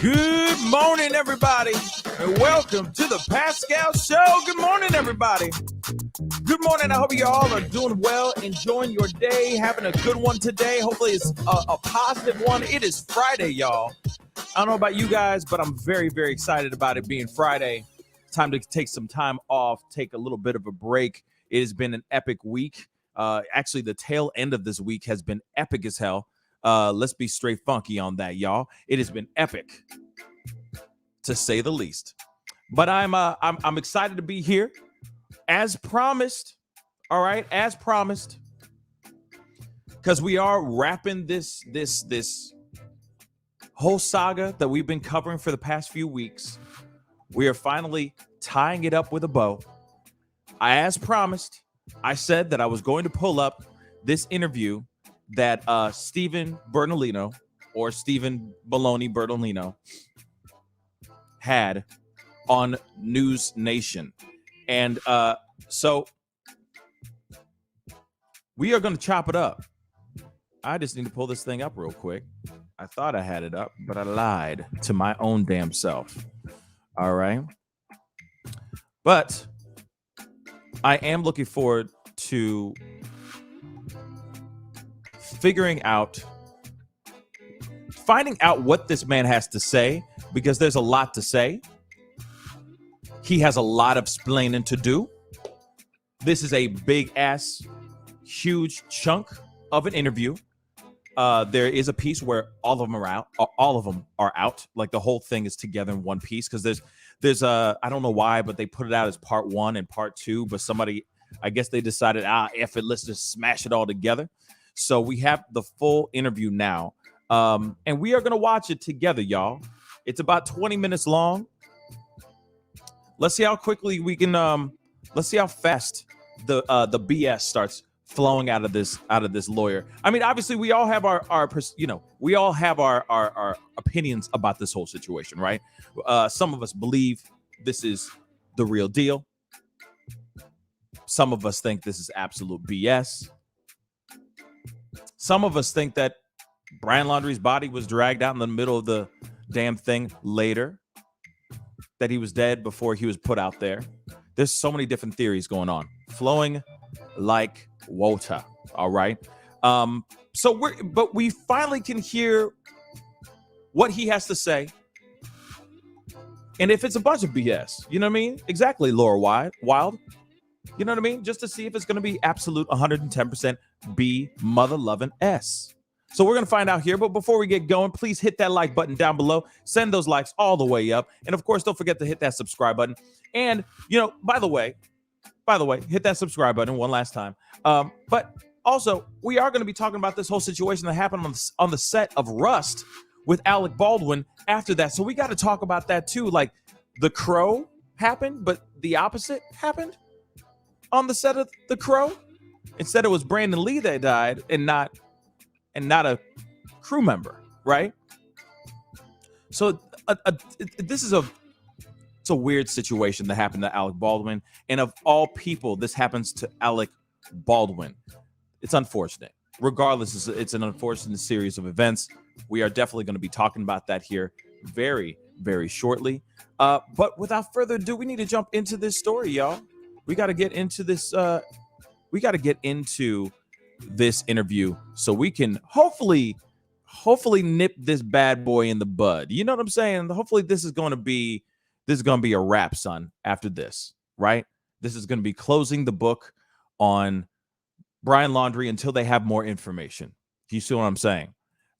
Good morning, everybody, and welcome to the Pascal Show. Good morning, everybody. Good morning. I hope you all are doing well, enjoying your day, having a good one today. Hopefully it's a positive one. It is Friday, y'all. I don't know about you guys, but I'm very, very excited about it being Friday. Time to take some time off, take a little bit of a break. It has been an epic week. Actually, the tail end of this week has been epic as hell. Let's be straight funky on that, y'all. It has been epic, to say the least. But I'm excited to be here, as promised. All right, as promised, because we are wrapping this whole saga that we've been covering for the past few weeks. We are finally tying it up with a bow. As promised, I said that I was going to pull up this interview that Stephen Bertolino, or Stephen Baloney Bertolino, had on News Nation. And so we are going to chop it up. I just need to pull this thing up real quick. I thought I had it up, but I lied to my own damn self. All right. But I am looking forward to finding out what this man has to say, because there's a lot to say. He has a lot of explaining to do. This is a big ass, huge chunk of an interview. There is a piece where all of them are out. Like the whole thing is together in one piece, because there's I don't know why, but they put it out as part 1 and part 2. But somebody, I guess they decided, F it, let's just smash it all together. So we have the full interview now, and we are gonna watch it together, y'all. It's about 20 minutes long. Let's see how quickly we can. Let's see how fast the BS starts flowing out of this lawyer. I mean, obviously, we all have our opinions about this whole situation, right? Some of us believe this is the real deal. Some of us think this is absolute BS. Some of us think that Brian Laundrie's body was dragged out in the middle of the damn thing later, that he was dead before he was put out there. There's so many different theories going on, flowing like water. All right. But we finally can hear what he has to say. And if it's a bunch of BS, you know what I mean? Exactly, Laura Wild. You know what I mean? Just to see if it's going to be absolute 110% B mother loving S. So we're going to find out here. But before we get going, please hit that like button down below. Send those likes all the way up. And of course, don't forget to hit that subscribe button. And, by the way, hit that subscribe button one last time. But also, we are going to be talking about this whole situation that happened on the set of Rust with Alec Baldwin after that. So we got to talk about that too. Like, The Crow happened, but the opposite happened on the set of The Crow. Instead, it was Brandon Lee that died, and not a crew member, right? So this is it's a weird situation that happened to Alec Baldwin, and of all people, this happens to Alec Baldwin. It's unfortunate. Regardless, it's an unfortunate series of events. We are definitely going to be talking about that here very, very shortly. But without further ado, we need to jump into this story, y'all. We got to get into this. We got to get into this interview so we can hopefully nip this bad boy in the bud. You know what I'm saying? Hopefully this is going to be a wrap, son, after this, right? This is going to be closing the book on Brian Laundrie until they have more information. You see what I'm saying?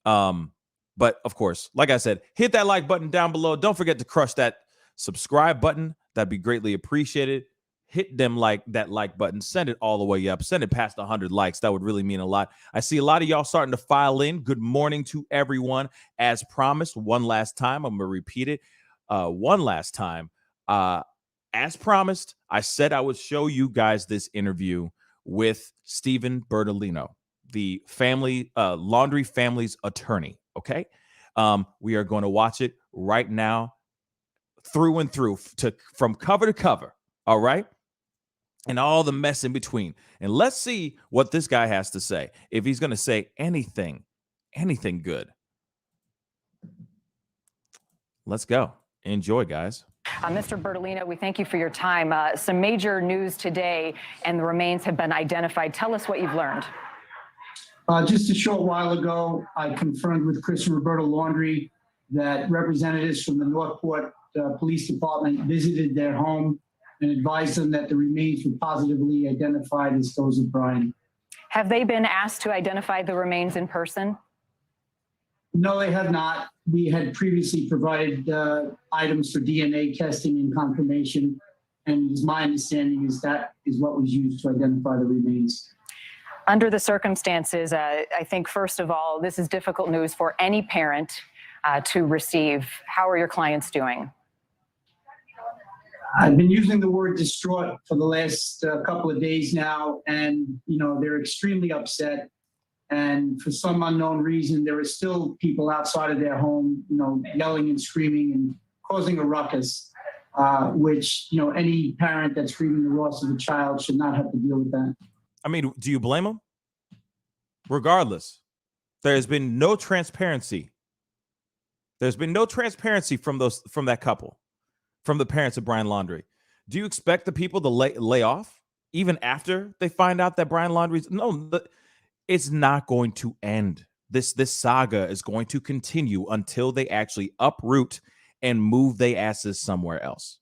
But of course, like I said, hit that like button down below. Don't forget to crush that subscribe button. That'd be greatly appreciated. Hit that like button. Send it all the way up. Send it past 100 likes. That would really mean a lot. I see a lot of y'all starting to file in. Good morning to everyone. As promised, one last time, I'm going to repeat it one last time. As promised, I said I would show you guys this interview with Stephen Bertolino, the Laundrie family's attorney. Okay. We are going to watch it right now through and through from cover to cover. All right. And all the mess in between. And let's see what this guy has to say. If he's going to say anything good. Let's go. Enjoy, guys. Mr. Bertolino, we thank you for your time. Some major news today, and the remains have been identified. Tell us what you've learned. Just a short while ago, I confirmed with Chris and Roberta Laundrie that representatives from the Northport Police Department visited their home and advised them that the remains were positively identified as those of Brian. Have they been asked to identify the remains in person? No, they have not. We had previously provided items for DNA testing and confirmation, and it's my understanding is that is what was used to identify the remains. Under the circumstances, I think, first of all, this is difficult news for any parent to receive. How are your clients doing? I've been using the word distraught for the last couple of days now, and they're extremely upset. And for some unknown reason, there are still people outside of their home, yelling and screaming and causing a ruckus, which any parent that's grieving the loss of a child should not have to deal with that. I mean, do you blame them? Regardless, there has been no transparency. There's been no transparency from that couple, from the parents of Brian Laundrie. Do you expect the people to lay off even after they find out that Brian Laundrie's it's not going to end. This saga is going to continue until they actually uproot and move their asses somewhere else.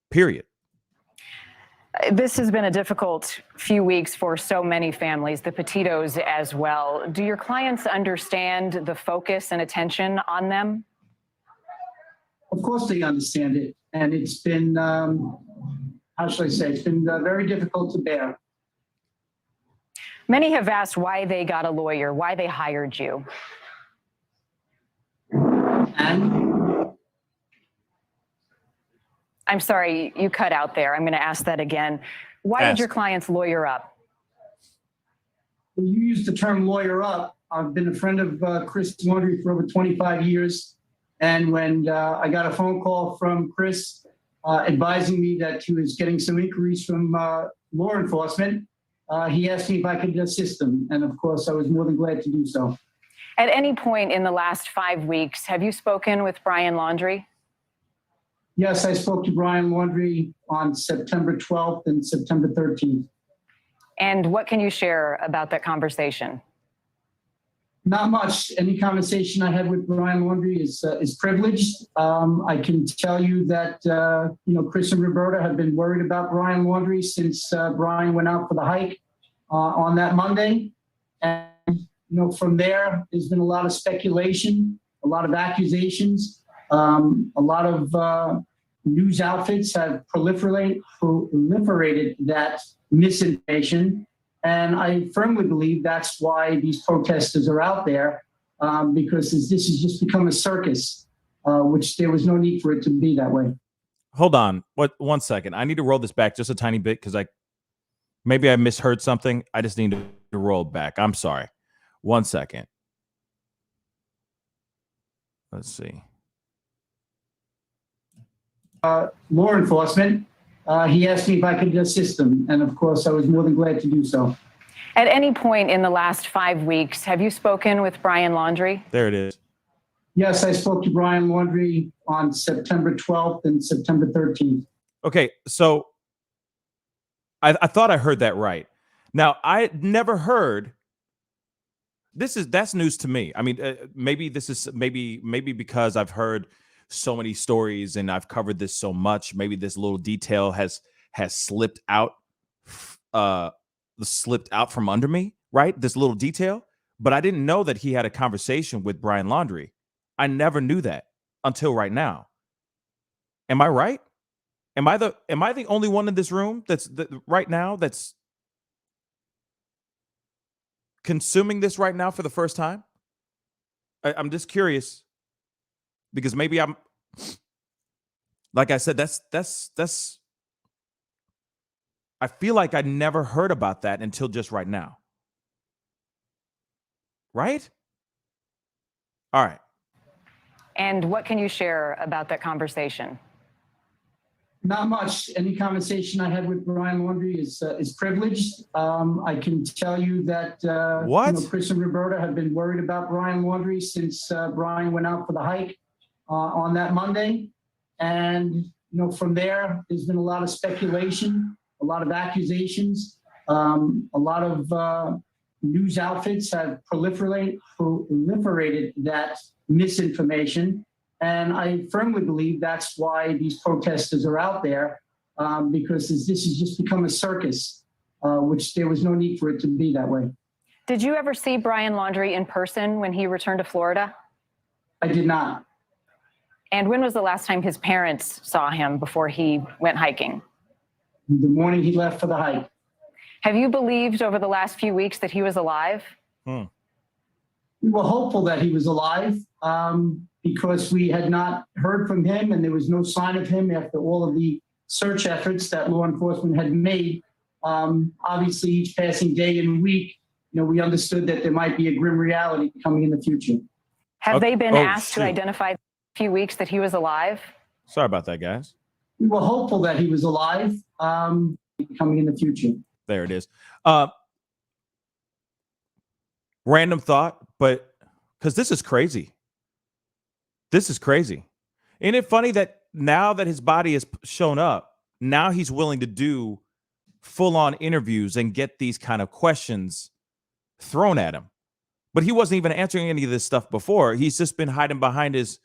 Period. This has been a difficult few weeks for so many families, the Petitos as well. Do your clients understand the focus and attention on them? Of course they understand it. And it's been, how should I say, it's been very difficult to bear. Many have asked why they got a lawyer, why they hired you. And? I'm sorry, you cut out there. I'm going to ask that again. Why did your clients lawyer up? Well, you used the term lawyer up. I've been a friend of Chris Laundrie for over 25 years. And when I got a phone call from Chris advising me that he was getting some inquiries from law enforcement, he asked me if I could assist him. And of course, I was more than glad to do so. At any point in the last 5 weeks, have you spoken with Brian Laundrie? Yes, I spoke to Brian Laundrie on September 12th and September 13th. And what can you share about that conversation? Not much. Any conversation I had with Brian Laundrie is privileged. I can tell you that Chris and Roberta have been worried about Brian Laundrie since Brian went out for the hike on that Monday. And from there's been a lot of speculation, a lot of accusations, a lot of news outfits have proliferated that misinformation. And I firmly believe that's why these protesters are out there, because this has just become a circus, which there was no need for it to be that way. Hold on. 1 second. I need to roll this back just a tiny bit because maybe I misheard something. I just need to roll back. I'm sorry. 1 second. Let's see. Law enforcement. He asked me if I could assist him. And of course, I was more than glad to do so. At any point in the last 5 weeks, have you spoken with Brian Laundrie? There it is. Yes, I spoke to Brian Laundrie on September 12th and September 13th. Okay, so I thought I heard that right. Now, I never heard. That's news to me. I mean, maybe this is maybe because I've heard so many stories and I've covered this so much. Maybe this little detail has slipped out from under me, right? This little detail. But I didn't know that he had a conversation with Brian Laundrie. I never knew that until right now. Am I right? Am I the only one in this room that's right now that's consuming this right now for the first time? I'm just curious. Because maybe I'm, like I said, that's. I feel like I never heard about that until just right now. Right? All right. And what can you share about that conversation? Not much. Any conversation I had with Brian Laundrie is privileged. I can tell you that Chris and Roberta have been worried about Brian Laundrie since Brian went out for the hike on that Monday. And, from there's been a lot of speculation, a lot of accusations, a lot of news outfits have proliferated that misinformation. And I firmly believe that's why these protesters are out there, because this has just become a circus, which there was no need for it to be that way. Did you ever see Brian Laundrie in person when he returned to Florida? I did not. And when was the last time his parents saw him before he went hiking? The morning he left for the hike. Have you believed over the last few weeks that he was alive? We were hopeful that he was alive because we had not heard from him and there was no sign of him after all of the search efforts that law enforcement had made. Obviously, each passing day and week, we understood that there might be a grim reality coming in the future. Have they been asked to identify a few weeks that he was alive? Sorry about that, guys. We were hopeful that he was alive coming in the future. There it is. Random thought, but because this is crazy. This is crazy. Isn't it funny that now that his body has shown up, now he's willing to do full-on interviews and get these kind of questions thrown at him? But he wasn't even answering any of this stuff before. He's just been hiding behind his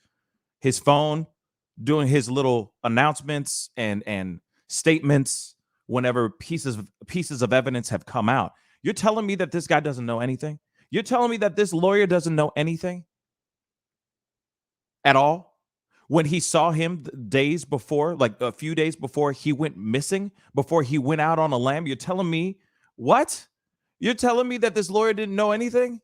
phone, doing his little announcements and statements whenever pieces of evidence have come out. You're telling me that this guy doesn't know anything? You're telling me that this lawyer doesn't know anything at all? When he saw him days before, like a few days before he went missing, before he went out on a lam, you're telling me what? You're telling me that this lawyer didn't know anything?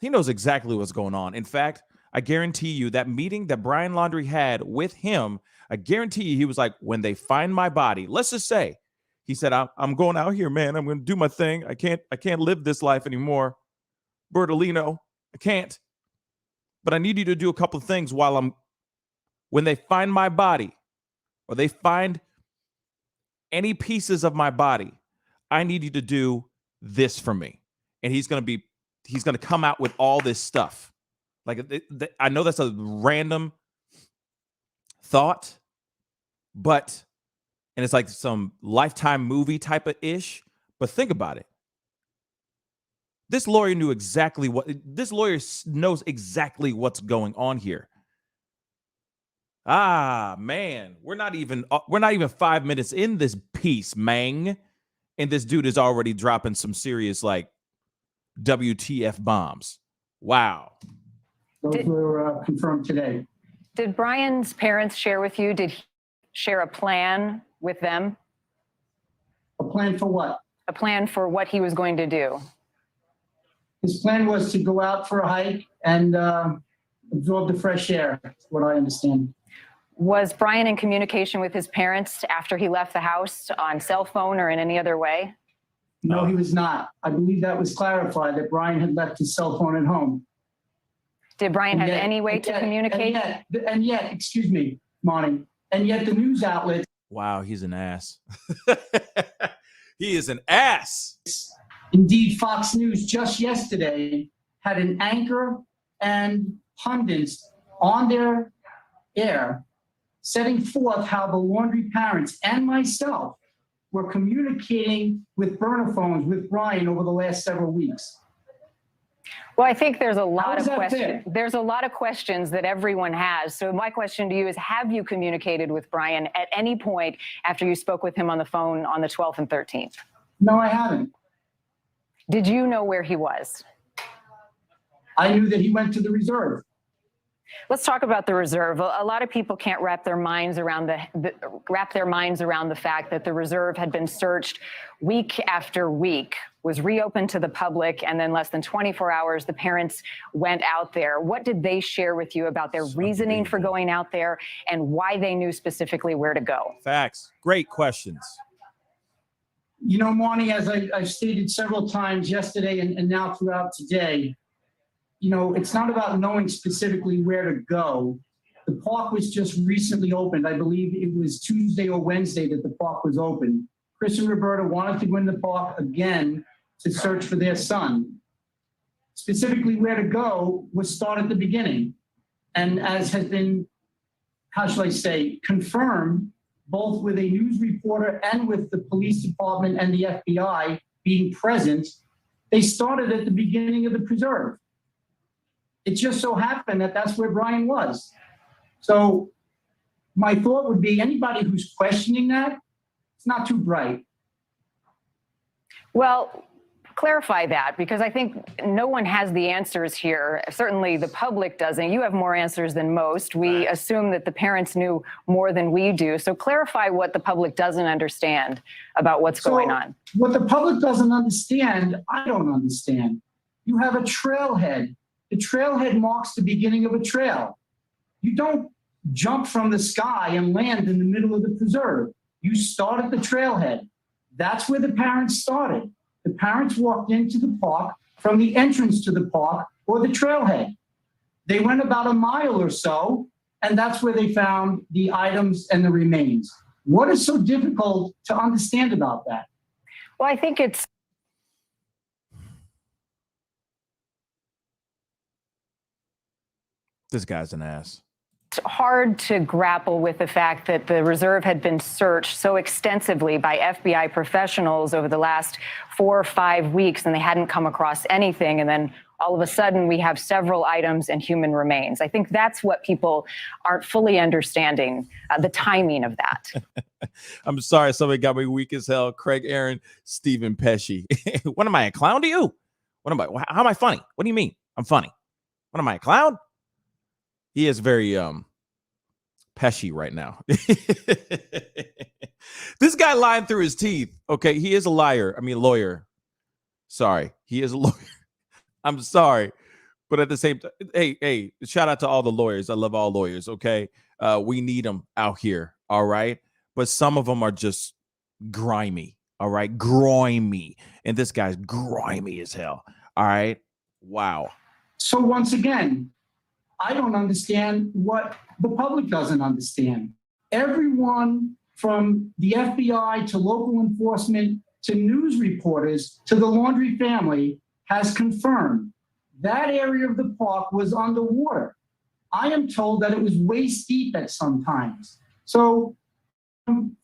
He knows exactly what's going on. In fact, I guarantee you that meeting that Brian Laundrie had with him, I guarantee you he was like, when they find my body, let's just say, he said, I'm going out here, man. I'm going to do my thing. I can't live this life anymore. Bertolino, I can't. But I need you to do a couple of things when they find my body or they find any pieces of my body, I need you to do this for me. And he's going to come out with all this stuff. Like, I know that's a random thought, and it's like some Lifetime movie type of ish. But think about it. This lawyer knows exactly what's going on here. Ah, man, we're not even 5 minutes in this piece, man, and this dude is already dropping some serious like WTF bombs. Wow. Those were confirmed today. Did Brian's parents share with you? Did he share a plan with them? A plan for what? A plan for what he was going to do. His plan was to go out for a hike and absorb the fresh air, that's what I understand. Was Brian in communication with his parents after he left the house on cell phone or in any other way? No, he was not. I believe that was clarified, that Brian had left his cell phone at home. Did Brian have any way to communicate? And yet, excuse me, Monty, and yet the news outlets. Wow, he's an ass. He is an ass. Indeed, Fox News just yesterday had an anchor and pundits on their air setting forth how the Laundrie parents and myself were communicating with burner phones with Brian over the last several weeks. Well, I think there's a lot of questions. fair? There's a lot of questions that everyone has. So my question to you is, have you communicated with Brian at any point after you spoke with him on the phone on the 12th and 13th? No, I haven't. Did you know where he was? I knew that he went to the reserve. Let's talk about the reserve. A lot of people can't wrap their minds around the fact that the reserve had been searched week after week, was reopened to the public, and then less than 24 hours, the parents went out there. What did they share with you about their reasoning for going out there and why they knew specifically where to go? Facts. Great questions. You know, Marnie, as I've stated several times yesterday and now throughout today, you know, it's not about knowing specifically where to go. The park was just recently opened. I believe it was Tuesday or Wednesday that the park was open. Chris and Roberta wanted to go in the park again to search for their son. Specifically where to go was start at the beginning. And as has been, how shall I say, confirmed, both with a news reporter and with the police department and the FBI being present, they started at the beginning of the preserve. It just so happened that that's where Brian was. So my thought would be anybody who's questioning that, it's not too bright. Well, clarify that, because I think no one has the answers here. Certainly the public doesn't. You have more answers than most. We assume that the parents knew more than we do. So clarify what the public doesn't understand about what's going on. What the public doesn't understand, I don't understand. You have a trailhead. The trailhead marks the beginning of a trail. You don't jump from the sky and land in the middle of the preserve. You start at the trailhead. That's where the parents started. The parents walked into the park from the entrance to the park or the trailhead. They went about a mile or so, and that's where they found the items and the remains. What is so difficult to understand about that? Well, I think it's This guy's an ass. hard to grapple with the fact that the reserve had been searched so extensively by FBI professionals over the last 4 or 5 weeks, and they hadn't come across anything. And then all of a sudden, we have several items and human remains. I think that's what people aren't fully understanding, the timing of that. I'm sorry, somebody got me weak as hell. Craig Aaron, Stephen Pesci. What am I, a clown to you? What am I? How am I funny? What do you mean? I'm funny. What am I, a clown? He is very Pesci right now. This guy lying through his teeth. Okay, he is a liar. I mean, lawyer. Sorry, he is a lawyer. I'm sorry, but at the same time, hey, shout out to all the lawyers. I love all lawyers. Okay, we need them out here. All right, but some of them are just grimy. All right, grimy, and this guy's grimy as hell. All right, wow. So once again, I don't understand what the public doesn't understand. Everyone from the FBI to local enforcement to news reporters to the Laundrie family has confirmed that area of the park was underwater. I am told that it was waist deep at some times. So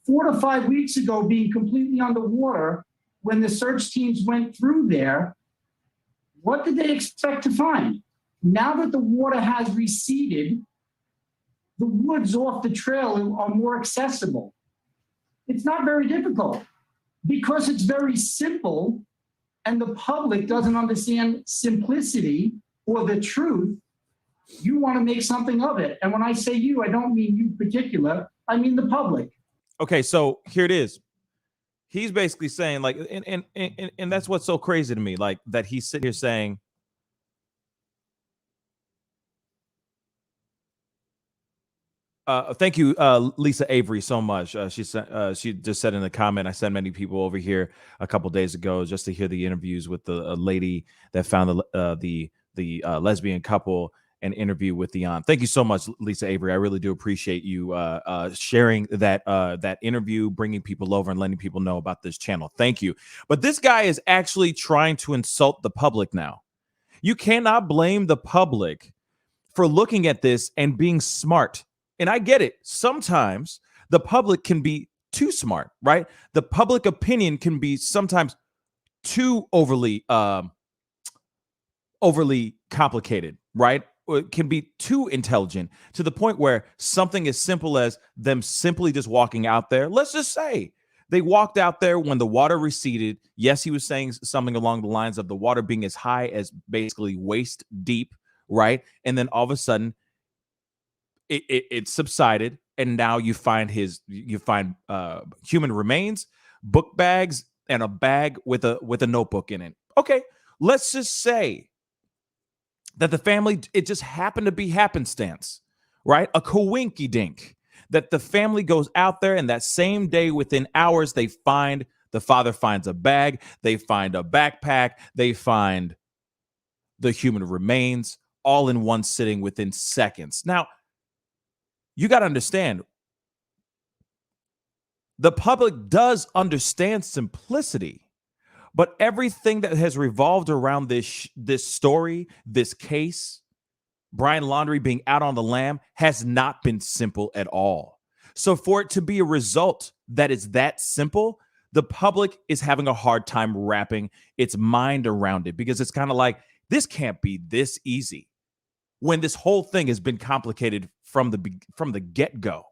4 to 5 weeks ago, being completely underwater, when the search teams went through there, what did they expect to find? Now that the water has receded, the woods off the trail are more accessible. It's not very difficult because it's very simple, and the public doesn't understand simplicity or the truth. You want to make something of it. And when I say you, I don't mean you particular, I mean the public. Okay, so here it is. He's basically saying, like, and that's what's so crazy to me, like that he's sitting here saying, thank you, Lisa Avery, so much. She just said in the comment, I sent many people over here a couple days ago just to hear the interviews with the lady that found the lesbian couple and interview with the aunt. Thank you so much, Lisa Avery. I really do appreciate you sharing that interview, bringing people over and letting people know about this channel. Thank you. But this guy is actually trying to insult the public now. You cannot blame the public for looking at this and being smart. And I get it. Sometimes the public can be too smart, right? The public opinion can be sometimes too overly complicated, right? Or it can be too intelligent to the point where something as simple as them simply just walking out there. Let's just say they walked out there when the water receded. Yes, he was saying something along the lines of the water being as high as basically waist deep, right? And then all of a sudden, it subsided, and now you find human remains, book bags, and a bag with a notebook in it. Okay, let's just say that the family, it just happened to be happenstance, right? A coinky dink that the family goes out there, and that same day, within hours, the father finds a bag, they find a backpack, they find the human remains, all in one sitting within seconds. Now, you got to understand, the public does understand simplicity, but everything that has revolved around this story, this case, Brian Laundrie being out on the lam has not been simple at all. So for it to be a result that is that simple, the public is having a hard time wrapping its mind around it, because it's kind of like, this can't be this easy when this whole thing has been complicated from the get-go.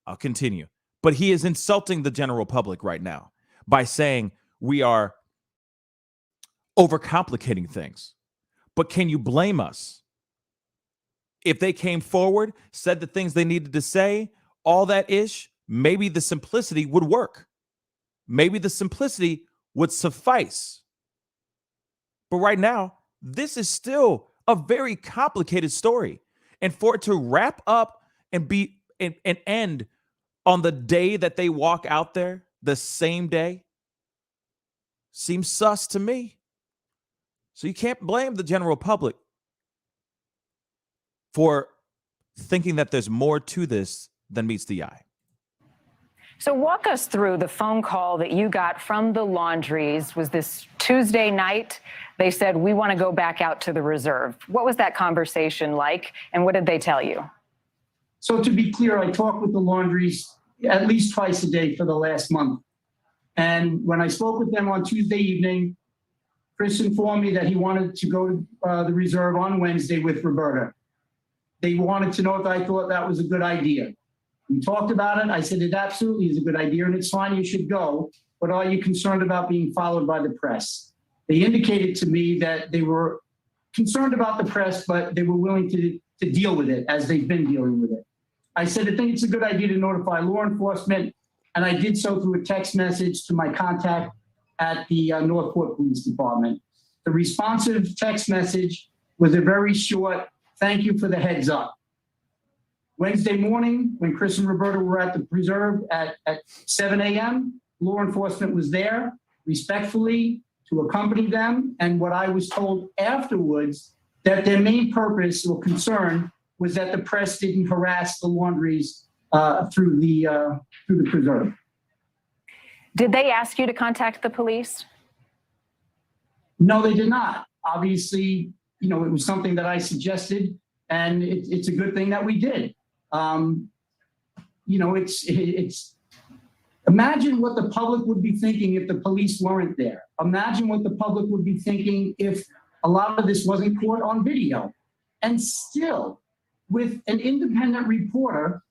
I'll continue. But he is insulting the general public right now by saying we are overcomplicating things. But can you blame us? If they came forward, said the things they needed to say, all that ish, maybe the simplicity would work. Maybe the simplicity would suffice. But right now, this is still a very complicated story. And for it to wrap up and be and end on the day that they walk out there, the same day, seems sus to me. So you can't blame the general public for thinking that there's more to this than meets the eye. So walk us through the phone call that you got from the Laundries. Was this Tuesday night? They said, we want to go back out to the reserve. What was that conversation like, and what did they tell you? So to be clear, I talked with the Laundries at least twice a day for the last month. And when I spoke with them on Tuesday evening, Chris informed me that he wanted to go to the reserve on Wednesday with Roberta. They wanted to know if I thought that was a good idea. We talked about it. I said, it absolutely is a good idea, and it's fine, you should go. But are you concerned about being followed by the press? They indicated to me that they were concerned about the press, but they were willing to deal with it as they've been dealing with it. I said, I think it's a good idea to notify law enforcement, and I did so through a text message to my contact at the Northport Police Department. The responsive text message was a very short, thank you for the heads up. Wednesday morning, when Chris and Roberta were at the preserve at 7 a.m., law enforcement was there respectfully to accompany them. And what I was told afterwards, that their main purpose or concern was that the press didn't harass the Laundries through the preserve. Did they ask you to contact the police? No, they did not. Obviously, it was something that I suggested, and it's a good thing that we did. It's imagine what the public would be thinking if the police weren't there. Imagine what the public would be thinking if a lot of this wasn't caught on video. And still, with an independent reporter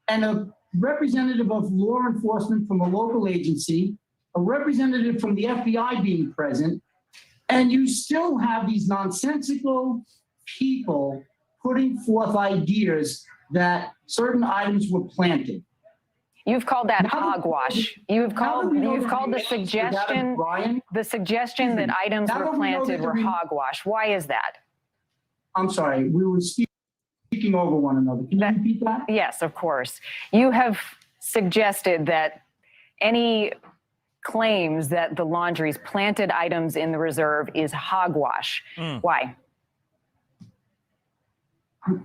and a representative of law enforcement from a local agency, a representative from the FBI being present, and you still have these nonsensical people putting forth ideas that certain items were planted. You've called that hogwash. You've called the suggestion that items were planted were hogwash. Why is that? I'm sorry, we were speaking over one another. Can you repeat that? Yes, of course. You have suggested that any claims that the Laundries planted items in the reserve is hogwash. Why?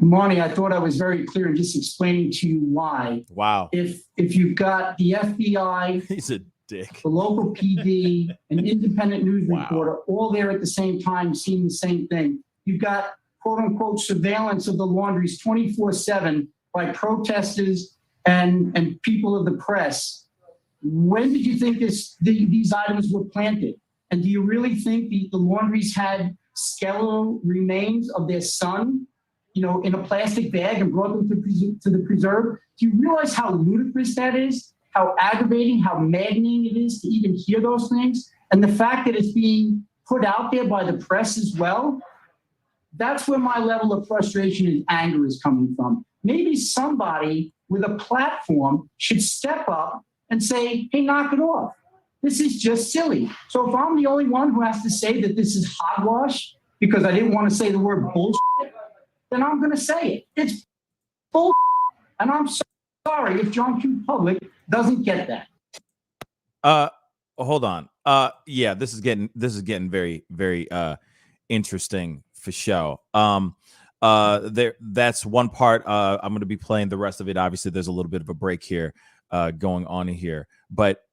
Marnie, I thought I was very clear in just explaining to you why. Wow. If you've got the FBI, he's a dick, the local PD, an independent news reporter, all there at the same time seeing the same thing, you've got quote unquote surveillance of the Laundries 24/7 by protesters and people of the press. When did you think these items were planted? And do you really think the Laundries had skeletal remains of their son, in a plastic bag and brought them to the preserve? Do you realize how ludicrous that is? How aggravating, how maddening it is to even hear those things? And the fact that it's being put out there by the press as well, that's where my level of frustration and anger is coming from. Maybe somebody with a platform should step up and say, hey, knock it off. This is just silly. So if I'm the only one who has to say that this is hogwash because I didn't want to say the word bullshit, then I'm going to say it. It's bullshit. And I'm sorry if John Q. Public doesn't get that. Hold on. Yeah, this is getting very, very interesting for show. That's one part. I'm going to be playing the rest of it. Obviously, there's a little bit of a break here going on here, but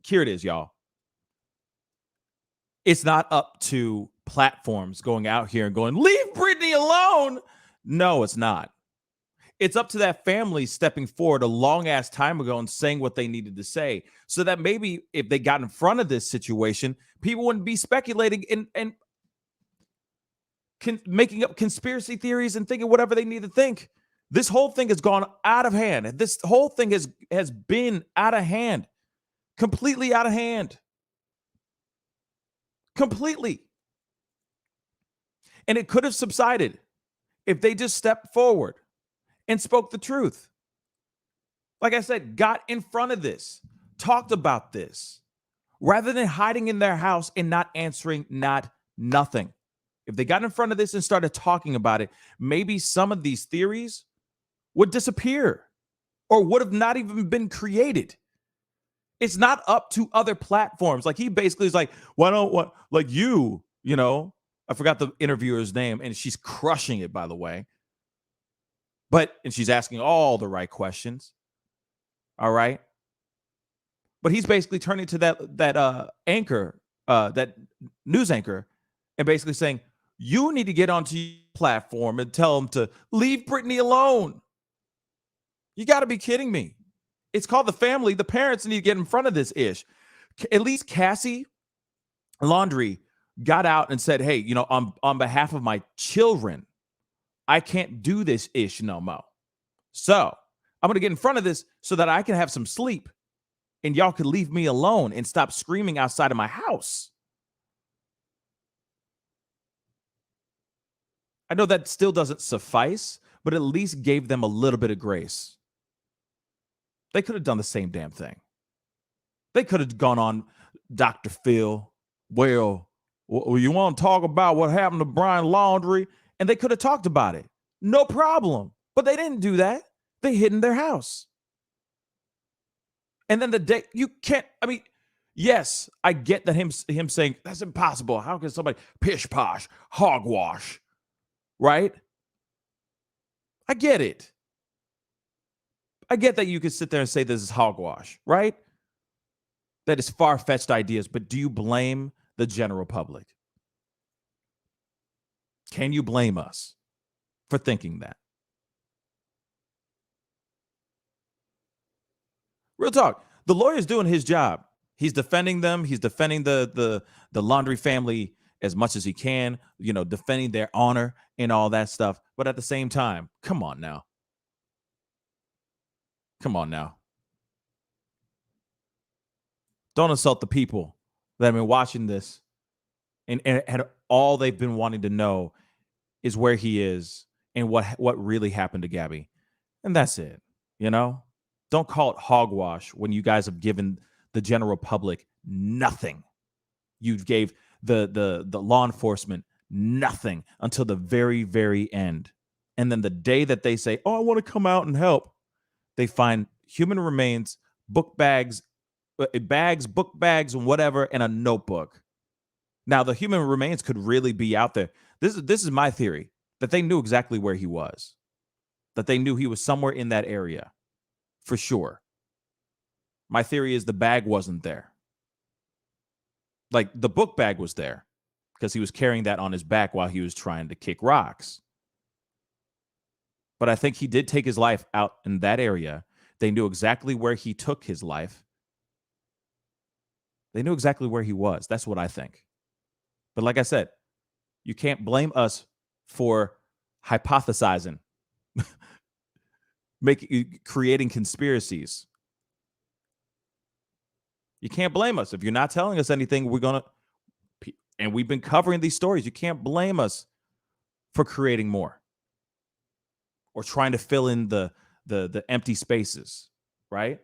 here it is, y'all. It's not up to platforms going out here and going, leave Britney alone. No, it's not. It's up to that family stepping forward a long ass time ago and saying what they needed to say, so that maybe if they got in front of this situation, people wouldn't be speculating and making up conspiracy theories and thinking whatever they need to think. This whole thing has gone out of hand. This whole thing has been out of hand, completely out of hand, completely. And it could have subsided if they just stepped forward and spoke the truth. Like I said, got in front of this, talked about this, rather than hiding in their house and not answering nothing. If they got in front of this and started talking about it, maybe some of these theories would disappear or would have not even been created. It's not up to other platforms. Like, he basically is like, you know, I forgot the interviewer's name, and she's crushing it, by the way. And she's asking all the right questions. All right. But he's basically turning to that anchor, that news anchor, and basically saying, you need to get onto your platform and tell them to leave Britney alone. You got to be kidding me. It's called the family. The parents need to get in front of this ish. At least Cassie Laundrie got out and said, hey, you know, on behalf of my children, I can't do this ish no more. So I'm going to get in front of this so that I can have some sleep and y'all can leave me alone and stop screaming outside of my house. I know that still doesn't suffice, but at least gave them a little bit of grace. They could have done the same damn thing. They could have gone on Dr. Phil. Well, you want to talk about what happened to Brian Laundrie? And they could have talked about it. No problem. But they didn't do that. They hid in their house. And then the day, you can't, I mean, yes, I get that him saying, that's impossible. How can somebody pish posh, hogwash, right? I get it. I get that you could sit there and say this is hogwash, right? That is far-fetched ideas, but do you blame the general public? Can you blame us for thinking that? Real talk. The lawyer's doing his job. He's defending them. He's defending the Laundrie family as much as he can, you know, defending their honor and all that stuff. But at the same time, come on now. Come on now. Don't insult the people that have been watching this and all they've been wanting to know is where he is and what really happened to Gabby. And that's it. You know, don't call it hogwash when you guys have given the general public nothing. You gave the law enforcement nothing until the very, very end. And then the day that they say, oh, I want to come out and help, they find human remains, book bags, book bags, and whatever, and a notebook. Now, the human remains could really be out there. This is my theory, that they knew exactly where he was, that they knew he was somewhere in that area, for sure. My theory is the bag wasn't there. Like, the book bag was there because he was carrying that on his back while he was trying to kick rocks. But I think he did take his life out in that area. They knew exactly where he took his life. They knew exactly where he was. That's what I think. But like I said, you can't blame us for hypothesizing, creating conspiracies. You can't blame us. If you're not telling us anything, and we've been covering these stories, you can't blame us for creating more or trying to fill in the empty spaces, right?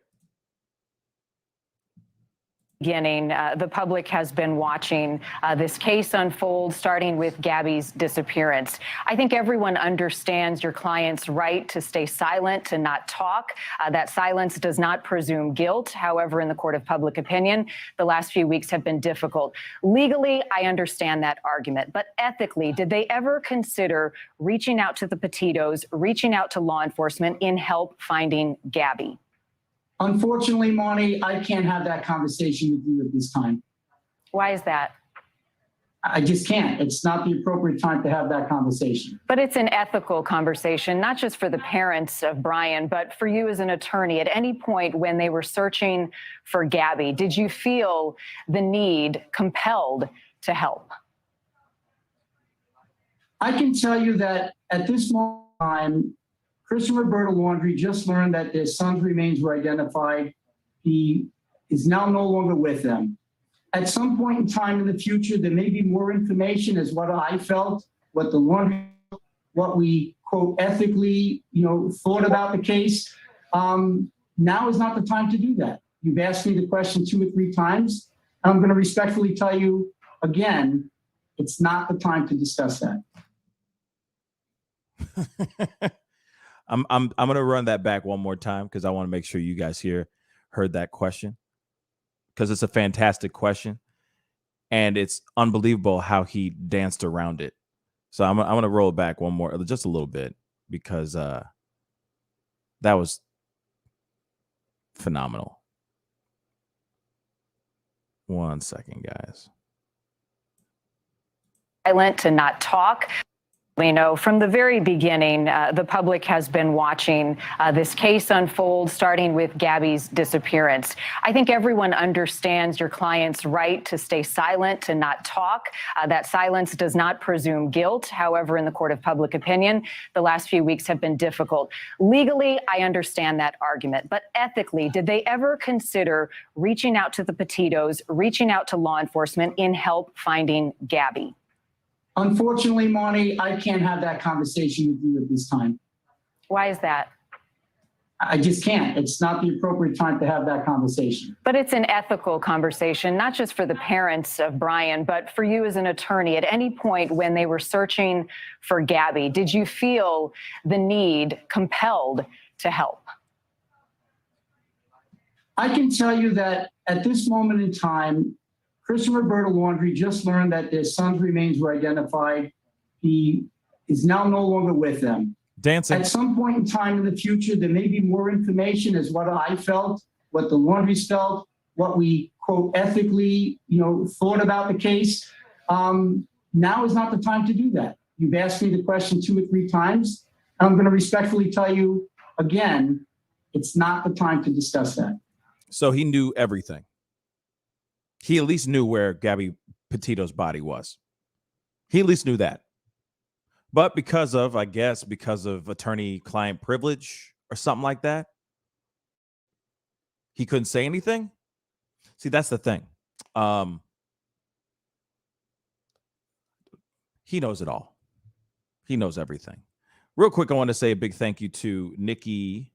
Beginning, the public has been watching this case unfold, starting with Gabby's disappearance. I think everyone understands your client's right to stay silent, to not talk. That silence does not presume guilt. However, in the court of public opinion, the last few weeks have been difficult. Legally, I understand that argument, but ethically, did they ever consider reaching out to the Petitos, reaching out to law enforcement in help finding Gabby? Unfortunately, Marnie, I can't have that conversation with you at this time. Why is that? I just can't. It's not the appropriate time to have that conversation. But it's an ethical conversation, not just for the parents of Brian, but for you as an attorney. At any point when they were searching for Gabby, did you feel the need, compelled to help? I can tell you that at this moment in time, Chris and Roberta Laundrie just learned that their son's remains were identified. He is now no longer with them. At some point in time in the future, there may be more information as what I felt, what the Laundrie, what we quote ethically, thought about the case. Now is not the time to do that. You've asked me the question 2 or 3 times. I'm going to respectfully tell you again, it's not the time to discuss that. I'm going to run that back one more time because I want to make sure you guys heard that question, because it's a fantastic question and it's unbelievable how he danced around it. So I'm going to roll it back one more, just a little bit, because that was phenomenal. 1 second, guys. Silent to not talk. From the very beginning, the public has been watching this case unfold, starting with Gabby's disappearance. I think everyone understands your client's right to stay silent, to not talk. That silence does not presume guilt. However, in the court of public opinion, the last few weeks have been difficult. Legally, I understand that argument, but ethically, did they ever consider reaching out to the Petitos, reaching out to law enforcement in help finding Gabby? Unfortunately, Marnie, I can't have that conversation with you at this time. Why is that? I just can't. It's not the appropriate time to have that conversation. But it's an ethical conversation, not just for the parents of Brian, but for you as an attorney. At any point when they were searching for Gabby, did you feel the need, compelled to help? I can tell you that at this moment in time, Chris and Roberta Laundrie just learned that their son's remains were identified. He is now no longer with them. Dancing. At some point in time in the future, there may be more information as what I felt, what the Laundries felt, what we quote ethically, thought about the case. Now is not the time to do that. You've asked me the question 2 or 3 times. I'm going to respectfully tell you again, it's not the time to discuss that. So he knew everything. He at least knew where Gabby Petito's body was. He at least knew that. But because of attorney-client privilege or something like that, he couldn't say anything. See, that's the thing. He knows it all. He knows everything. Real quick, I want to say a big thank you to Nikki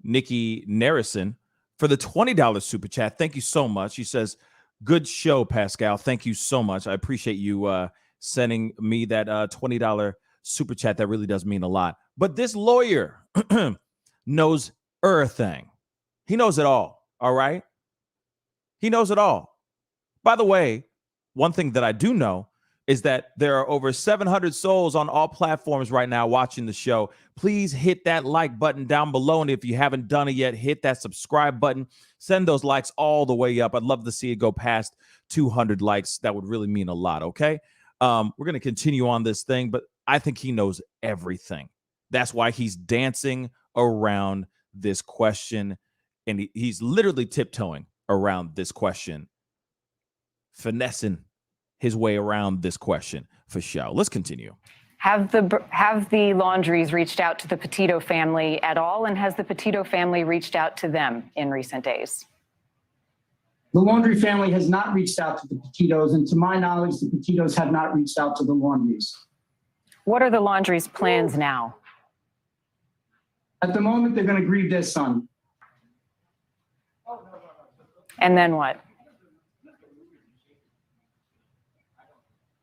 Narrison for the $20 super chat. Thank you so much. She says, good show, Pascal. Thank you so much. I appreciate you sending me that $20 super chat. That really does mean a lot. But this lawyer knows everything. He knows it all. All right. He knows it all. By the way, one thing that I do know is that there are over 700 souls on all platforms right now watching the show. Please hit that like button down below. And if you haven't done it yet, hit that subscribe button. Send those likes all the way up. I'd love to see it go past 200 likes. That would really mean a lot, okay? We're going to continue on this thing, but I think he knows everything. That's why he's dancing around this question, and he's literally tiptoeing around this question, finessing his way around this question for show. Let's continue. Have the Laundries reached out to the Petito family at all? And has the Petito family reached out to them in recent days? The Laundrie family has not reached out to the Petitos, and to my knowledge, the Petitos have not reached out to the Laundries. What are the Laundries' plans now? At the moment, they're going to grieve their son. And then what?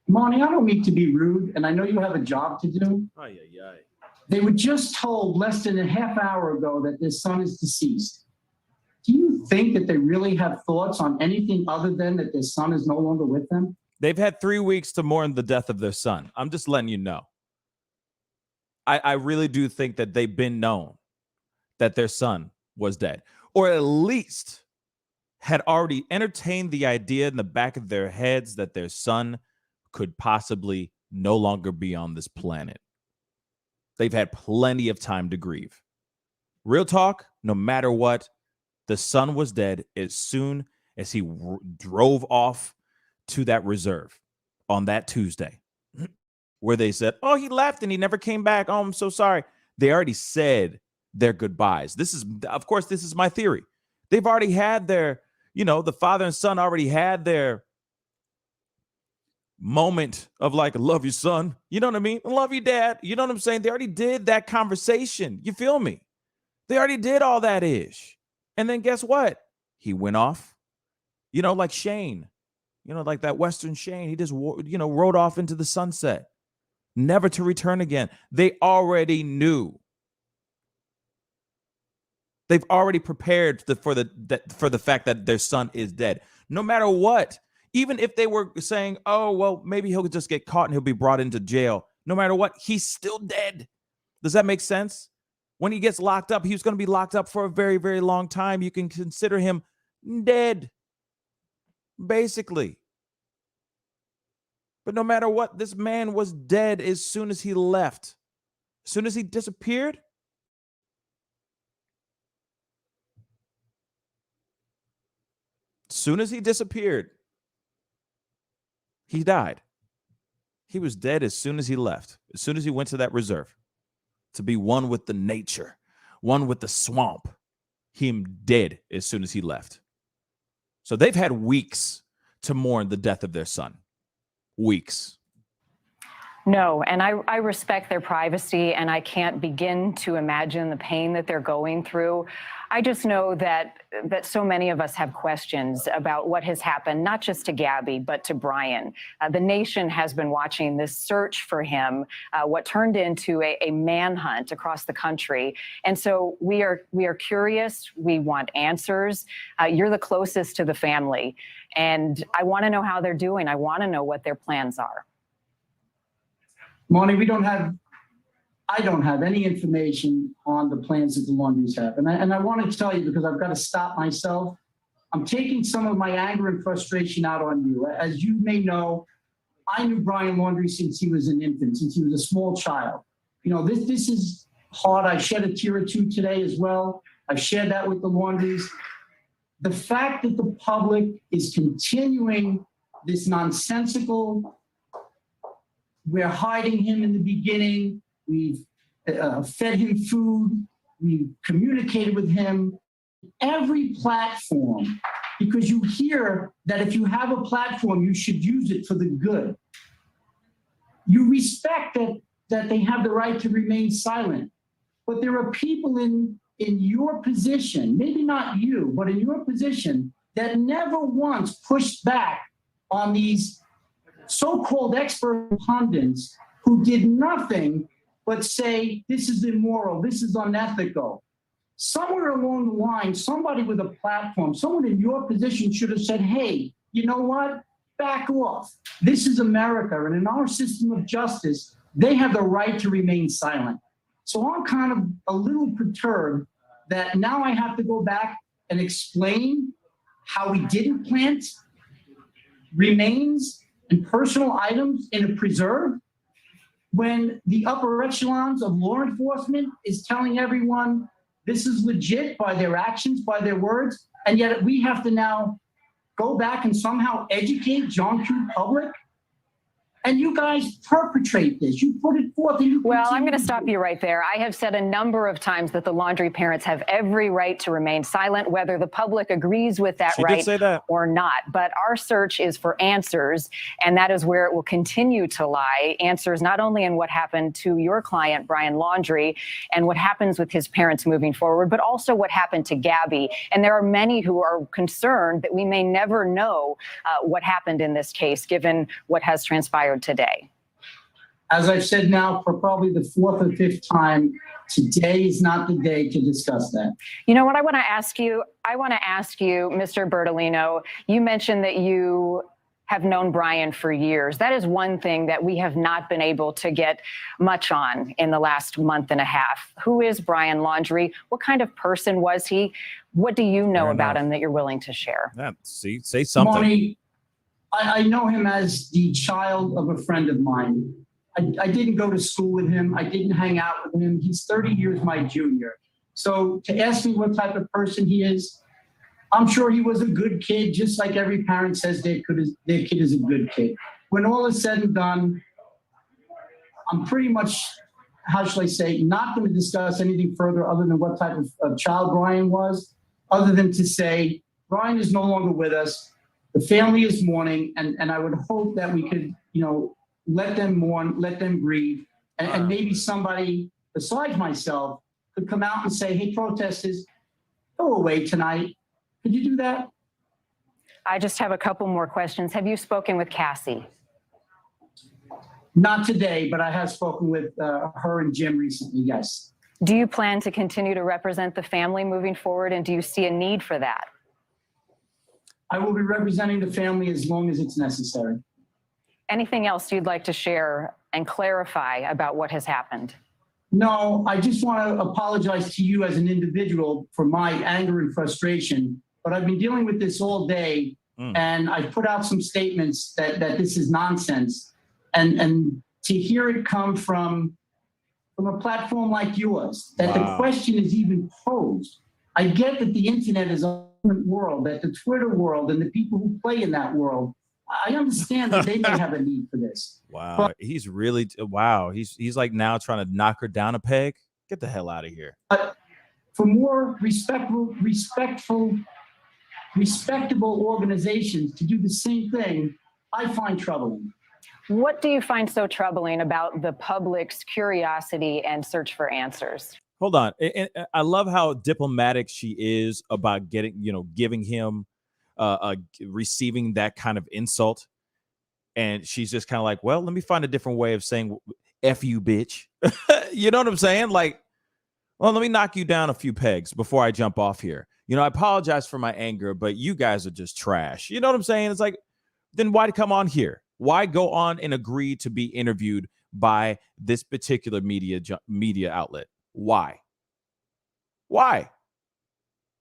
Monty, I don't mean to be rude, and I know you have a job to do. They were just told less than a half hour ago that their son is deceased. Do you think that they really have thoughts on anything other than that their son is no longer with them? They've had 3 weeks to mourn the death of their son. I'm just letting you know. I really do think that they've been known that their son was dead, or at least had already entertained the idea in the back of their heads that their son could possibly no longer be on this planet. They've had plenty of time to grieve. Real talk, no matter what, the son was dead as soon as he drove off to that reserve on that Tuesday, where they said, oh, he left and he never came back. Oh, I'm so sorry. They already said their goodbyes. This is my theory. They've already had their, the father and son already had their moment of like, I love you, son. You know what I mean? I love you, dad. You know what I'm saying? They already did that conversation. You feel me? They already did all that ish. And then guess what? He went off, like Shane, like that Western Shane. He just, rode off into the sunset, never to return again. They already knew. They've already prepared for the fact that their son is dead. No matter what, even if they were saying, oh, well, maybe he'll just get caught and he'll be brought into jail. No matter what, he's still dead. Does that make sense? When he gets locked up, he's going to be locked up for a very, very long time. You can consider him dead, basically. But no matter what, this man was dead as soon as he left. As soon as he disappeared, he died. He was dead as soon as he left, as soon as he went to that reserve to be one with the nature, one with the swamp. Him dead as soon as he left. So they've had weeks to mourn the death of their son. Weeks. No, and I respect their privacy, and I can't begin to imagine the pain that they're going through. I just know that so many of us have questions about what has happened, not just to Gabby, but to Brian. The nation has been watching this search for him, what turned into a manhunt across the country. And so we are curious. We want answers. You're the closest to the family, and I want to know how they're doing. I want to know what their plans are. Monty, I don't have any information on the plans that the Laundries have. And I want to tell you, because I've got to stop myself, I'm taking some of my anger and frustration out on you. As you may know, I knew Brian Laundrie since he was an infant, since he was a small child. This is hard. I shed a tear or two today as well. I've shared that with the Laundries. The fact that the public is continuing this nonsensical, we're hiding him in the beginning. We've fed him food. We've communicated with him. Every platform, because you hear that if you have a platform, you should use it for the good. You respect that they have the right to remain silent. But there are people in your position, maybe not you, but in your position, that never once pushed back on these so-called expert pundits who did nothing but say, this is immoral, this is unethical. Somewhere along the line, somebody with a platform, someone in your position should have said, hey, you know what? Back off. This is America, and in our system of justice, they have the right to remain silent. So I'm kind of a little perturbed that now I have to go back and explain how we didn't plant remains and personal items in a preserve when the upper echelons of law enforcement is telling everyone this is legit by their actions, by their words, and yet we have to now go back and somehow educate John Q. public? And you guys perpetrate this. You put it forth. And well, I'm going to stop you right there. I have said a number of times that the Laundrie parents have every right to remain silent, whether the public agrees with that right or not. But our search is for answers, and that is where it will continue to lie. Answers not only in what happened to your client, Brian Laundrie, and what happens with his parents moving forward, but also what happened to Gabby. And there are many who are concerned that we may never know what happened in this case, given what has transpired today. As I've said now for probably the fourth or fifth time, today is not the day to discuss that. You know what I want to ask you? I want to ask you, Mr. Bertolino, you mentioned that you have known Brian for years. That is one thing that we have not been able to get much on in the last month and a half. Who is Brian Laundrie? What kind of person was he? What do you know about him that you're willing to share? Yeah, say something. Monty, I know him as the child of a friend of mine. I didn't go to school with him. I didn't hang out with him. He's 30 years my junior. So to ask me what type of person he is, I'm sure he was a good kid, just like every parent says their kid is a good kid. When all is said and done, I'm pretty much, how shall I say, not going to discuss anything further other than what type of child Brian was, other than to say, Brian is no longer with us. The family is mourning, and I would hope that we could, let them mourn, let them grieve, and maybe somebody besides myself could come out and say, hey, protesters, go away tonight. Could you do that? I just have a couple more questions. Have you spoken with Cassie? Not today, but I have spoken with her and Jim recently, yes. Do you plan to continue to represent the family moving forward, and do you see a need for that? I will be representing the family as long as it's necessary. Anything else you'd like to share and clarify about what has happened? No, I just want to apologize to you as an individual for my anger and frustration, but I've been dealing with this all day, and I put out some statements that this is nonsense. And to hear it come from a platform like yours, that the question is even posed. I get that the internet is a different world, that the Twitter world and the people who play in that world, I understand that they may have a need for this. Wow. But He's really, He's like now trying to knock her down a peg. Get the hell out of here. for more respectable organizations to do the same thing, I find troubling. What do you find so troubling about the public's curiosity and search for answers? Hold on. And I love how diplomatic she is about giving him, receiving that kind of insult. And she's just kind of like, well, let me find a different way of saying F you, bitch. You know what I'm saying? Like, well, let me knock you down a few pegs before I jump off here. I apologize for my anger, but you guys are just trash. You know what I'm saying? It's like, then why come on here? Why go on and agree to be interviewed by this particular media outlet? Why?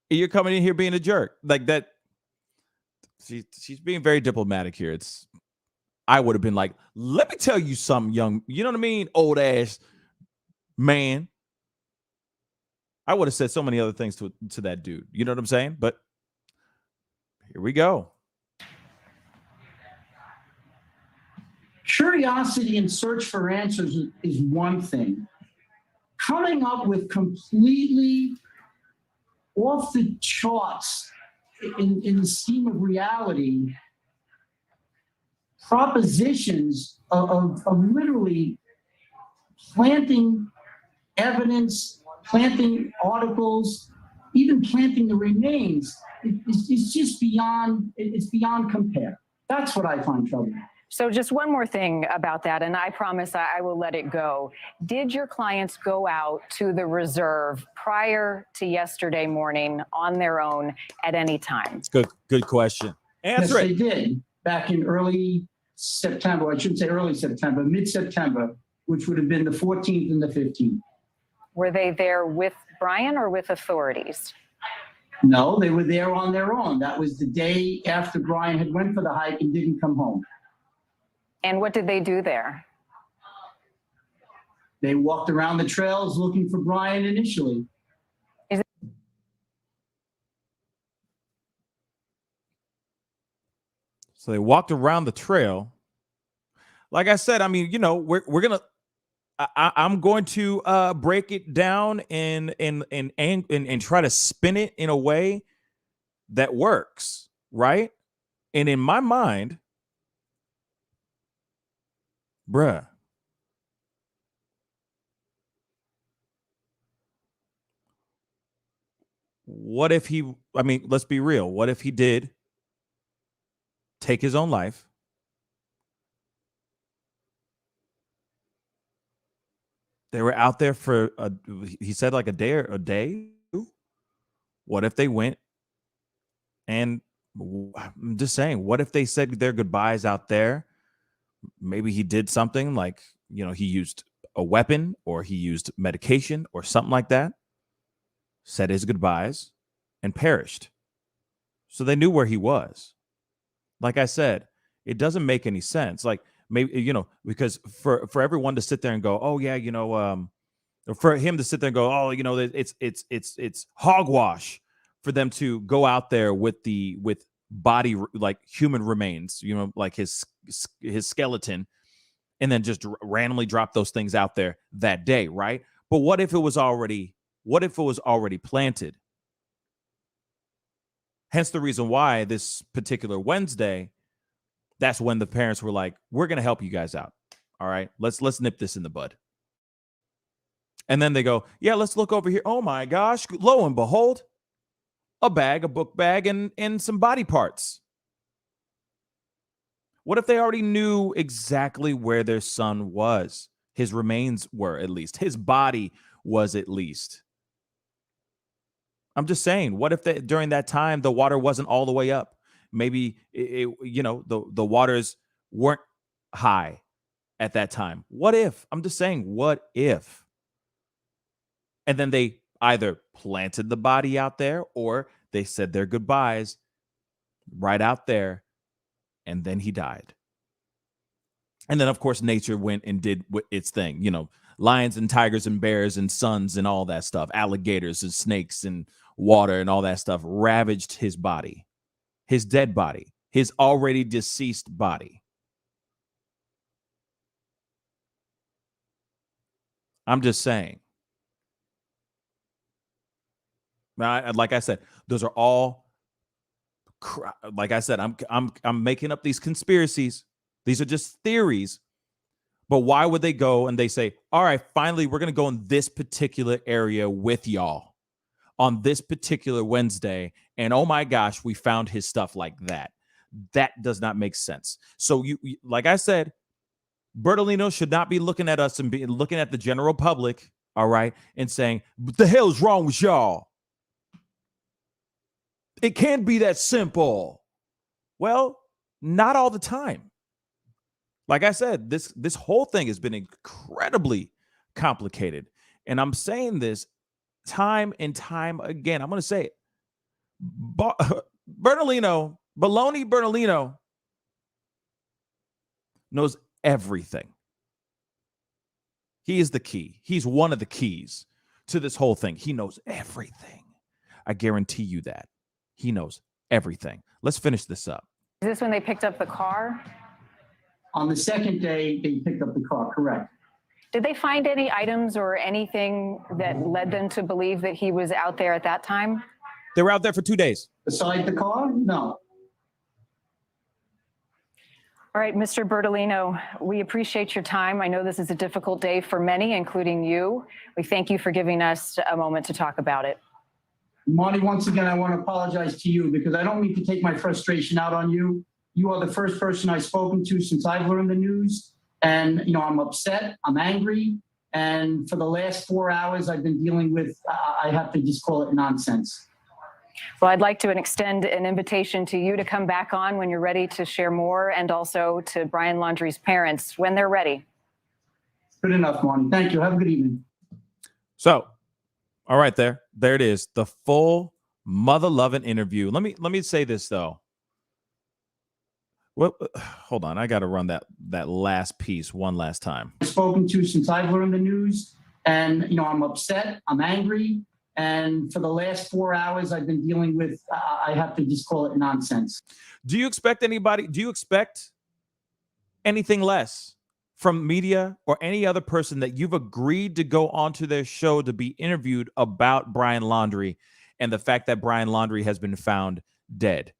You're coming in here being a jerk like that. She's being very diplomatic here. I would have been like, let me tell you something, young, you know what I mean? Old ass man. I would have said so many other things to that dude. You know what I'm saying? But here we go. Curiosity and search for answers is one thing. Coming up with completely off the charts in the scheme of reality propositions of literally planting evidence, planting articles, even planting the remains, it's just beyond compare. That's what I find troubling. So just one more thing about that, and I promise I will let it go. Did your clients go out to the reserve prior to yesterday morning on their own at any time? It's good question. Answer Yes, it. they did back in early September. I shouldn't say early September, mid-September, which would have been the 14th and the 15th. Were they there with Brian or with authorities? No, they were there on their own. That was the day after Brian had went for the hike and didn't come home. And what did they do there? They walked around the trails looking for Brian initially. So they walked around the trail. Like I said, I mean, we're gonna. I'm going to break it down and try to spin it in a way that works, right? And in my mind, bruh, what if let's be real. What if he did take his own life? They were out there for he said like a day. What if they went and I'm just saying, what if they said their goodbyes out there? Maybe he did something like, he used a weapon or he used medication or something like that, said his goodbyes and perished. So they knew where he was. Like I said, It doesn't make any sense. Like maybe, because for everyone to sit there and go, oh yeah, for him to sit there and go, oh, it's hogwash for them to go out there with body like human remains, like his skeleton, and then just randomly drop those things out there that day, right? But what if it was already planted? Hence the reason why this particular Wednesday, that's when the parents were like, we're going to help you guys out. All right, let's nip this in the bud. And then they go, yeah, let's look over here. Oh my gosh, lo and behold, a book bag, and some body parts. What if they already knew exactly where their son was? His remains were, at least. His body was, at least. I'm just saying, what if during that time the water wasn't all the way up? Maybe the waters weren't high at that time. What if? I'm just saying, what if? And then they either planted the body out there or they said their goodbyes right out there, and then he died. And then, of course, nature went and did its thing. Lions and tigers and bears and suns and all that stuff, alligators and snakes and water and all that stuff ravaged his body, his dead body, his already deceased body. I'm just saying. Like I said, those are all, like I said, I'm making up these conspiracies. These are just theories. But why would they go and they say, all right, finally, we're going to go in this particular area with y'all on this particular Wednesday. And oh my gosh, we found his stuff like that. That does not make sense. So you like I said, Bertolino should not be looking at us and be looking at the general public, all right, and saying, what the hell is wrong with y'all? It can't be that simple. Well, not all the time. Like I said, this whole thing has been incredibly complicated. And I'm saying this time and time again. I'm going to say it. Bertolino, Baloney Bertolino knows everything. He is the key. He's one of the keys to this whole thing. He knows everything. I guarantee you that. He knows everything. Let's finish this up. Is this when they picked up the car? On the second day, they picked up the car, correct. Did they find any items or anything that led them to believe that he was out there at that time? They were out there for 2 days. Beside the car? No. All right, Mr. Bertolino, we appreciate your time. I know this is a difficult day for many, including you. We thank you for giving us a moment to talk about it. Monty, once again, I want to apologize to you because I don't mean to take my frustration out on you. You are the first person I've spoken to since I've learned the news. And, I'm upset, I'm angry. And for the last 4 hours, I've been dealing with, I have to just call it nonsense. Well, I'd like to extend an invitation to you to come back on when you're ready to share more, and also to Brian Laundrie's parents when they're ready. Good enough, Monty. Thank you. Have a good evening. So, all right, there it is. The full mother-loving interview. Let me say this, though. Well, hold on. I got to run that last piece one last time. I've spoken to since I've learned the news, and I'm upset, I'm angry, and for the last 4 hours, I've been dealing with. I have to just call it nonsense. Do you expect anything less from media or any other person that you've agreed to go onto their show to be interviewed about Brian Laundrie and the fact that Brian Laundrie has been found dead?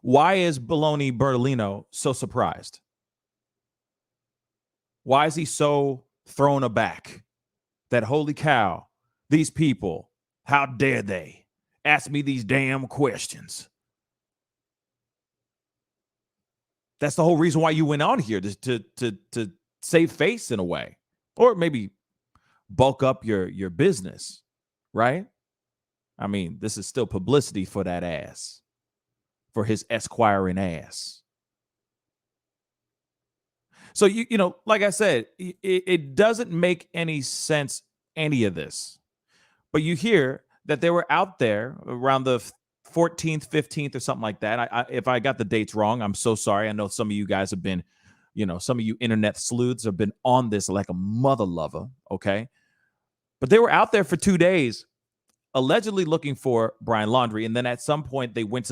Why is Baloney Bertolino so surprised? Why is he so thrown aback that, holy cow, these people, how dare they ask me these damn questions? That's the whole reason why you went on here, to save face in a way, or maybe bulk up your business, right? I mean, this is still publicity for that ass, for his esquiring ass. So, like I said, it doesn't make any sense, any of this. But you hear that they were out there around the 14th, 15th, or something like that. If I got the dates wrong, I'm so sorry. I know some of you guys have been, some of you internet sleuths have been on this like a mother lover, okay? But they were out there for 2 days, allegedly looking for Brian Laundrie, and then at some point they went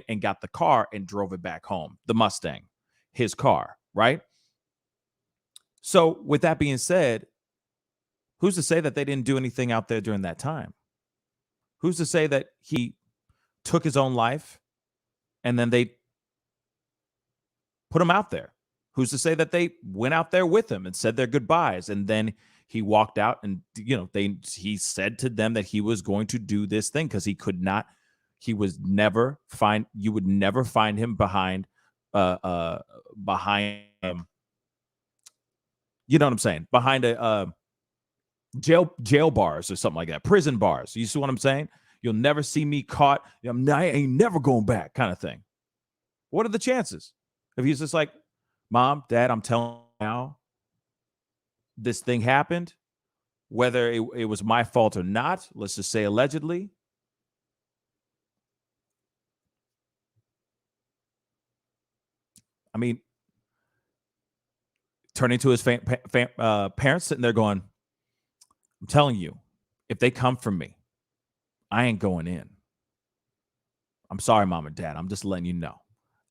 and got the car and drove it back home, the Mustang, his car, right? So with that being said, who's to say that they didn't do anything out there during that time? Who's to say that he took his own life and then they put him out there? Who's to say that they went out there with him and said their goodbyes and then he walked out and he said to them that he was going to do this thing because you would never find him behind you know what I'm saying, behind a jail bars or something like that, prison bars. You see what I'm saying? You'll never see me caught. I ain't never going back, kind of thing. What are the chances? If he's just like, Mom, Dad, I'm telling you now, this thing happened, whether it was my fault or not, let's just say allegedly. I mean, turning to his parents sitting there going, I'm telling you, if they come for me, I ain't going in. I'm sorry, Mom and Dad. I'm just letting you know.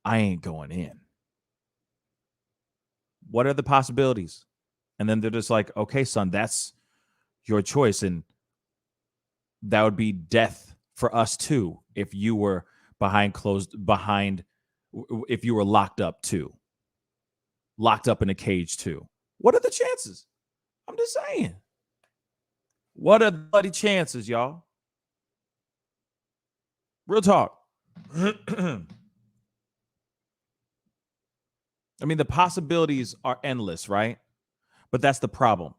I ain't going in. What are the possibilities? And then they're just like, okay, son, that's your choice. And that would be death for us too if you were if you were locked up in a cage too. What are the chances? I'm just saying. What are the bloody chances, y'all? Real talk. I mean, the possibilities are endless, right? But that's the problem.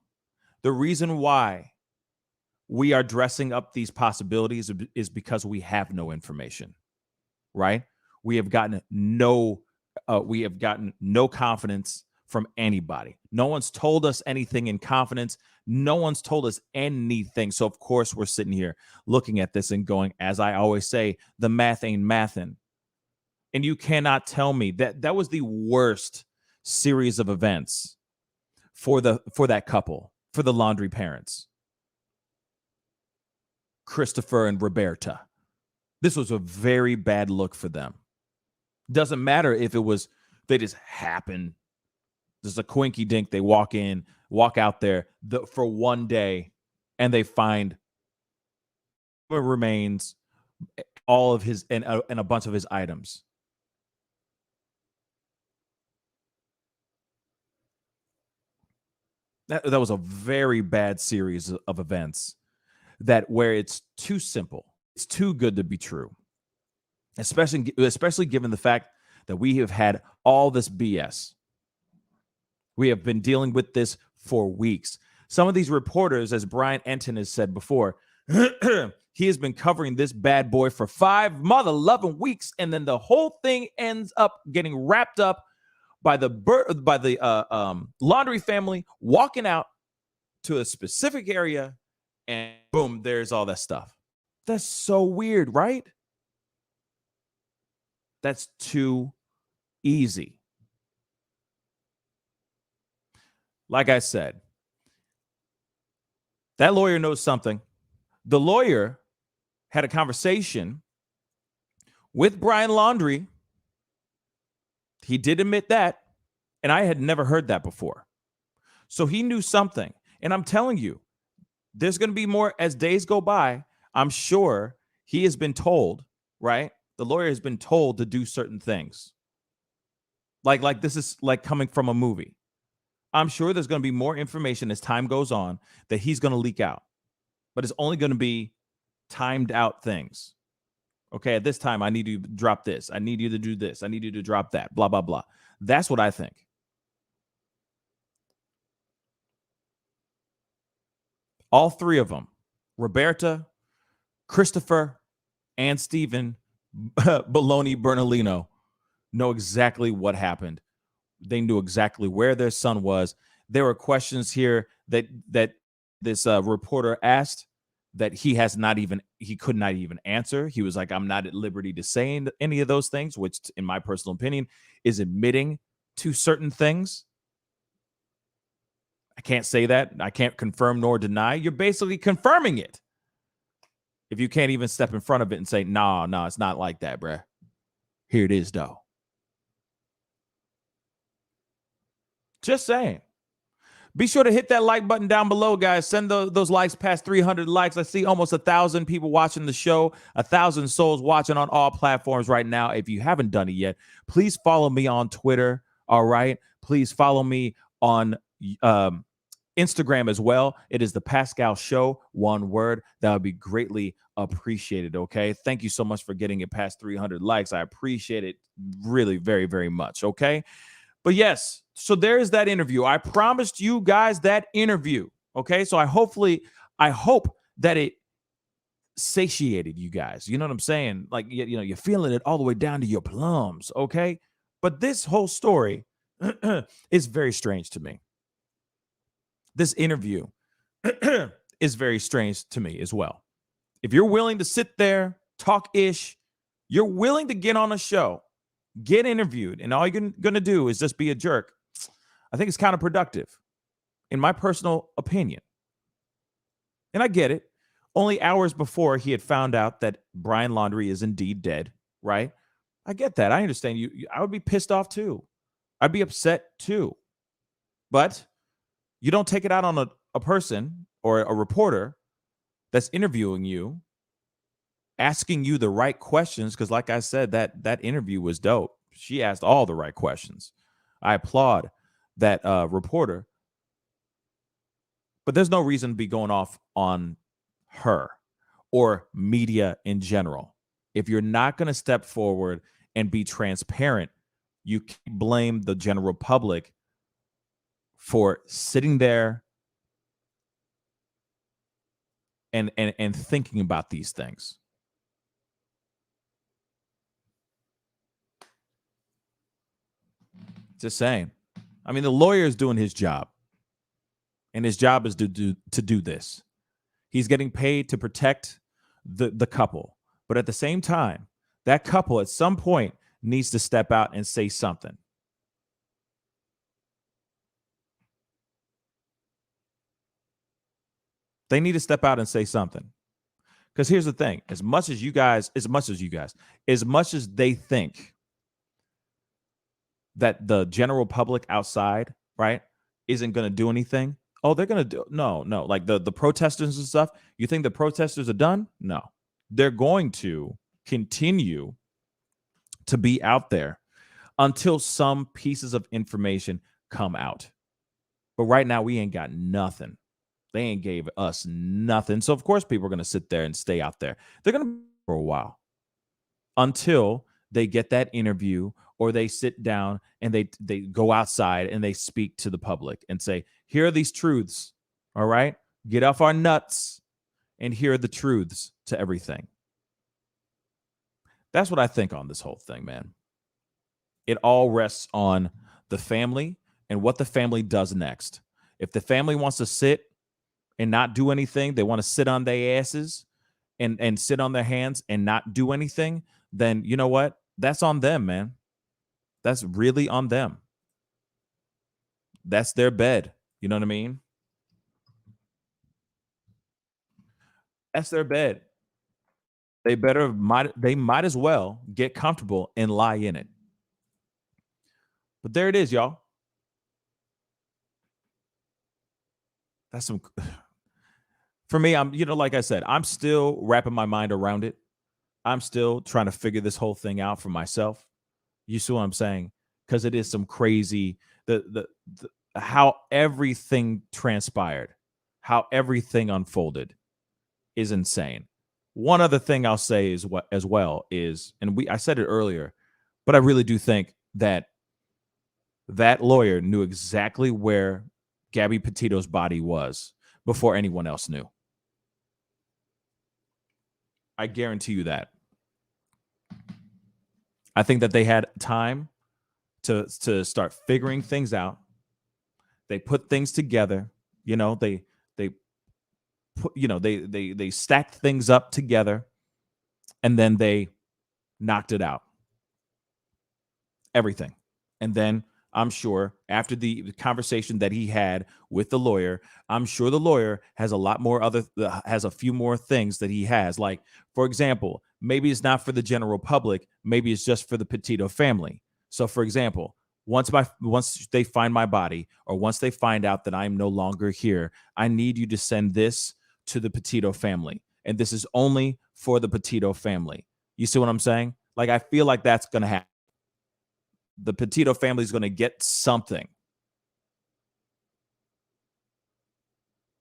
The reason why we are dressing up these possibilities is because we have no information, right? We have gotten no confidence from anybody. No one's told us anything in confidence. No one's told us anything. So of course we're sitting here looking at this and going, as I always say, the math ain't mathin'. And you cannot tell me that was the worst series of events for that couple, for the Laundrie parents, Christopher and Roberta. This was a very bad look for them. Doesn't matter if it was they just happen. There's a quinky dink. They walk out there for one day, and they find remains, all of his and a bunch of his items. That was a very bad series of events where it's too simple. It's too good to be true. Especially given the fact that we have had all this BS. We have been dealing with this for weeks. Some of these reporters, as Brian Enton has said before, he has been covering this bad boy for 5 mother-loving weeks, and then the whole thing ends up getting wrapped up by the Laundrie family walking out to a specific area, and boom, there's all that stuff. That's so weird, right? That's too easy. Like I said, that lawyer knows something. The lawyer had a conversation with Brian Laundrie. He did admit that, and I had never heard that before. So he knew something. And I'm telling you, there's going to be more as days go by. I'm sure he has been told, right? The lawyer has been told to do certain things. Like this is like coming from a movie. I'm sure there's going to be more information as time goes on that he's going to leak out. But it's only going to be timed out things. Okay, at this time, I need you to drop this. I need you to do this. I need you to drop that. Blah, blah, blah. That's what I think. All 3 of them, Roberta, Christopher, and Stephen Baloney Bertolino, know exactly what happened. They knew exactly where their son was. There were questions here that this reporter asked that he could not even answer. He was like, I'm not at liberty to say any of those things, which in my personal opinion is admitting to certain things. I can't say that. I can't confirm nor deny. You're basically confirming it. If you can't even step in front of it and say, no, it's not like that, bruh. Here it is, though. Just saying. Be sure to hit that like button down below, guys. Send those likes past 300 likes. I see almost 1,000 people watching the show, 1,000 souls watching on all platforms right now. If you haven't done it yet, please follow me on Twitter. All right. Please follow me on Instagram as well. It is the Pascal Show, one word. That would be greatly appreciated. Okay. Thank you so much for getting it past 300 likes. I appreciate it really very, very much. Okay. But yes, so there's that interview. I promised you guys that interview. Okay. So I hope that it satiated you guys. You know what I'm saying? Like, you're feeling it all the way down to your plums. Okay. But this whole story is very strange to me. This interview is very strange to me as well. If you're willing to sit there, talk ish, you're willing to get on a show, get interviewed, and all you're going to do is just be a jerk, I think it's counterproductive, in my personal opinion. And I get it. Only hours before he had found out that Brian Laundrie is indeed dead, right? I get that. I understand you. I would be pissed off too. I'd be upset too. But you don't take it out on a person or a reporter that's interviewing you, asking you the right questions, because like I said, that interview was dope. She asked all the right questions. I applaud that reporter. But there's no reason to be going off on her or media in general. If you're not going to step forward and be transparent, you can blame the general public for sitting there and thinking about these things. Just saying. I mean, the lawyer is doing his job, and his job is to do this. He's getting paid to protect the couple, but at the same time, that couple at some point needs to step out and say something. They need to step out and say something. Because here's the thing: as much as they think that the general public outside, right, isn't going to do anything. Oh, they're going to do no. Like the protesters and stuff. You think the protesters are done? No, they're going to continue to be out there until some pieces of information come out. But right now, we ain't got nothing. They ain't gave us nothing. So of course, people are going to sit there and stay out there. They're going to be for a while until they get that interview, or they sit down and they go outside and they speak to the public and say, here are these truths. All right, get off our nuts and here are the truths to everything. That's what I think on this whole thing, man. It all rests on the family and what the family does next. If the family wants to sit and not do anything, they want to sit on their asses and sit on their hands and not do anything, then you know what? That's on them, man. That's really on them. That's their bed. You know what I mean? That's their bed. They might as well get comfortable and lie in it. But there it is, y'all. That's some, for me, like I said, I'm still wrapping my mind around it. I'm still trying to figure this whole thing out for myself. You see what I'm saying? Because it is some crazy, how everything transpired, how everything unfolded is insane. One other thing I'll say is I said it earlier, but I really do think that lawyer knew exactly where Gabby Petito's body was before anyone else knew. I guarantee you that. I think that they had time to start figuring things out. They put things together. They they stacked things up together, and then they knocked it out. Everything. And then I'm sure after the conversation that he had with the lawyer, I'm sure the lawyer has a few more things that he has. Like, for example, maybe it's not for the general public, maybe it's just for the Petito family. So, for example, once they find my body, or once they find out that I'm no longer here, I need you to send this to the Petito family, and this is only for the Petito family. You see what I'm saying? Like, I feel like that's going to happen. The Petito family is going to get something.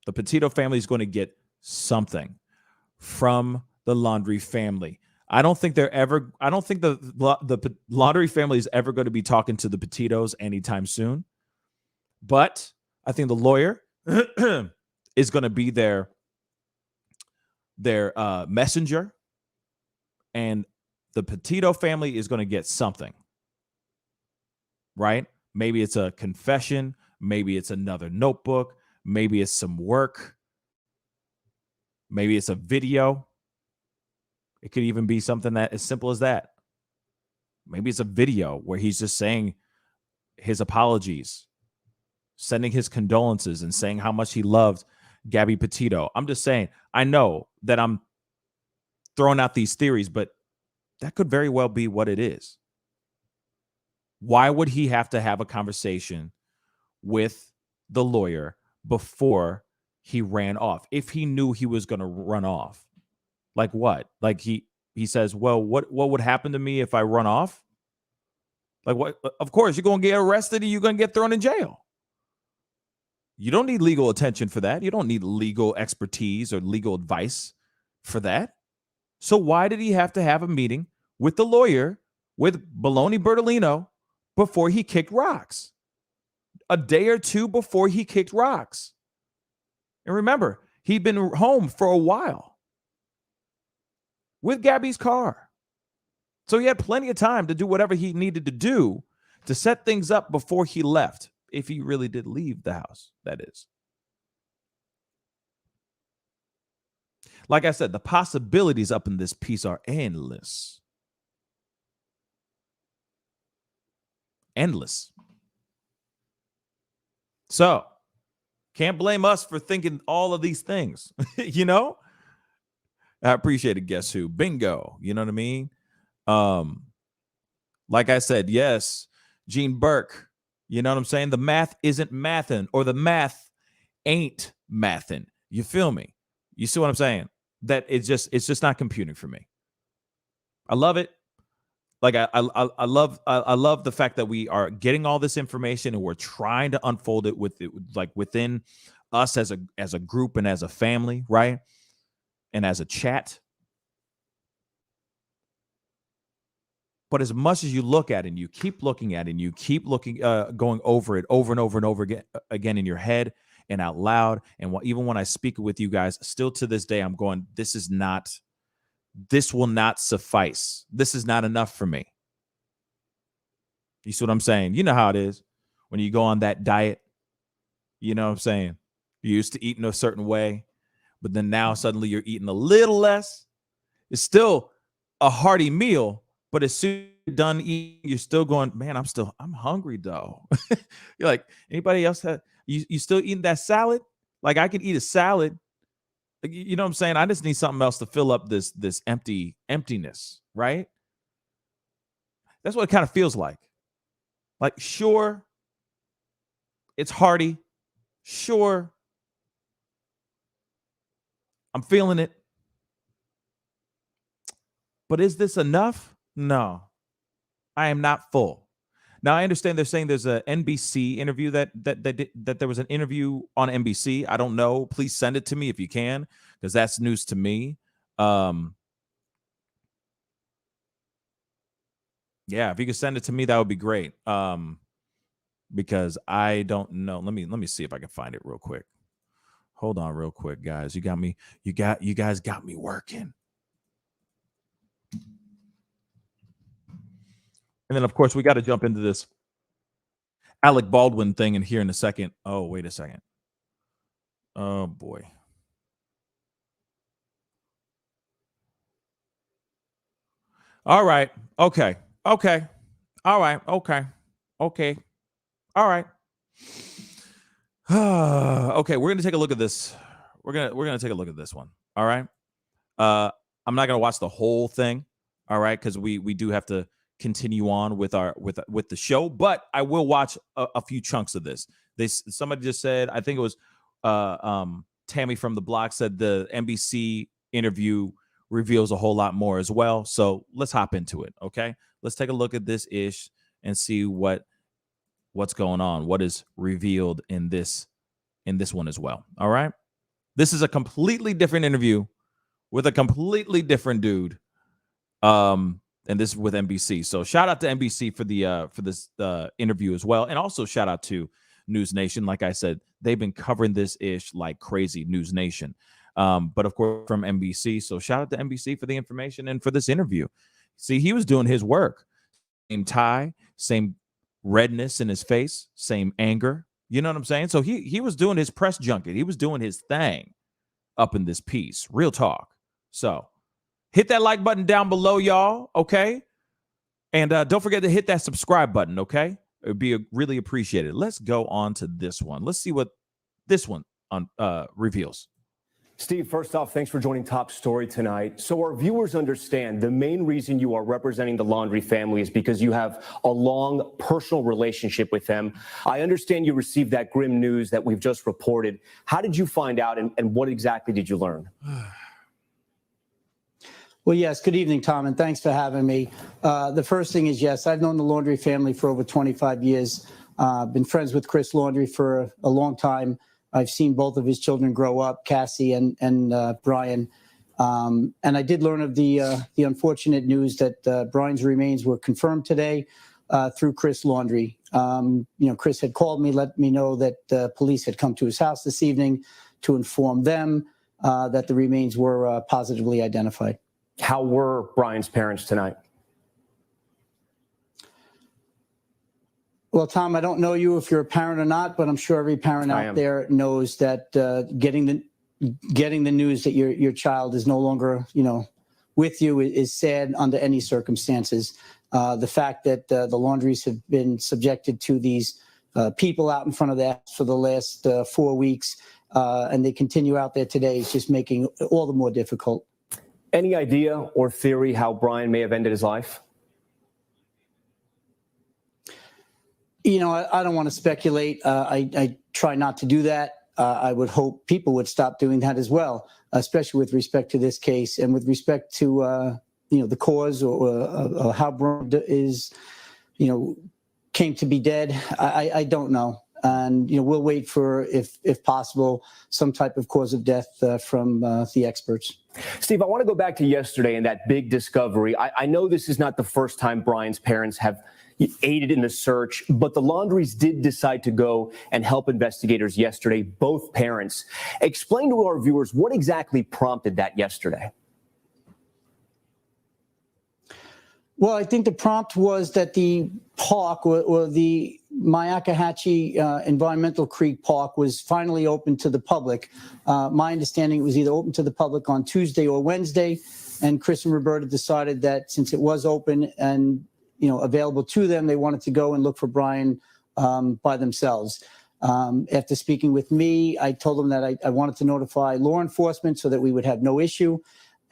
The Petito family is going to get something from the Laundrie family. I don't think the Laundrie family is ever going to be talking to the Petitos anytime soon. But I think the lawyer is going to be their messenger, and the Petito family is going to get something. Right? Maybe it's a confession. Maybe it's another notebook. Maybe it's some work. Maybe it's a video. It could even be something that as simple as that. Maybe it's a video where he's just saying his apologies, sending his condolences, and saying how much he loved Gabby Petito. I'm just saying, I know that I'm throwing out these theories, but that could very well be what it is. Why would he have to have a conversation with the lawyer before he ran off? If he knew he was going to run off, like what? Like he says, well, what would happen to me if I run off? Like what? Of course, you're going to get arrested and you're going to get thrown in jail. You don't need legal attention for that. You don't need legal expertise or legal advice for that. So why did he have to have a meeting with the lawyer, with Baloney Bertolino, before he kicked rocks? A day or two before he kicked rocks. And remember, he'd been home for a while with Gabby's car. So he had plenty of time to do whatever he needed to do to set things up before he left, if he really did leave the house, that is. Like I said, the possibilities up in this piece are endless. Endless. So, can't blame us for thinking all of these things. You know? I appreciate it. Guess who? Bingo. You know what I mean? Like I said, yes, Gene Burke. You know what I'm saying? The math isn't mathin', or the math ain't mathin'. You feel me? You see what I'm saying? That it's just not computing for me. I love it. Like I love the fact that we are getting all this information and we're trying to unfold it within us as a group and as a family, right? And as a chat. But as much as you look at it and you keep looking at it and you keep going over it over and over and over again in your head and out loud, and even when I speak with you guys, still to this day, I'm going, this will not suffice. This is not enough for me. You see what I'm saying? You know how it is when you go on that diet. You know what I'm saying? You're used to eating a certain way, but then now suddenly you're eating a little less. It's still a hearty meal, but as soon as you're done eating, you're still going, man, I'm hungry though. You're like, anybody else you still eating that salad? Like I can eat a salad. You know what I'm saying? I just need something else to fill up this emptiness, right? That's what it kind of feels like. Like, sure, it's hearty. Sure, I'm feeling it. But is this enough? No, I am not full. Now, I understand they're saying there's an NBC interview that there was an interview on NBC. I don't know. Please send it to me if you can, because that's news to me. Yeah, if you could send it to me, that would be great. Because I don't know. Let me see if I can find it real quick. Hold on real quick, guys. You guys got me working. And then, of course, we got to jump into this Alec Baldwin thing in here in a second. Oh, wait a second. Oh, boy. All right. Okay. Okay. All right. Okay. Okay. All right. Okay, we're gonna take a look at this. We're gonna take a look at this one. All right. I'm not gonna watch the whole thing. All right, because we do have to continue on with our with the show, but I will watch a few chunks of this. Somebody just said, I think it was Tammy from the block said the NBC interview reveals a whole lot more as well. So let's hop into it. Okay, let's take a look at this ish and see what's going on, what is revealed in this one as well. All right, this is a completely different interview with a completely different dude. And this is with NBC. So shout out to NBC for this interview as well, and also shout out to News Nation. Like I said, they've been covering this ish like crazy. News Nation, but of course from NBC. So shout out to NBC for the information and for this interview. See, he was doing his work. Same tie, same redness in his face, same anger. You know what I'm saying? So he was doing his press junket. He was doing his thing up in this piece. Real talk. So hit that like button down below, y'all, okay? And don't forget to hit that subscribe button, okay? It would be really appreciated. Let's go on to this one. Let's see what this one reveals. Steve, first off, thanks for joining Top Story tonight. So our viewers understand the main reason you are representing the Laundrie family is because you have a long personal relationship with them. I understand you received that grim news that we've just reported. How did you find out, and what exactly did you learn? Well, yes. Good evening, Tom, and thanks for having me. The first thing is, yes, I've known the Laundrie family for over 25 years. Been friends with Chris Laundrie for a long time. I've seen both of his children grow up, Cassie and Brian. And I did learn of the unfortunate news that Brian's remains were confirmed today through Chris Laundrie. Chris had called me, let me know that police had come to his house this evening to inform them that the remains were positively identified. How were Brian's parents tonight? Well, Tom, I don't know you if you're a parent or not, but I'm sure every parent out there knows that getting the news that your child is no longer, with you is sad under any circumstances. The fact that the Laundries have been subjected to these people out in front of that for the last 4 weeks, and they continue out there today is just making it all the more difficult. Any idea or theory how Brian may have ended his life? I don't want to speculate. I try not to do that. I would hope people would stop doing that as well, especially with respect to this case and with respect to, the cause or how Brian is, came to be dead. I don't know. And, we'll wait for, if possible, some type of cause of death from the experts. Steve, I want to go back to yesterday and that big discovery. I know this is not the first time Brian's parents have aided in the search, but the Laundries did decide to go and help investigators yesterday, both parents. Explain to our viewers what exactly prompted that yesterday. Well, I think the prompt was that the park or the Myakkahatchee Environmental Creek Park was finally open to the public. My understanding, it was either open to the public on Tuesday or Wednesday, and Chris and Roberta decided that since it was open and available to them, they wanted to go and look for Brian by themselves. After speaking with me, I told them that I wanted to notify law enforcement so that we would have no issue.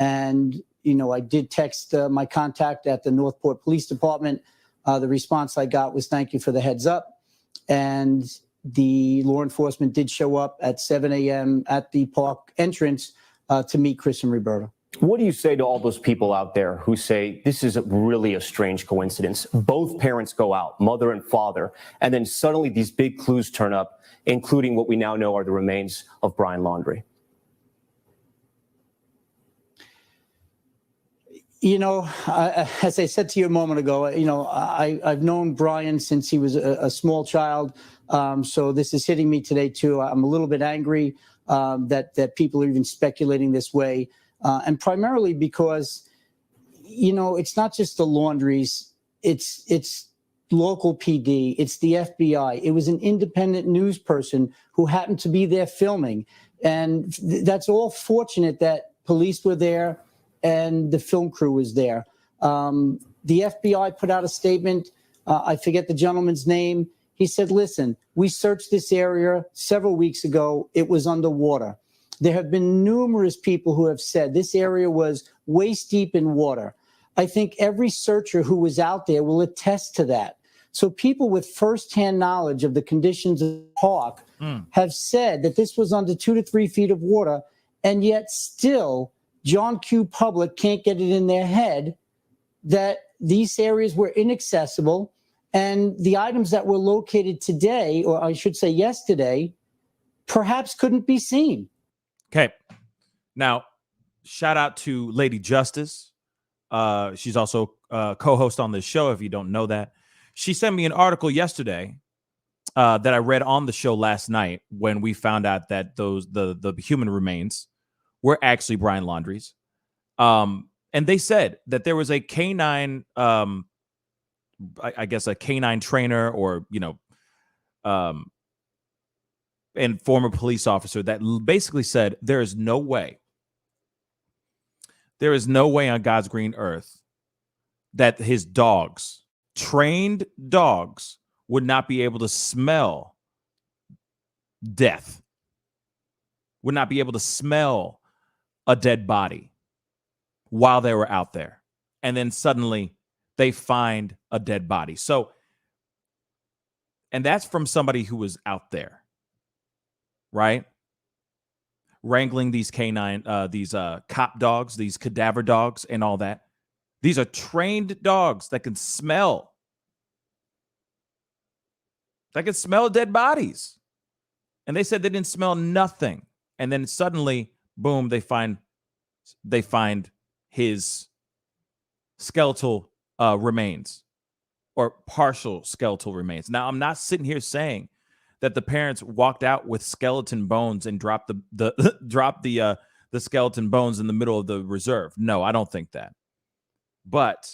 And, I did text my contact at the Northport Police Department. The response I got was thank you for the heads up. And the law enforcement did show up at 7 a.m. at the park entrance to meet Chris and Roberta. What do you say to all those people out there who say this is really a strange coincidence? Both parents go out, mother and father, and then suddenly these big clues turn up, including what we now know are the remains of Brian Laundrie. As I said to you a moment ago, I've known Brian since he was a small child. So this is hitting me today, too. I'm a little bit angry that people are even speculating this way. And primarily because, it's not just the Laundries, it's local PD, it's the FBI. It was an independent news person who happened to be there filming. And that's all fortunate that police were there and the film crew was there. The FBI put out a statement. I forget the gentleman's name. He said, listen, we searched this area several weeks ago. It was underwater. There have been numerous people who have said this area was waist deep in water. I think every searcher who was out there will attest to that. So people with firsthand knowledge of the conditions of the park have said that this was under 2 to 3 feet of water, and yet still John Q. Public can't get it in their head that these areas were inaccessible, and the items that were located today, or I should say yesterday, perhaps couldn't be seen. Okay. Now, shout out to Lady Justice. She's also co-host on this show, if you don't know that. She sent me an article yesterday that I read on the show last night when we found out that the human remains were actually Brian Laundrie's. And they said that there was a canine, I guess a canine trainer or, and former police officer that basically said there is no way on God's green earth that his dogs, trained dogs, would not be able to smell death, would not be able to smell a dead body while they were out there. And then suddenly they find a dead body. So, and that's from somebody who was out there, right? Wrangling these canine, these cop dogs, these cadaver dogs and all that. These are trained dogs that can smell dead bodies. And they said they didn't smell nothing. And then suddenly, boom, they find his skeletal remains, or partial skeletal remains. Now, I'm not sitting here saying that the parents walked out with skeleton bones and dropped the skeleton bones in the middle of the reserve. No, I don't think that. But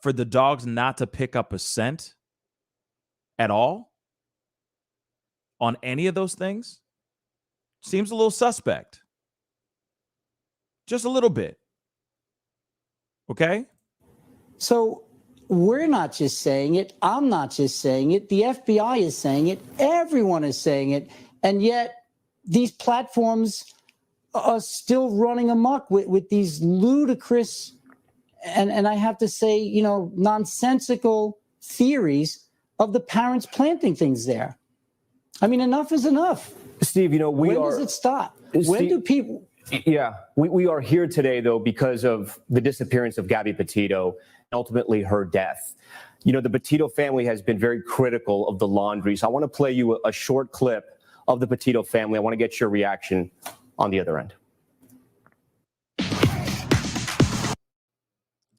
for the dogs not to pick up a scent at all on any of those things seems a little suspect. Just a little bit. Okay? So we're not just saying it. I'm not just saying it. The FBI is saying it. Everyone is saying it. And yet these platforms are still running amok with these ludicrous and I have to say, nonsensical theories of the parents planting things there. I mean, enough is enough. Steve, when does it stop? When do people... Yeah, we are here today, though, because of the disappearance of Gabby Petito and ultimately her death. The Petito family has been very critical of the Laundrie. So I want to play you a short clip of the Petito family. I want to get your reaction on the other end.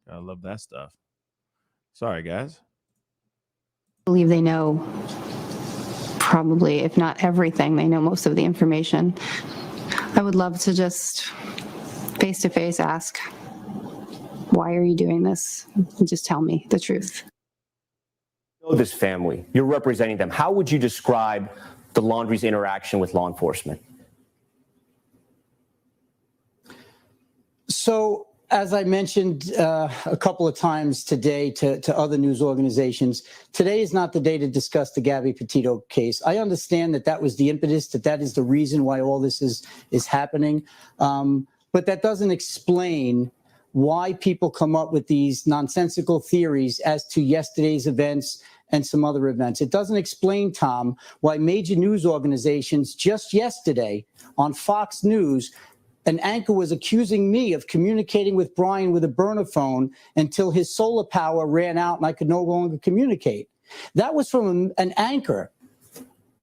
I love that stuff. Sorry, guys. I believe they know probably, if not everything, they know most of the information. I would love to just face-to-face ask, why are you doing this? And just tell me the truth. You know this family. You're representing them. How would you describe the Laundrie's interaction with law enforcement? So, as I mentioned a couple of times today to other news organizations, today is not the day to discuss the Gabby Petito case. I understand that was the impetus, that is the reason why all this is happening. But that doesn't explain why people come up with these nonsensical theories as to yesterday's events and some other events. It doesn't explain, Tom, why major news organizations just yesterday on Fox News, an anchor was accusing me of communicating with Brian with a burner phone until his solar power ran out and I could no longer communicate. That was from an anchor.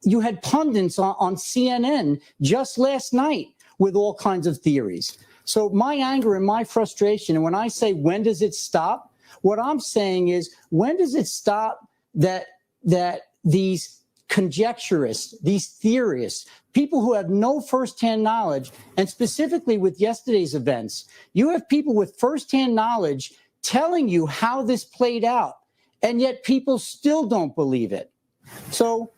You had pundits on CNN just last night with all kinds of theories. So my anger and my frustration, and when I say when does it stop, what I'm saying is when does it stop that these conjecturists, these theorists, people who have no firsthand knowledge, and specifically with yesterday's events, you have people with firsthand knowledge telling you how this played out, and yet people still don't believe it. So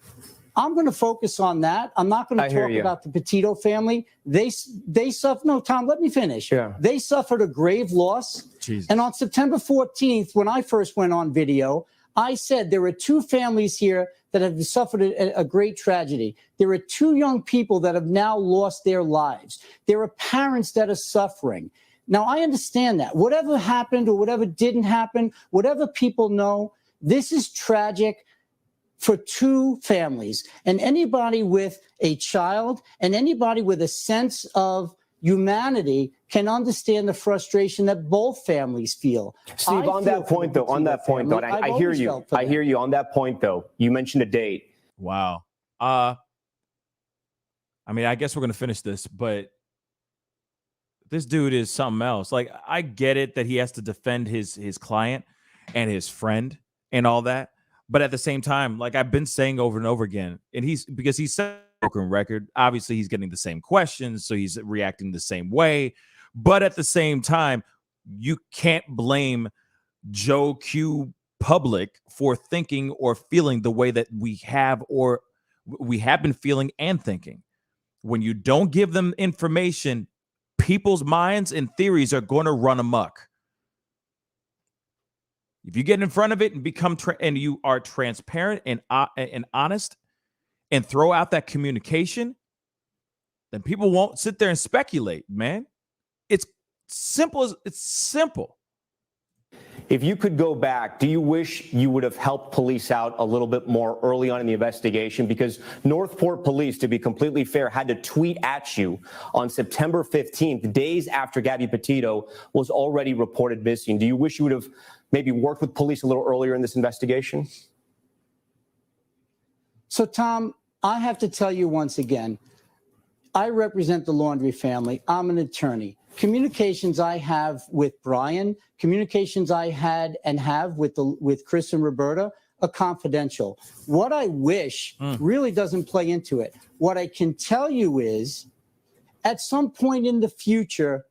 I'm going to focus on that. I'm not going I to hear talk you. about the Petito family. They suffered. No, Tom, let me finish. Yeah. They suffered a grave loss. Jesus. And on September 14th, when I first went on video, I said there are two families here that have suffered a great tragedy. There are two young people that have now lost their lives. There are parents that are suffering. Now, I understand that. Whatever happened or whatever didn't happen, whatever people know, this is tragic for two families. And anybody with a child and anybody with a sense of humanity can understand the frustration that both families feel. Steve, on that point, though, and I hear you. I hear you on that point, though. You mentioned a date. Wow. I mean, I guess we're gonna finish this, but this dude is something else. Like, I get it that he has to defend his client and his friend and all that, but at the same time, like I've been saying over and over again, and because he's such a broken record, obviously he's getting the same questions, so he's reacting the same way. But at the same time, you can't blame Joe Q public for thinking or feeling the way that we have been feeling and thinking. When you don't give them information, people's minds and theories are going to run amok. If you get in front of it and become and you are transparent and honest and throw out that communication, then people won't sit there and speculate, man. It's simple. It's simple. If you could go back, do you wish you would have helped police out a little bit more early on in the investigation? Because Northport Police, to be completely fair, had to tweet at you on September 15th, days after Gabby Petito was already reported missing. Do you wish you would have maybe worked with police a little earlier in this investigation? So, Tom, I have to tell you once again, I represent the Laundrie family. I'm an attorney. Communications I have with Brian, communications I had and have with Chris and Roberta are confidential. What I wish really doesn't play into it. What I can tell you is, at some point in the future,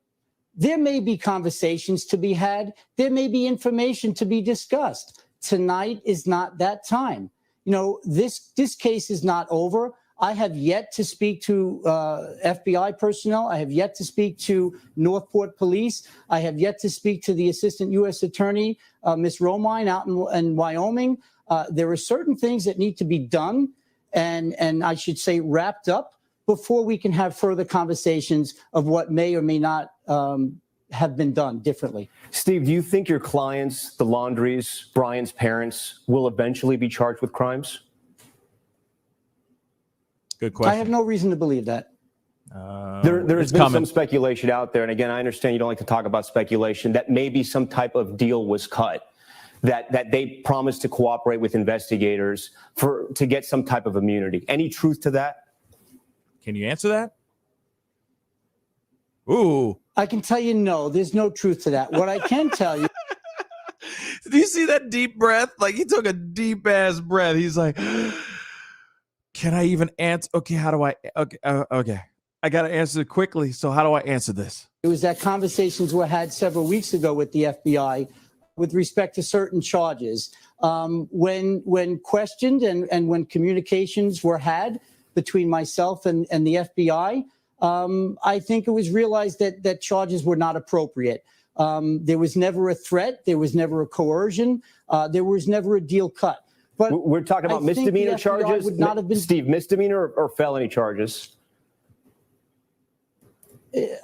there may be conversations to be had. There may be information to be discussed. Tonight is not that time. You know, this case is not over. I have yet to speak to FBI personnel. I have yet to speak to Northport Police. I have yet to speak to the Assistant U.S. Attorney, Ms. Romine, out in Wyoming. There are certain things that need to be done and I should say wrapped up before we can have further conversations of what may or may not have been done differently. Steve, do you think your clients, the Laundries, Brian's parents, will eventually be charged with crimes? Good question. I have no reason to believe that. There's been some speculation out there, and again, I understand you don't like to talk about speculation, that maybe some type of deal was cut, that they promised to cooperate with investigators to get some type of immunity. Any truth to that? Can you answer that? Ooh. I can tell you no, there's no truth to that. What I can tell you. Do you see that deep breath? Like, he took a deep ass breath. He's like, can I even answer? Okay, how do I? Okay. I got to answer it quickly. So how do I answer this? It was that conversations were had several weeks ago with the FBI with respect to certain charges. When questioned and when communications were had between myself and the FBI, I think it was realized that charges were not appropriate. There was never a threat. There was never a coercion. There was never a deal cut. But we're talking about misdemeanor charges, would not have been... Steve, misdemeanor or felony charges?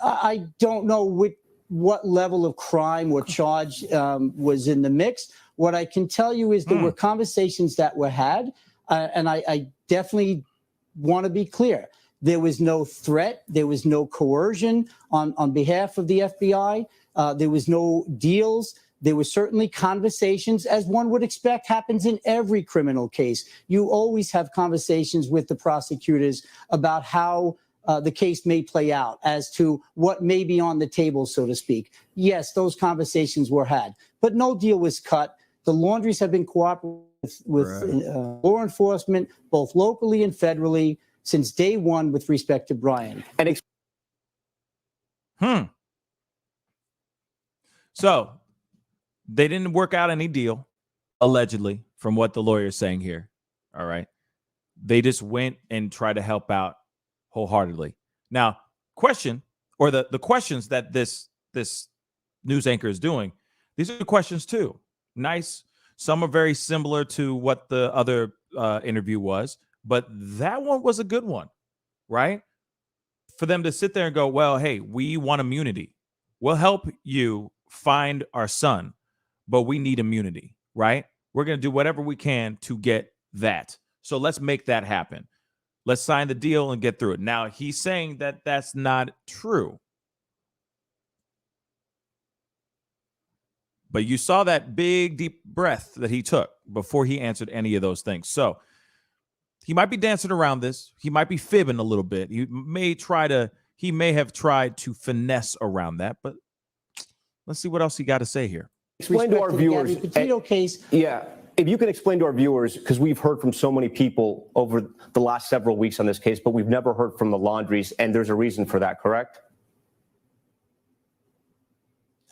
I don't know what level of crime or charge was in the mix. What I can tell you is there were conversations that were had, and I definitely want to be clear. There was no threat. There was no coercion on behalf of the FBI. There was no deals. There were certainly conversations, as one would expect happens in every criminal case. You always have conversations with the prosecutors about how the case may play out, as to what may be on the table, so to speak. Yes, those conversations were had, but no deal was cut. The Laundries have been cooperating with law enforcement, both locally and federally, since day one with respect to Brian. So they didn't work out any deal, allegedly, from what the lawyer is saying here. All right. They just went and tried to help out wholeheartedly. Now, question, or the questions that this news anchor is doing, these are the questions too. Nice. Some are very similar to what the other interview was, but that one was a good one, right? For them to sit there and go, well, hey, we want immunity. We'll help you find our son, but we need immunity, right? We're going to do whatever we can to get that. So let's make that happen. Let's sign the deal and get through it. Now, he's saying that that's not true. But you saw that big, deep breath that he took before he answered any of those things. So he might be dancing around this. He might be fibbing a little bit. He may have tried to finesse around that. But let's see what else he got to say here. Explain to our viewers. The Petito case. Yeah. If you can explain to our viewers, because we've heard from so many people over the last several weeks on this case, but we've never heard from the Laundries, and there's a reason for that, correct?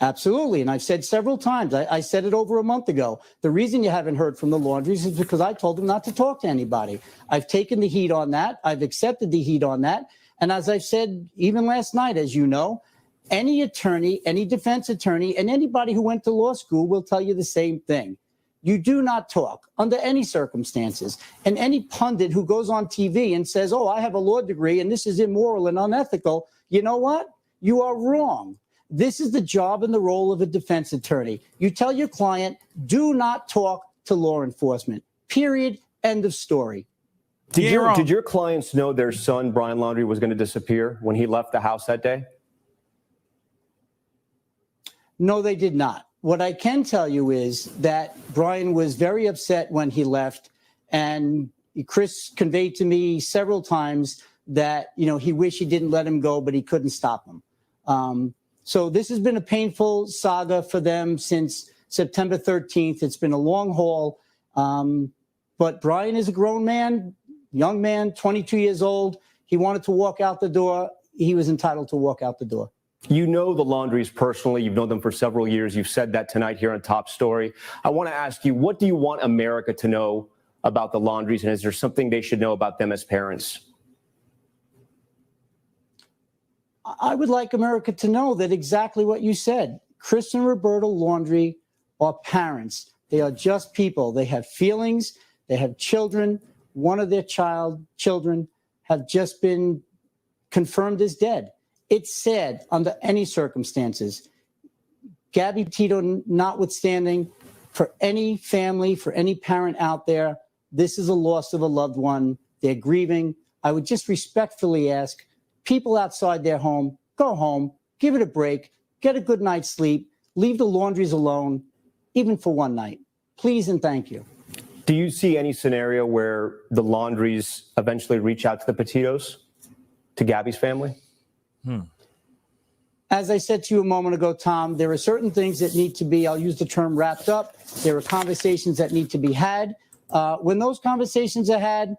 Absolutely. And I've said several times, I said it over a month ago. The reason you haven't heard from the Laundries is because I told them not to talk to anybody. I've taken the heat on that. I've accepted the heat on that. And as I've said, even last night, as you know, any attorney, any defense attorney, and anybody who went to law school will tell you the same thing. You do not talk under any circumstances. And any pundit who goes on TV and says, oh, I have a law degree and this is immoral and unethical, you know what? You are wrong. This is the job and the role of a defense attorney. You tell your client, do not talk to law enforcement. Period. End of story. Did your clients know their son, Brian Laundrie, was going to disappear when he left the house that day? No, they did not. What I can tell you is that Brian was very upset when he left, and Chris conveyed to me several times that, he wished he didn't let him go, but he couldn't stop him. So this has been a painful saga for them since September 13th. It's been a long haul. But Brian is a grown man, young man, 22 years old. He wanted to walk out the door. He was entitled to walk out the door. You know the Laundries personally. You've known them for several years. You've said that tonight here on Top Story. I want to ask you, what do you want America to know about the Laundries, and is there something they should know about them as parents? I would like America to know that exactly what you said. Chris and Roberta Laundrie are parents. They are just people. They have feelings. They have children. One of their children have just been confirmed as dead. It's sad under any circumstances. Gabby Petito notwithstanding, for any family, for any parent out there, this is a loss of a loved one. They're grieving. I would just respectfully ask people outside their home, go home, give it a break, get a good night's sleep, leave the Laundries alone, even for one night. Please and thank you. Do you see any scenario where the Laundries eventually reach out to the Petitos, to Gabby's family? As I said to you a moment ago, Tom, there are certain things that need to be, I'll use the term wrapped up. There are conversations that need to be had. When those conversations are had,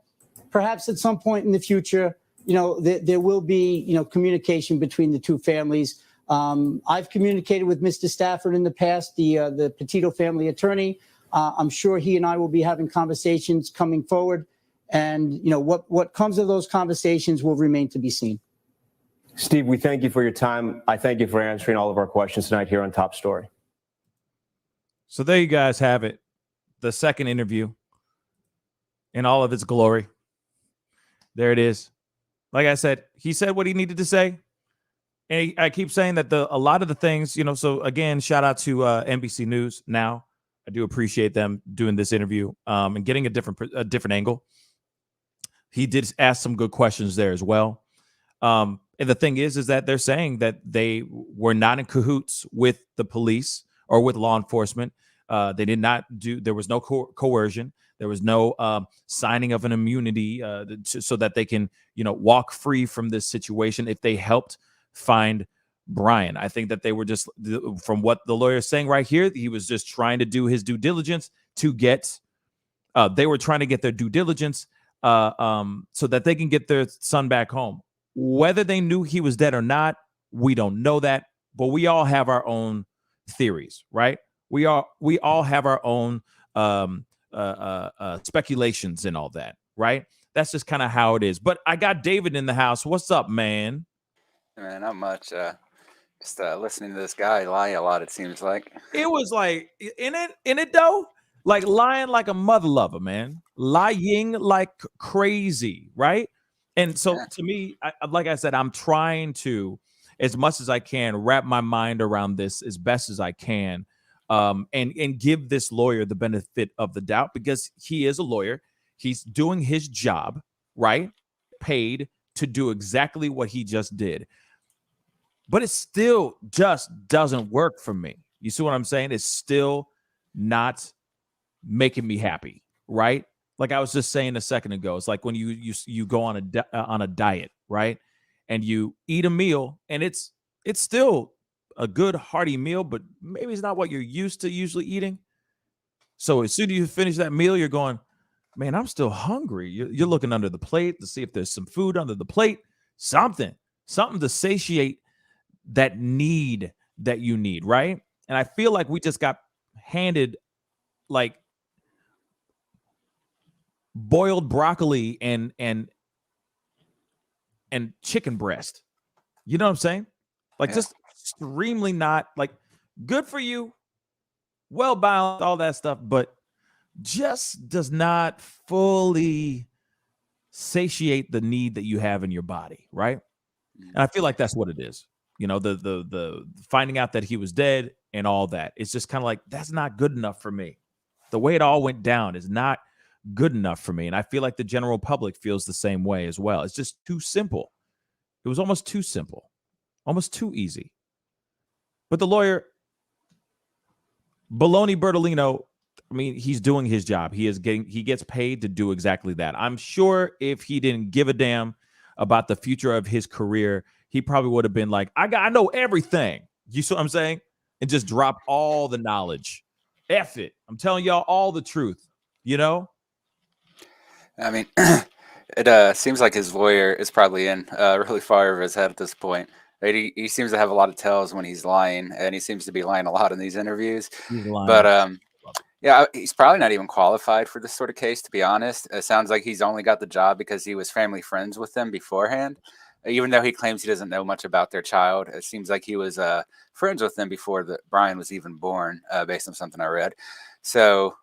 perhaps at some point in the future, there will be, communication between the two families. I've communicated with Mr. Stafford in the past, the Petito family attorney. I'm sure he and I will be having conversations coming forward. And, what comes of those conversations will remain to be seen. Steve, we thank you for your time. I thank you for answering all of our questions tonight here on Top Story. So there you guys have it. The second interview in all of its glory. There it is. Like I said, he said what he needed to say. And I keep saying that a lot of the things, so again, shout out to NBC News now. I do appreciate them doing this interview and getting a different angle. He did ask some good questions there as well. And the thing is that they're saying that they were not in cahoots with the police or with law enforcement. They did not there was no coercion. There was no signing of an immunity so that they can, walk free from this situation if they helped find Brian. I think that they were just, from what the lawyer is saying right here, he was just trying to do his due diligence to get, they were trying to get their due diligence so that they can get their son back home. Whether they knew he was dead or not, we don't know that, but we all have our own theories, right? We all have our own speculations and all that, right? that's just kind of how it is. But I got David in the house. What's up, man? Man, not much. Just listening to this guy lie a lot, it seems like. It was like in it though, like lying like a mother lover, man. Lying like crazy, right? And so to me, like I said, I'm trying to, as much as I can, wrap my mind around this as best as I can, and give this lawyer the benefit of the doubt, because he is a lawyer. He's doing his job, right? Paid to do exactly what he just did. But it still just doesn't work for me. You see what I'm saying? It's still not making me happy, right? Like I was just saying a second ago, it's like when you go on a diet, right? And you eat a meal, and it's still a good hearty meal, but maybe it's not what you're used to usually eating. So as soon as you finish that meal, you're going, man, I'm still hungry. You're looking under the plate to see if there's some food under the plate, something to satiate that need that you need, right? And I feel like we just got handed like boiled broccoli and chicken breast. You know what I'm saying? Like just extremely not like good for you, well balanced, all that stuff, but just does not fully satiate the need that you have in your body, right? And I feel like that's what it is. You know, the finding out that he was dead and all that. It's just kind of like, that's not good enough for me. The way it all went down is not good enough for me. And I feel like the general public feels the same way as well. It's just too simple. It was almost too simple, almost too easy. But the lawyer, Baloney Bertolino, I mean, he's doing his job. He gets paid to do exactly that. I'm sure if he didn't give a damn about the future of his career, he probably would have been like, I know everything. You see what I'm saying? And just drop all the knowledge. F it. I'm telling y'all all the truth, you know? I mean, it seems like his lawyer is probably in really far over his head at this point. He seems to have a lot of tells when he's lying, and he seems to be lying a lot in these interviews. But yeah, he's probably not even qualified for this sort of case, to be honest. It sounds like he's only got the job because he was family friends with them beforehand. Even though he claims he doesn't know much about their child, it seems like he was friends with them before Brian was even born, based on something I read. So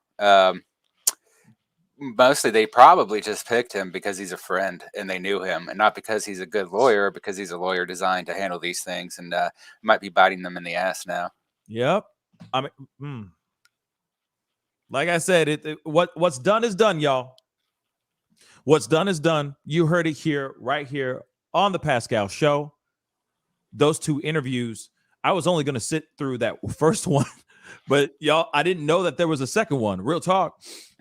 mostly they probably just picked him because he's a friend and they knew him, and not because he's a good lawyer, because he's a lawyer designed to handle these things, and might be biting them in the ass now. Yep. I mean, like I said, what's done is done, y'all. What's done is done. You heard it here, right here on the Pascal Show. Those two interviews, I was only going to sit through that first one, but y'all, I didn't know that there was a second one. Real talk.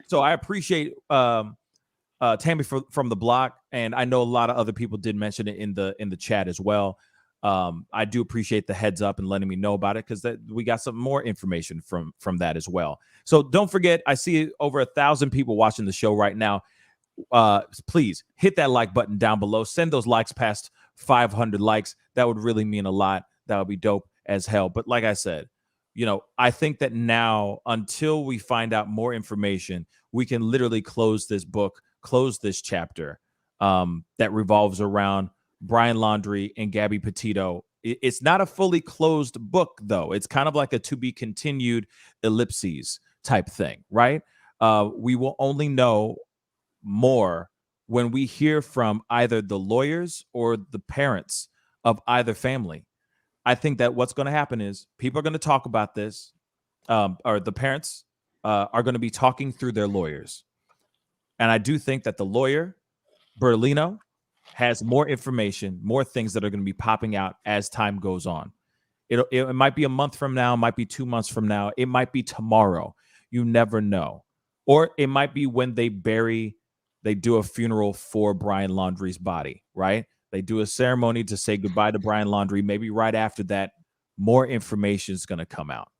So I appreciate Tammy from the block, and I know a lot of other people did mention it in the chat as well. I do appreciate the heads up and letting me know about it, because we got some more information from that as well. So don't forget, I see over 1,000 people watching the show right now. Please hit that like button down below. Send those likes past 500 likes. That would really mean a lot. That would be dope as hell. But like I said, you know, I think that now, until we find out more information, we can literally close this book, close this chapter that revolves around Brian Laundrie and Gabby Petito. It's not a fully closed book, though. It's kind of like a to be continued ellipses type thing, right? We will only know more when we hear from either the lawyers or the parents of either family. I think that what's going to happen is people are going to talk about this, or the parents are going to be talking through their lawyers. And I do think that the lawyer, Bertolino, has more information, more things that are going to be popping out as time goes on. It might be a month from now, it might be 2 months from now, it might be tomorrow. You never know. Or it might be when they do a funeral for Brian Laundrie's body, right? They do a ceremony to say goodbye to Brian Laundrie. Maybe right after that, more information is going to come out.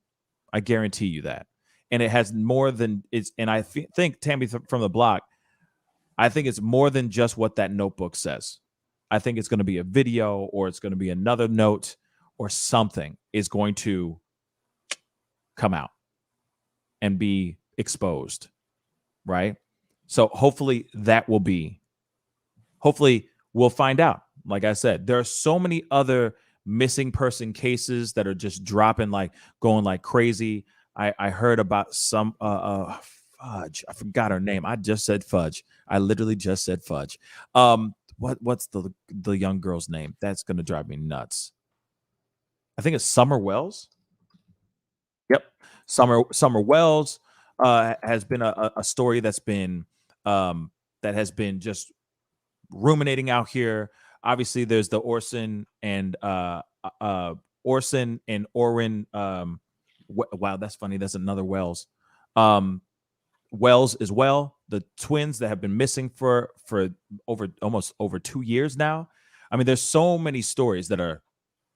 I guarantee you that. And it has more than it's, and I think Tammy from the block, I think it's more than just what that notebook says. I think it's going to be a video, or it's going to be another note, or something is going to come out and be exposed, right? So hopefully that will be hopefully we'll find out. Like I said, there are so many other missing person cases that are just dropping, like going like crazy. I heard about some Fudge. I forgot her name. I just said Fudge. I literally just said Fudge. What's the young girl's name? That's gonna drive me nuts. I think it's Summer Wells. Yep, Summer Wells has been a story that's been that has been just ruminating out here. Obviously, there's the Orson and Oren. Wow, that's funny. That's another Wells. Wells as well. The twins that have been missing for almost over 2 years now. I mean, there's so many stories that are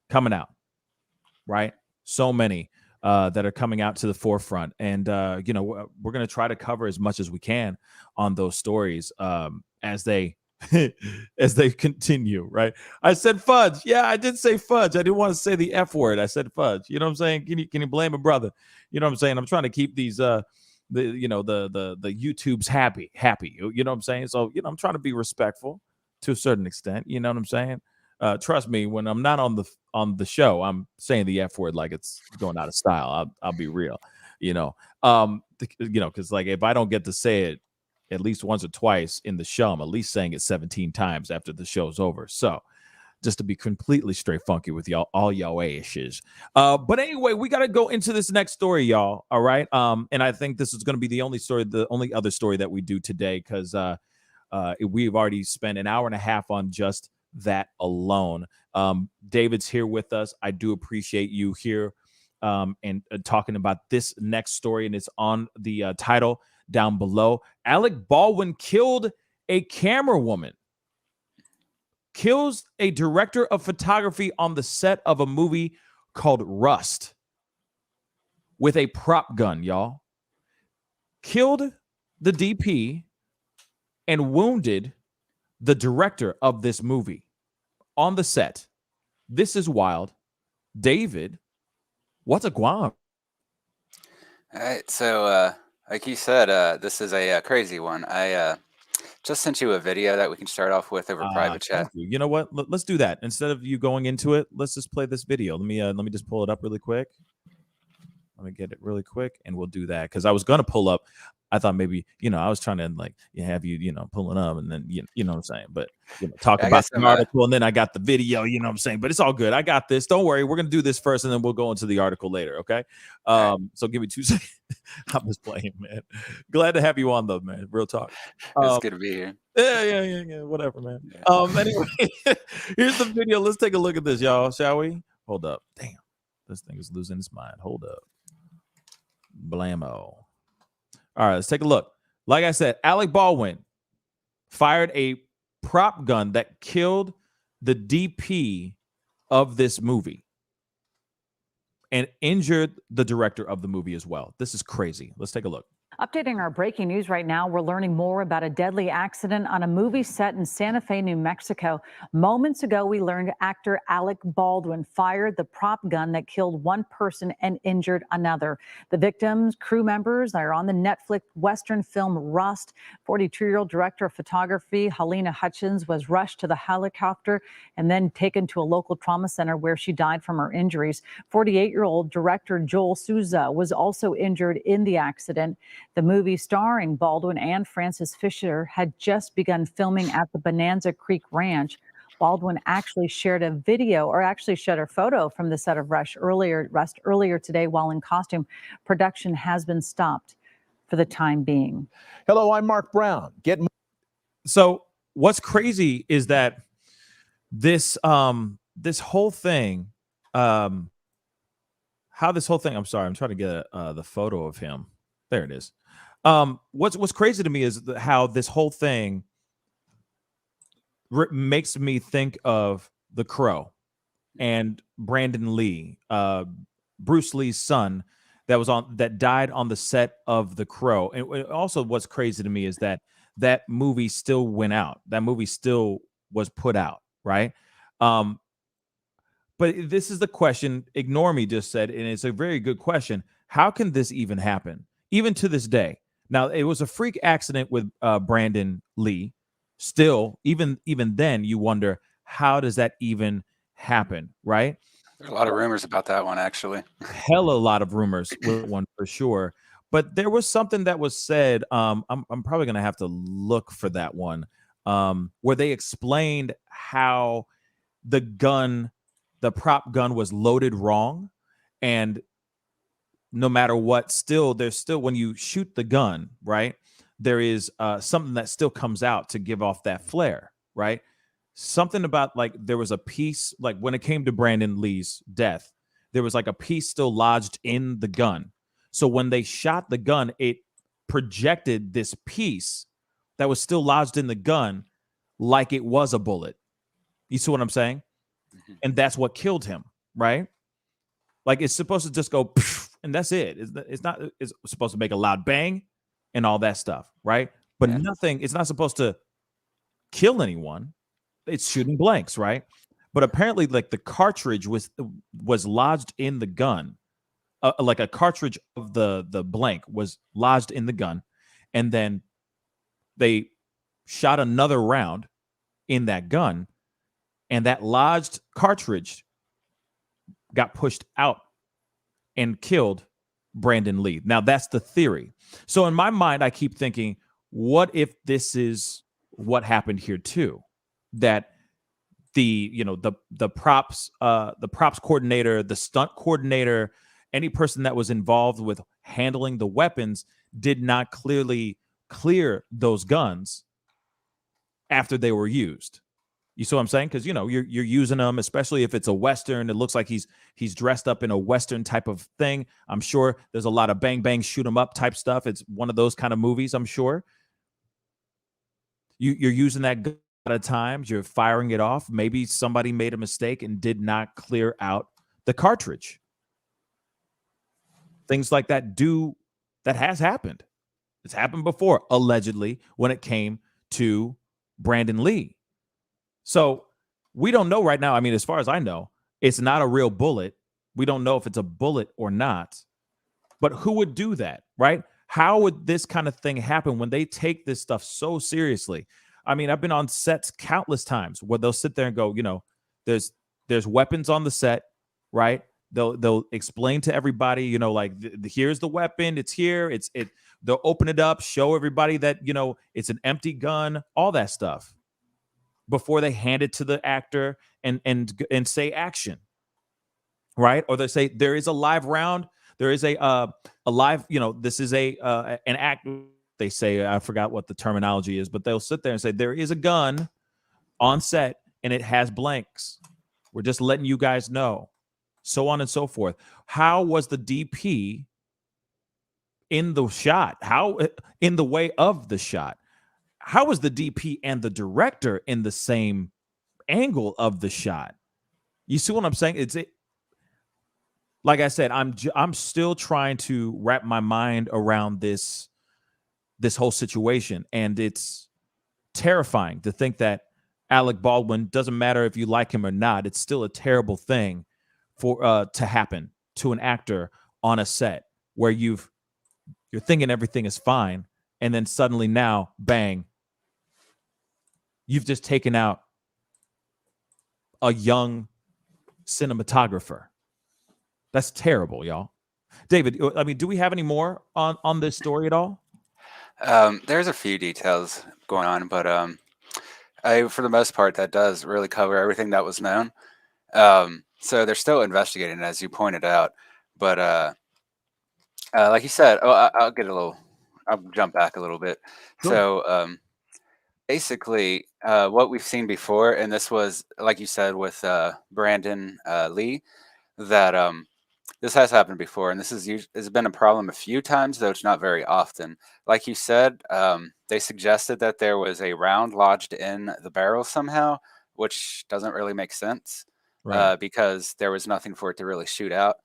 coming out, right? So many that are coming out to the forefront, and you know, we're going to try to cover as much as we can on those stories as they as they continue, right? I said fudge. Yeah, I did say fudge. I didn't want to say the F word. I said fudge. You know what I'm saying? Can you blame a brother? You know what I'm saying? I'm trying to keep these the YouTubes happy. You know what I'm saying? So, you know, I'm trying to be respectful to a certain extent. You know what I'm saying? Trust me, when I'm not on the show, I'm saying the F word like it's going out of style. I'll be real, you know. Because like if I don't get to say it at least once or twice in the show, I'm at least saying it 17 times after the show's over. So just to be completely straight funky with y'all, all y'all issues. But anyway, we got to go into this next story, y'all. All right. And I think this is going to be the only other story that we do today, because we've already spent an hour and a half on just that alone. David's here with us. I do appreciate you here and talking about this next story, and it's on the title down below. Alec Baldwin killed a camera woman. Kills a director of photography on the set of a movie called Rust with a prop gun, y'all. Killed the DP and wounded the director of this movie on the set. This is wild. David, what's a guam? All right, so like you said, this is a crazy one. I just sent you a video that we can start off with over private chat. You know what? Let's do that. Instead of you going into it, let's just play this video. Let me just pull it up really quick. Let me get it really quick, and we'll do that, because I was gonna pull up. I thought maybe, you know, I was trying to like have you know, pulling up, and then you know what I'm saying, but you know, talk about the article, and then I got the video, you know what I'm saying, but it's all good. I got this. Don't worry. We're gonna do this first, and then we'll go into the article later. Okay. So give me 2 seconds. I'm just playing, man. Glad to have you on though, man. Real talk. It's good to be here. Yeah. Whatever, man. Anyway, here's the video. Let's take a look at this, y'all. Shall we? Hold up. Damn, this thing is losing its mind. Hold up. Blammo. All right, let's take a look. Like I said, Alec Baldwin fired a prop gun that killed the DP of this movie and injured the director of the movie as well. This is crazy. Let's take a look. Updating our breaking news right now, we're learning more about a deadly accident on a movie set in Santa Fe, New Mexico. Moments ago, we learned actor Alec Baldwin fired the prop gun that killed one person and injured another. The victims, crew members, are on the Netflix Western film Rust. 42-year-old director of photography Helena Hutchins was rushed to the helicopter and then taken to a local trauma center where she died from her injuries. 48-year-old director Joel Souza was also injured in the accident. The movie starring Baldwin and Frances Fisher had just begun filming at the Bonanza Creek Ranch. Baldwin actually shared a photo from the set of Rust earlier today while in costume. Production has been stopped for the time being. Hello, I'm Mark Brown. So what's crazy is that this whole thing, I'm sorry, I'm trying to get the photo of him. There it is. What's crazy to me is how this whole thing makes me think of The Crow and Brandon Lee, Bruce Lee's son, that died on the set of The Crow. And also, what's crazy to me is that movie still went out. That movie still was put out, right? But this is the question. Ignore Me just said, and it's a very good question. How can this even happen? Even to this day. Now, it was a freak accident with Brandon Lee, still, even then, you wonder, how does that even happen, right? There's a lot of rumors about that one, actually. Hell, a lot of rumors with one for sure. But there was something that was said. I'm probably gonna have to look for that one, where they explained how the gun, the prop gun, was loaded wrong, and no matter what, still there's still, when you shoot the gun, right, there is something that still comes out to give off that flare, right? Something about, like, there was a piece, like when it came to Brandon Lee's death, there was like a piece still lodged in the gun. So when they shot the gun, it projected this piece that was still lodged in the gun like it was a bullet. You see what I'm saying? Mhm. And that's what killed him, right? Like, it's supposed to just go and that's it. It's not, it's supposed to make a loud bang and all that stuff, right? But Yeah. nothing, it's not supposed to kill anyone. It's shooting blanks, right? But apparently, like, the cartridge was lodged in the gun. Like a cartridge of the blank was lodged in the gun, and then they shot another round in that gun, and that lodged cartridge got pushed out and killed Brandon Lee. Now, that's the theory. So in my mind, I keep thinking, what if this is what happened here too? That the props coordinator, the stunt coordinator, any person that was involved with handling the weapons did not clearly clear those guns after they were used. You see what I'm saying? Because you're using them, especially if it's a Western. It looks like he's dressed up in a Western type of thing. I'm sure there's a lot of bang bang shoot 'em up type stuff. It's one of those kind of movies, I'm sure. You're using that gun at times. You're firing it off. Maybe somebody made a mistake and did not clear out the cartridge. Things like that has happened. It's happened before, allegedly, when it came to Brandon Lee. So we don't know right now. I mean, as far as I know, it's not a real bullet. We don't know if it's a bullet or not. But who would do that, right? How would this kind of thing happen when they take this stuff so seriously? I mean, I've been on sets countless times where they'll sit there and go, there's weapons on the set, right? They'll explain to everybody, like, here's the weapon, it's here, they'll open it up, show everybody that, it's an empty gun, all that stuff, before they hand it to the actor and say action, right? Or they say there is a live round, there is a live, this is an act. They say, I forgot what the terminology is, but they'll sit there and say there is a gun on set and it has blanks. We're just letting you guys know, so on and so forth. How was the DP in the shot? How in the way of the shot? How was the DP and the director in the same angle of the shot? You see what I'm saying? Like I said, I'm still trying to wrap my mind around this whole situation, and it's terrifying to think that Alec Baldwin, doesn't matter if you like him or not, it's still a terrible thing for to happen to an actor on a set where you're thinking everything is fine, and then suddenly now, bang, you've just taken out a young cinematographer. That's terrible, y'all. David, I mean, do we have any more on this story at all? There's a few details going on, but for the most part, that does really cover everything that was known. So they're still investigating, as you pointed out. But like you said, I'll jump back a little bit. Sure. So basically, what we've seen before, and this was, like you said, with Brandon Lee, that this has happened before, and this has been a problem a few times, though it's not very often. Like you said, they suggested that there was a round lodged in the barrel somehow, which doesn't really make sense, Right. because there was nothing for it to really shoot out.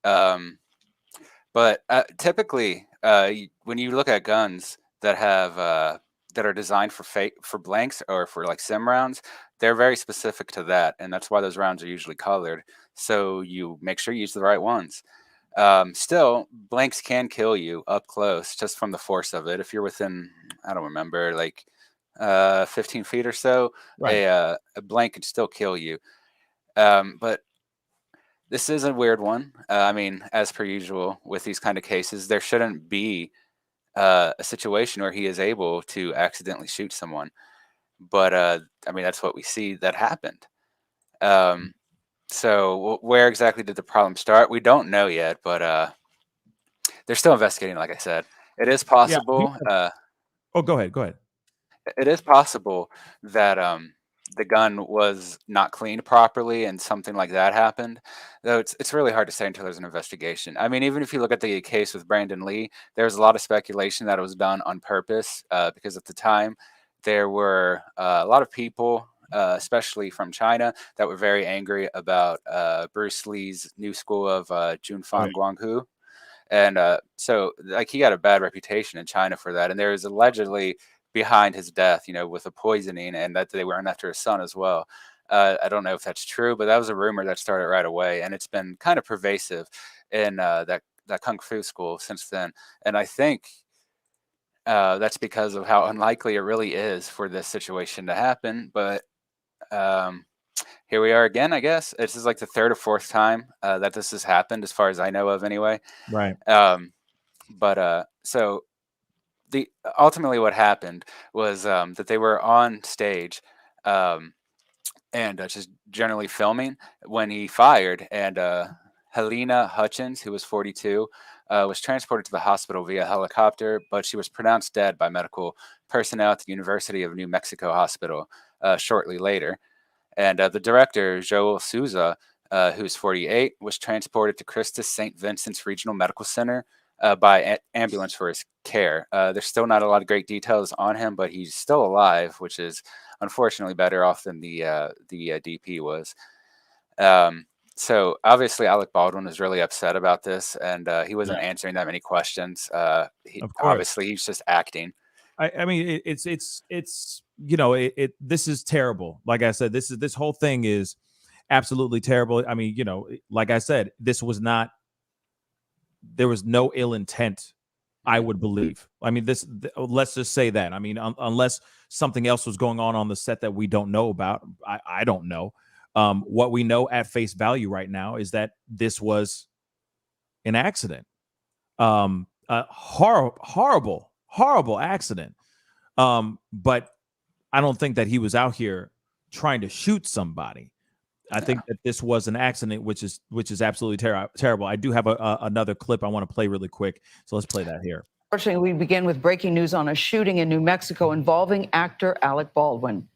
But typically, when you look at guns that are designed for blanks or for like sim rounds, they're very specific to that, and that's why those rounds are usually colored. So you make sure you use the right ones. Still, blanks can kill you up close just from the force of it. If you're within, I don't remember, like 15 feet or so, Right. a blank could still kill you. But this is a weird one. I mean, as per usual with these kind of cases, there shouldn't be a situation where he is able to accidentally shoot someone. But I mean, that's what we see that happened. So where exactly did the problem start? We don't know yet, but they're still investigating. Like I said, it is Yeah. possible. Oh, go ahead. Go ahead. It is possible that the gun was not cleaned properly and something like that happened. Though it's really hard to say until there's an investigation. I mean, even if you look at the case with Brandon Lee, there's a lot of speculation that it was done on purpose because at the time there were a lot of people, especially from China, that were very angry about Bruce Lee's new school of Junfan Right. Guanghu. And so, like, he got a bad reputation in China for that. And there is allegedly behind his death, with the poisoning, and that they went after his son as well. I don't know if that's true, but that was a rumor that started right away, and it's been kind of pervasive in that kung fu school since then. And I think that's because of how unlikely it really is for this situation to happen. But here we are again, I guess. This is like the third or fourth time that this has happened, as far as I know of, anyway. Right. So ultimately what happened was that they were on stage and just generally filming when he fired, and Helena Hutchins, who was 42, was transported to the hospital via helicopter, but she was pronounced dead by medical personnel at the University of New Mexico Hospital shortly later. And the director, Joel Souza, who's 48, was transported to Christus St. Vincent's Regional Medical Center by ambulance for his care. There's still not a lot of great details on him, but he's still alive, which is unfortunately better off than the DP was. So obviously Alec Baldwin was really upset about this, and he wasn't answering that many questions. Of course. Obviously he's just acting. I mean, it's this is terrible. Like I said, this whole thing is absolutely terrible. I mean, like I said, there was no ill intent, I would believe. I mean, let's just say that. I mean, unless something else was going on the set that we don't know about, I don't know. What we know at face value right now is that this was an accident. A horrible accident. But I don't think that he was out here trying to shoot somebody. I think that this was an accident, which is absolutely terrible. I do have another clip I want to play really quick, so let's play that here. Unfortunately, we begin with breaking news on a shooting in New Mexico involving actor Alec Baldwin.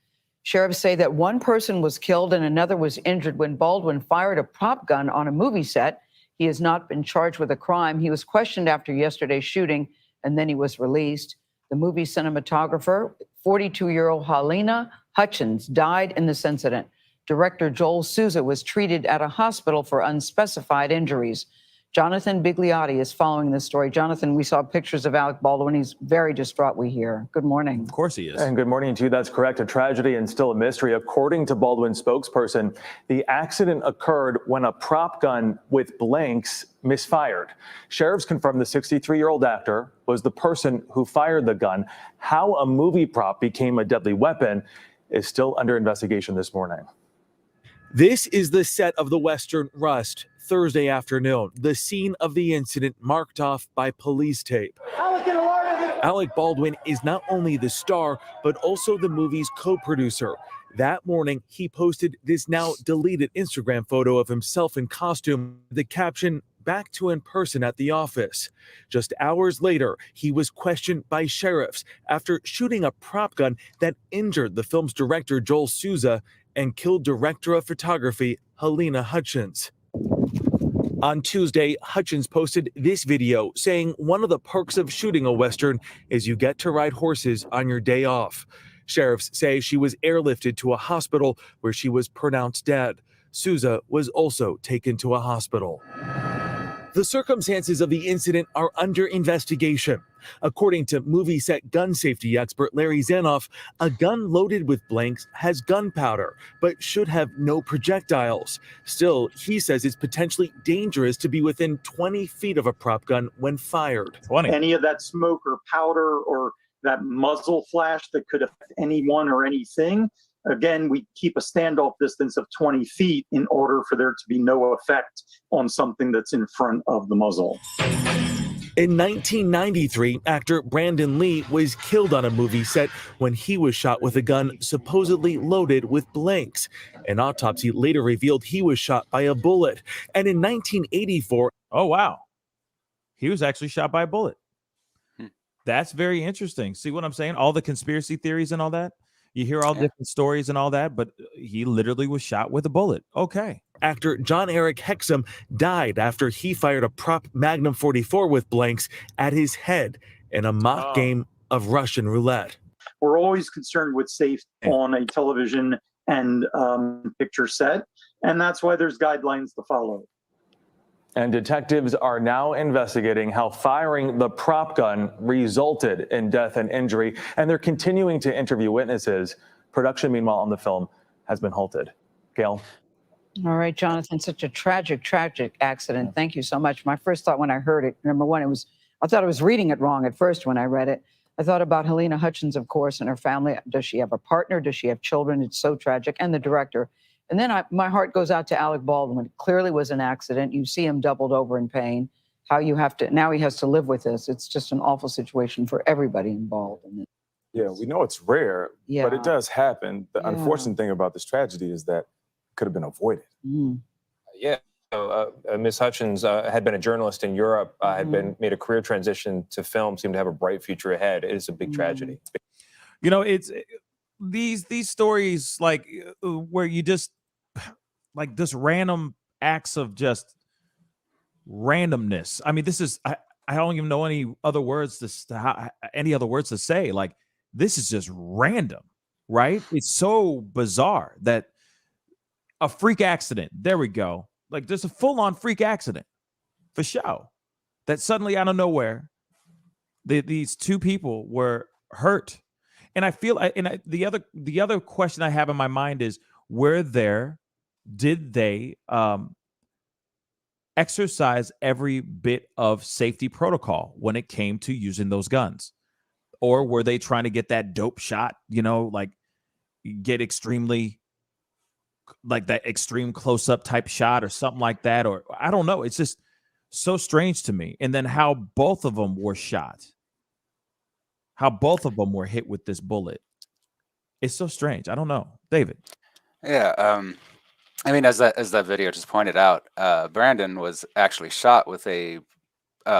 Sheriffs say that one person was killed and another was injured when Baldwin fired a prop gun on a movie set. He has not been charged with a crime. He was questioned after yesterday's shooting, and then he was released. The movie cinematographer, 42-year-old Helena Hutchins, died in this incident. Director Joel Souza was treated at a hospital for unspecified injuries. Jonathan Bigliotti is following this story. Jonathan, we saw pictures of Alec Baldwin. He's very distraught, we hear. Good morning. Of course he is. And good morning to you. That's correct. A tragedy and still a mystery. According to Baldwin's spokesperson, the accident occurred when a prop gun with blanks misfired. Sheriffs confirmed the 63-year-old actor was the person who fired the gun. How a movie prop became a deadly weapon is still under investigation this morning. This is the set of the Western Rust, Thursday afternoon, the scene of the incident marked off by police tape. Alec Baldwin is not only the star, but also the movie's co-producer. That morning, he posted this now deleted Instagram photo of himself in costume, the caption, "Back to in person at the office." Just hours later, he was questioned by sheriffs after shooting a prop gun that injured the film's director, Joel Souza, and killed director of photography, Helena Hutchins. On Tuesday, Hutchins posted this video saying one of the perks of shooting a Western is you get to ride horses on your day off. Sheriffs say she was airlifted to a hospital where she was pronounced dead. Souza was also taken to a hospital. The circumstances of the incident are under investigation. According to movie set gun safety expert Larry Zanoff, a gun loaded with blanks has gunpowder, but should have no projectiles. Still, he says it's potentially dangerous to be within 20 feet of a prop gun when fired. 20. Any of that smoke or powder or that muzzle flash that could affect anyone or anything. Again, we keep a standoff distance of 20 feet in order for there to be no effect on something that's in front of the muzzle. In 1993, actor Brandon Lee was killed on a movie set when he was shot with a gun supposedly loaded with blanks. An autopsy later revealed he was shot by a bullet. And in 1984, Oh, wow. He was actually shot by a bullet. That's very interesting. See what I'm saying? All the conspiracy theories and all that. You hear all different stories and all that, but he literally was shot with a bullet. Okay. actor John Eric Hexum died after he fired a prop Magnum 44 with blanks at his head in a mock game of Russian roulette. We're always concerned with safety on a television and picture set, and that's why there's guidelines to follow. And detectives are now investigating how firing the prop gun resulted in death and injury, and they're continuing to interview witnesses. Production, meanwhile, on the film has been halted. Gail? All right, Jonathan, such a tragic accident. Thank you so much. My first thought when I heard it, number one, I thought I was reading it wrong at first when I read it. I thought about Helena Hutchins, of course, and her family. Does she have a partner? Does she have children? It's so tragic. And the director. And then my heart goes out to Alec Baldwin. It clearly was an accident. You see him doubled over in pain. Now he has to live with this. It's just an awful situation for everybody involved in it. Yeah, we know it's rare, Yeah. but it does happen. The Yeah. unfortunate thing about this tragedy is that it could have been avoided. Yeah. So, Ms. Hutchins had been a journalist in Europe, made a career transition to film, seemed to have a bright future ahead. It is a big tragedy. You know, it's these stories like where you just like this random acts of just randomness. I mean, this is I don't even know any other words to say. Like, this is just random, right? It's so bizarre that a freak accident. There we go. Like, there's a full-on freak accident for show that suddenly out of nowhere, these two people were hurt. And I feel, the other question I have in my mind is, did they exercise every bit of safety protocol when it came to using those guns? Or were they trying to get that dope shot, like get extremely, like that extreme close-up type shot or something like that? Or I don't know. It's just so strange to me. And then how both of them were shot, how both of them were hit with this bullet. It's so strange. I don't know. David. Yeah. I mean, as that video just pointed out, Brandon was actually shot with a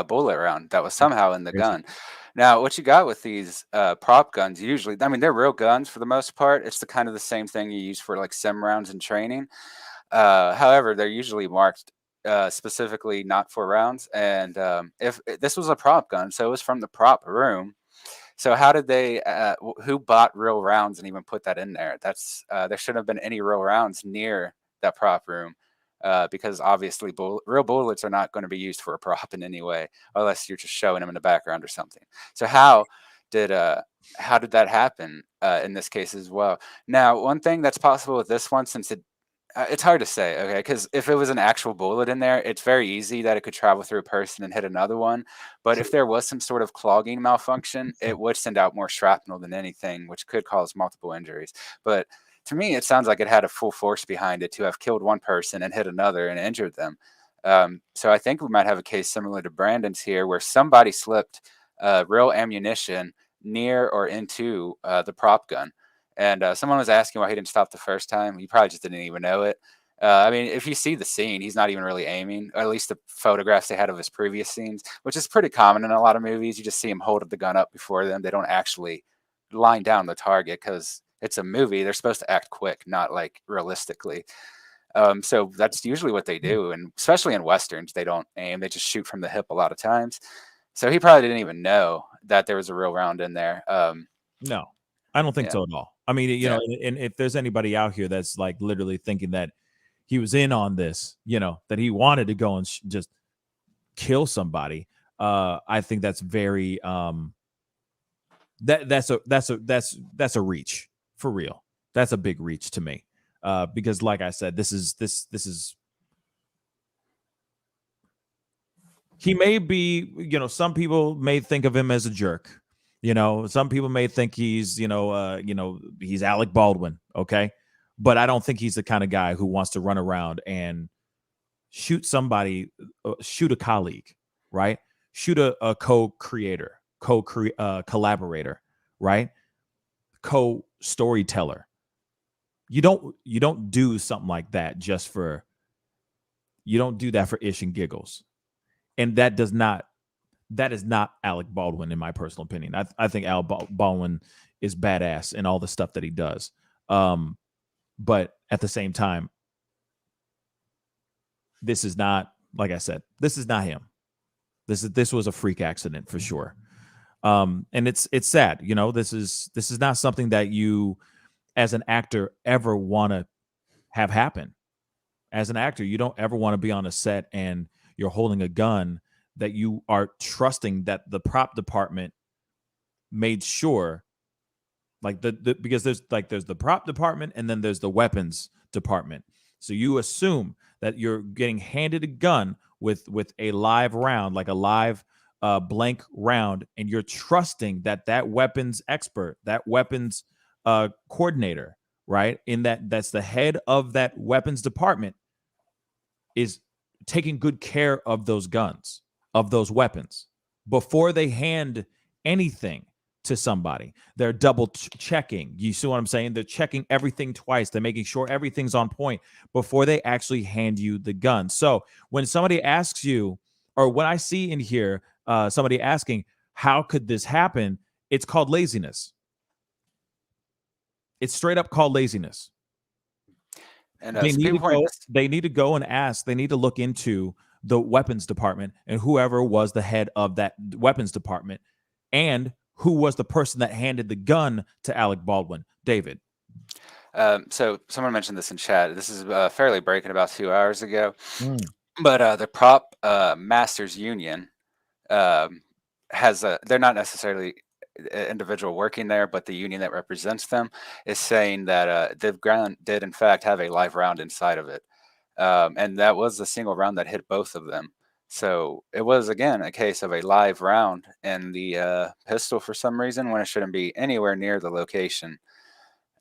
bullet round that was somehow in the gun. Now, what you got with these prop guns, usually, I mean, they're real guns for the most part. It's the same thing you use for like sim rounds in training. However, they're usually marked specifically not for rounds. And if this was a prop gun, so it was from the prop room. So how did they? Who bought real rounds and even put that in there? There shouldn't have been any real rounds near that prop room. Because obviously real bullets are not going to be used for a prop in any way, unless you're just showing them in the background or something. So how did that happen in this case as well? Now, one thing that's possible with this one, since it's hard to say, okay, because if it was an actual bullet in there, it's very easy that it could travel through a person and hit another one. But if there was some sort of clogging malfunction, it would send out more shrapnel than anything, which could cause multiple injuries. But to me, it sounds like it had a full force behind it to have killed one person and hit another and injured them. So I think we might have a case similar to Brandon's here, where somebody slipped real ammunition near or into the prop gun. And someone was asking why he didn't stop the first time. He probably just didn't even know it. I mean, if you see the scene, he's not even really aiming, or at least the photographs they had of his previous scenes, which is pretty common in a lot of movies. You just see him hold the gun up before them. They don't actually line down the target because it's a movie. They're supposed to act quick, not like realistically. So that's usually what they do. And especially in Westerns, they don't aim. They just shoot from the hip a lot of times. So he probably didn't even know that there was a real round in there. No, I don't think so at all. I mean, and if there's anybody out here that's like literally thinking that he was in on this, that he wanted to go and just kill somebody, I think that's very that's a reach. For real. That's a big reach to me. Because like I said, this is he may be, some people may think of him as a jerk, You know, some people may think he's, he's Alec Baldwin, okay? But I don't think he's the kind of guy who wants to run around and shoot somebody, shoot a colleague, right? Shoot a co-creator, collaborator, right? Co-storyteller. You don't do something like that you don't do that for ish and giggles. And that is not Alec Baldwin, in my personal opinion. I think Alec Baldwin is badass in all the stuff that he does. But at the same time, this is not, like I said, this is not him. This was a freak accident for sure. And it's sad, this is not something that you as an actor ever want to have happen. As an actor, you don't ever want to be on a set and you're holding a gun that you are trusting that the prop department made sure, like because there's the prop department and then there's the weapons department. So you assume that you're getting handed a gun with a live round, like a live blank round, and you're trusting that weapons expert, that weapons coordinator, right? That's the head of that weapons department, is taking good care of those guns, of those weapons, before they hand anything to somebody. They're double checking. You see what I'm saying? They're checking everything twice. They're making sure everything's on point before they actually hand you the gun. So when somebody asks you, or when I see in here somebody asking, how could this happen? It's called laziness. It's straight up called laziness. And They need to go and ask. They need to look into the weapons department and whoever was the head of that weapons department, and who was the person that handed the gun to Alec Baldwin. David. So someone mentioned this in chat. This is fairly breaking about 2 hours ago. But the prop masters union they're not necessarily an individual working there, but the union that represents them is saying that the ground did in fact have a live round inside of it. And that was the single round that hit both of them. So it was, again, a case of a live round in the pistol for some reason, when it shouldn't be anywhere near the location.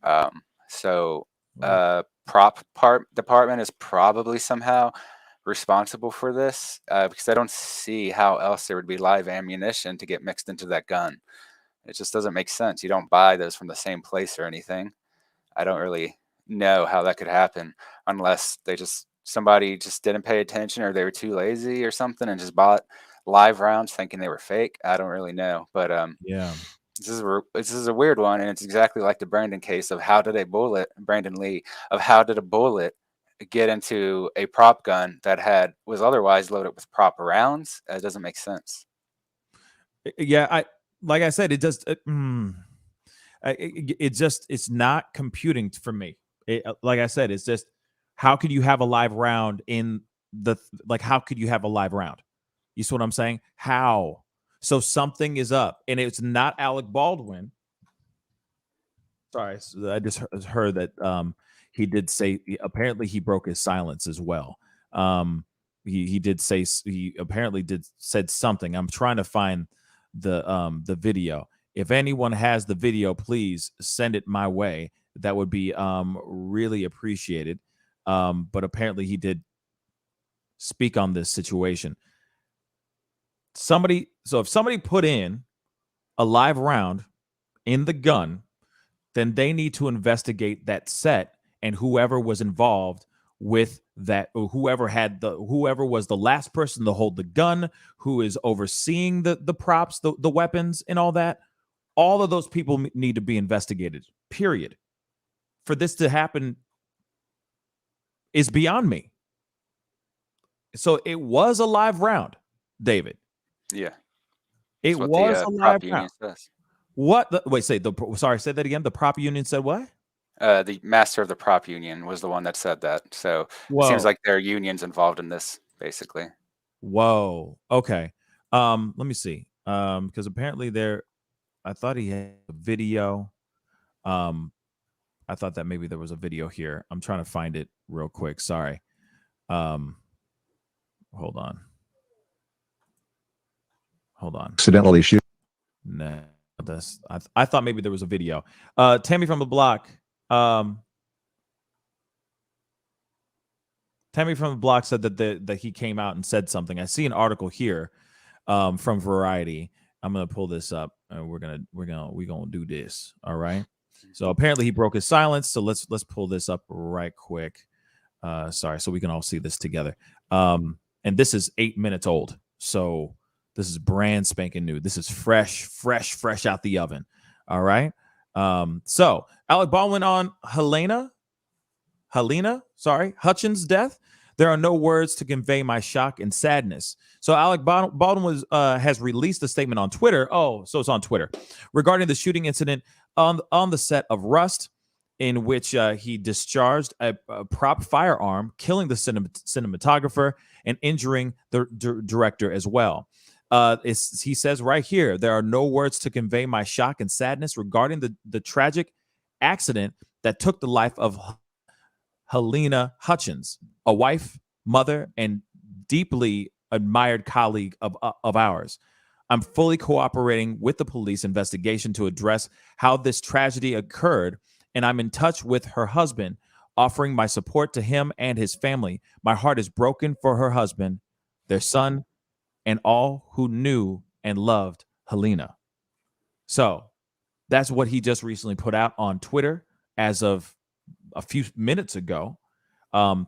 Prop department is probably somehow responsible for this, because I don't see how else there would be live ammunition to get mixed into that gun. It just doesn't make sense. You don't buy those from the same place or anything. I don't really know how that could happen, unless somebody just didn't pay attention, or they were too lazy or something and just bought live rounds thinking they were fake. I don't really know, but yeah, this is a weird one, and it's exactly like the Brandon case of Brandon Lee, of how did a bullet get into a prop gun that was otherwise loaded with prop rounds? It doesn't make sense. Yeah, like I said, it just it's not computing for me. Like I said, it's just, how could you have a live round how could you have a live round? You see what I'm saying? How? So something is up, and it's not Alec Baldwin. Sorry, I just heard that he did say, apparently he broke his silence as well. He did say, he apparently said something. I'm trying to find the video. If anyone has the video, please send it my way. That would be really appreciated. But apparently he did speak on this situation. So if somebody put in a live round in the gun, then they need to investigate that set and whoever was involved with that, or whoever was the last person to hold the gun, who is overseeing the props, the weapons and all that. All of those people need to be investigated, period. For this to happen is beyond me. So it was a live round, David. Yeah. It was a live round. Say that again. The prop union said what? The master of the prop union was the one that said that. So it seems like there are unions involved in this, basically. Whoa. Okay. Let me see. Because apparently I thought he had a video. I thought that maybe there was a video here. I'm trying to find it real quick. Sorry. Hold on. Accidentally shoot. No. this. I thought maybe there was a video. Tammy from the block. Tammy from the block said that he came out and said something. I see an article here from Variety. I'm gonna pull this up, and we're gonna do this. All right. So apparently he broke his silence. So let's pull this up right quick. Sorry, so we can all see this together. And this is 8 minutes old. So this is brand spanking new. This is fresh out the oven. All right. So Alec Baldwin on Helena, Hutchins' death. There are no words to convey my shock and sadness. So Alec Baldwin has released a statement on Twitter. Oh, so it's on Twitter regarding the shooting incident on the set of Rust, in which he discharged a prop firearm, killing the cinematographer and injuring the director as well. He says right here, there are no words to convey my shock and sadness regarding the tragic accident that took the life of Helena Hutchins, a wife, mother, and deeply admired colleague of ours. I'm fully cooperating with the police investigation to address how this tragedy occurred, and I'm in touch with her husband, offering my support to him and his family. My heart is broken for her husband, their son, and all who knew and loved Helena. So that's what he just recently put out on Twitter as of a few minutes ago.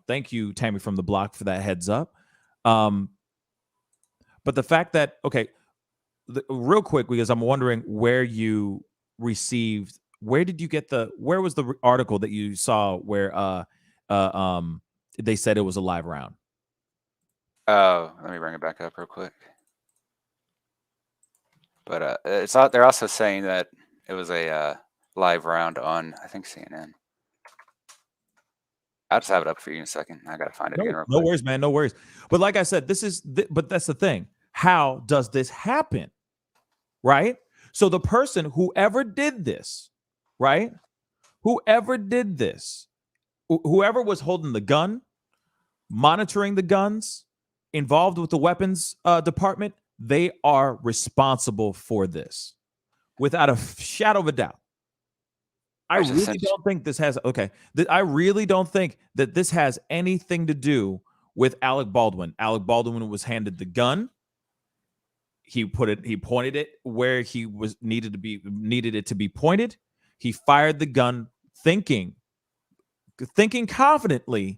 Thank you, Tammy from the block, for that heads up. But the fact that, okay, real quick, because I'm wondering where did you get where was the article that you saw where they said it was a live round? Oh, let me bring it back up real quick. But they're also saying that it was a live round on, I think, CNN. I'll just have it up for you in a second. I gotta find it again real quick. No worries, man. No worries. But like I said, but that's the thing. How does this happen? Right? So the person, whoever did this, right? Whoever did this, whoever was holding the gun, monitoring the guns, involved with the weapons department, they are responsible for this without a shadow of a doubt. I really don't think this has I really don't think that this has anything to do with Alec Baldwin. Alec Baldwin was handed the gun. He pointed it where he needed it to be pointed. He fired the gun thinking confidently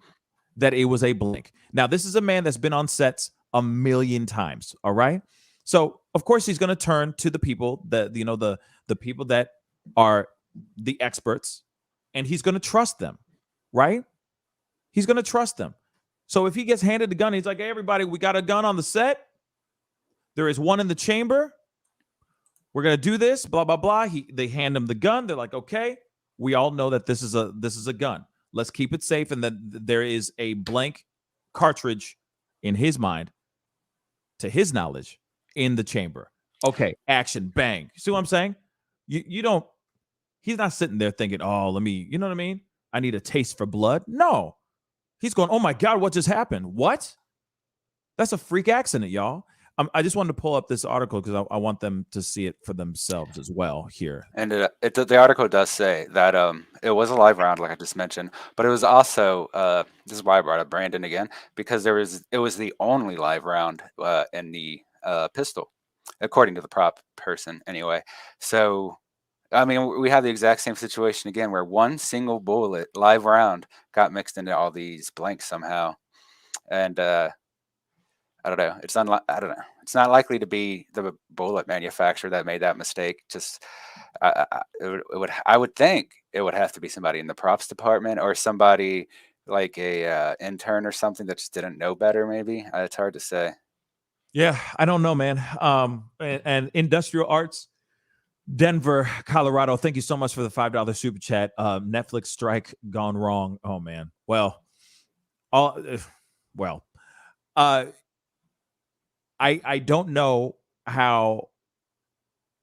that it was a blank. Now, this is a man that's been on sets a million times. All right. So of course he's going to turn to the people that, the people that are the experts, and he's going to trust them, right? He's going to trust them. So if he gets handed the gun, he's like, hey, everybody, we got a gun on the set. There is one in the chamber. We're going to do this, blah, blah, blah. They hand him the gun. They're like, okay, we all know that this is a gun. Let's keep it safe. And that there is a blank cartridge in his mind, to his knowledge, in the chamber. Okay, action, bang. See what I'm saying? You don't, he's not sitting there thinking, oh, you know what I mean? I need a taste for blood. No. He's going, oh my God, what just happened? What? That's a freak accident, y'all. I just wanted to pull up this article because I want them to see it for themselves as well here. And the article does say that it was a live round, like I just mentioned, but it was also this is why I brought up Brandon again, because it was the only live round in the pistol, according to the prop person anyway. So I mean, we have the exact same situation again, where one single bullet live round got mixed into all these blanks somehow, and I don't know. I don't know. It's not likely to be the bullet manufacturer that made that mistake. Just, I would think it would have to be somebody in the props department or somebody like a intern or something that just didn't know better. Maybe it's hard to say. Yeah, I don't know, man. And Industrial Arts, Denver, Colorado. Thank you so much for the $5 super chat. Netflix strike gone wrong. Oh man. I don't know how.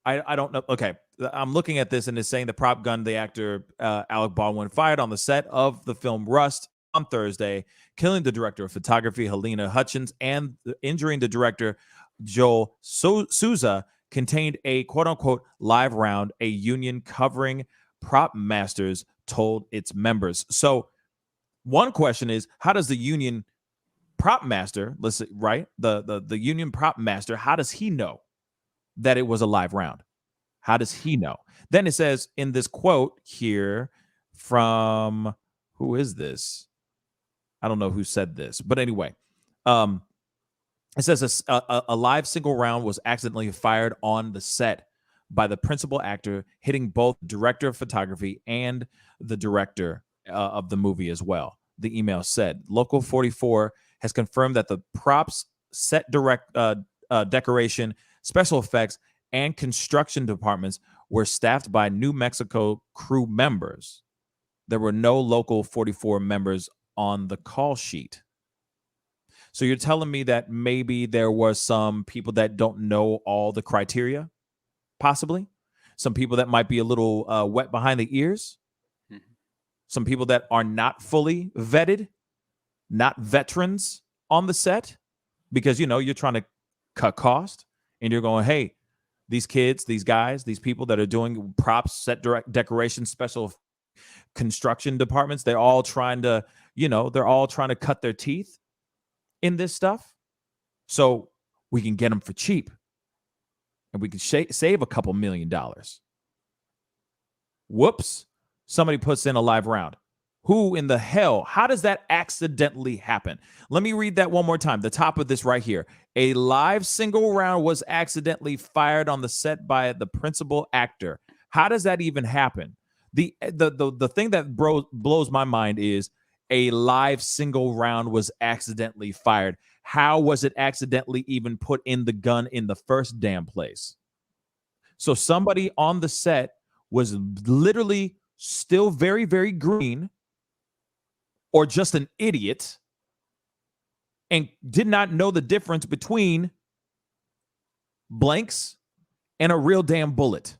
I don't know. Okay, I'm looking at this and it's saying the prop gun the actor Alec Baldwin fired on the set of the film Rust on Thursday, killing the director of photography Helena Hutchins and injuring the director Joel Souza, contained a quote unquote live round, a union covering prop masters told its members. So one question is, how does the union prop master, listen, right? The union prop master, how does he know that it was a live round? How does he know? Then it says in this quote here from, who is this? I don't know who said this, but anyway, it says a live single round was accidentally fired on the set by the principal actor, hitting both director of photography and the director of the movie as well. The email said, Local 44 has confirmed that the props, set decoration, special effects, and construction departments were staffed by New Mexico crew members. There were no Local 44 members on the call sheet. So you're telling me that maybe there were some people that don't know all the criteria, possibly? Some people that might be a little wet behind the ears? Some people that are not fully vetted, not veterans on the set? Because, you know, you're trying to cut cost and you're going, hey, these kids, these guys, these people that are doing props, set decoration, special construction departments, they're all trying to, you know, they're all trying to cut their teeth in this stuff, so we can get them for cheap and we can save a couple $1 million. Whoops, somebody puts in a live round. Who in the hell? How does that accidentally happen? Let me read that one more time. The top of this right here. A live single round was accidentally fired on the set by the principal actor. How does that even happen? The thing that blows my mind is a live single round was accidentally fired. How was it accidentally even put in the gun in the first damn place? So somebody on the set was literally still very, very green, or just an idiot, and did not know the difference between blanks and a real damn bullet.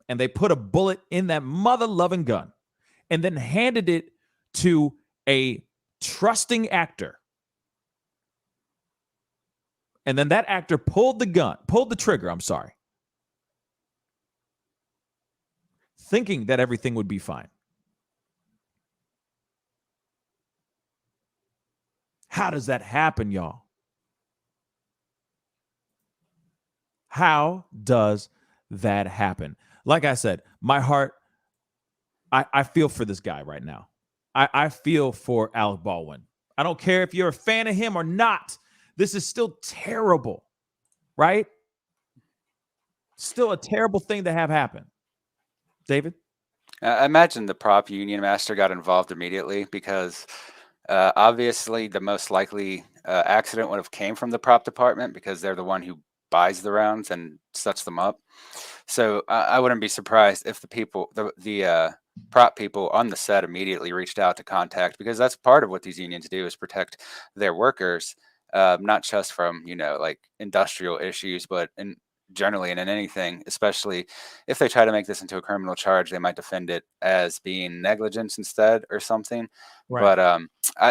And they put a bullet in that mother-loving gun and then handed it to a trusting actor. And then that actor pulled the trigger, thinking that everything would be fine. How does that happen, y'all? How does that happen? Like I said, my heart, I feel for this guy right now. I feel for Alec Baldwin. I don't care if you're a fan of him or not. This is still terrible, right? Still a terrible thing to have happen. David? I imagine the prop union master got involved immediately because obviously the most likely accident would have came from the prop department because they're the one who buys the rounds and sets them up. So I wouldn't be surprised if the people, the prop people on the set immediately reached out to contact, because that's part of what these unions do, is protect their workers, not just from, you know, like industrial issues, but generally in anything, especially if they try to make this into a criminal charge, they might defend it as being negligence instead or something. Right. But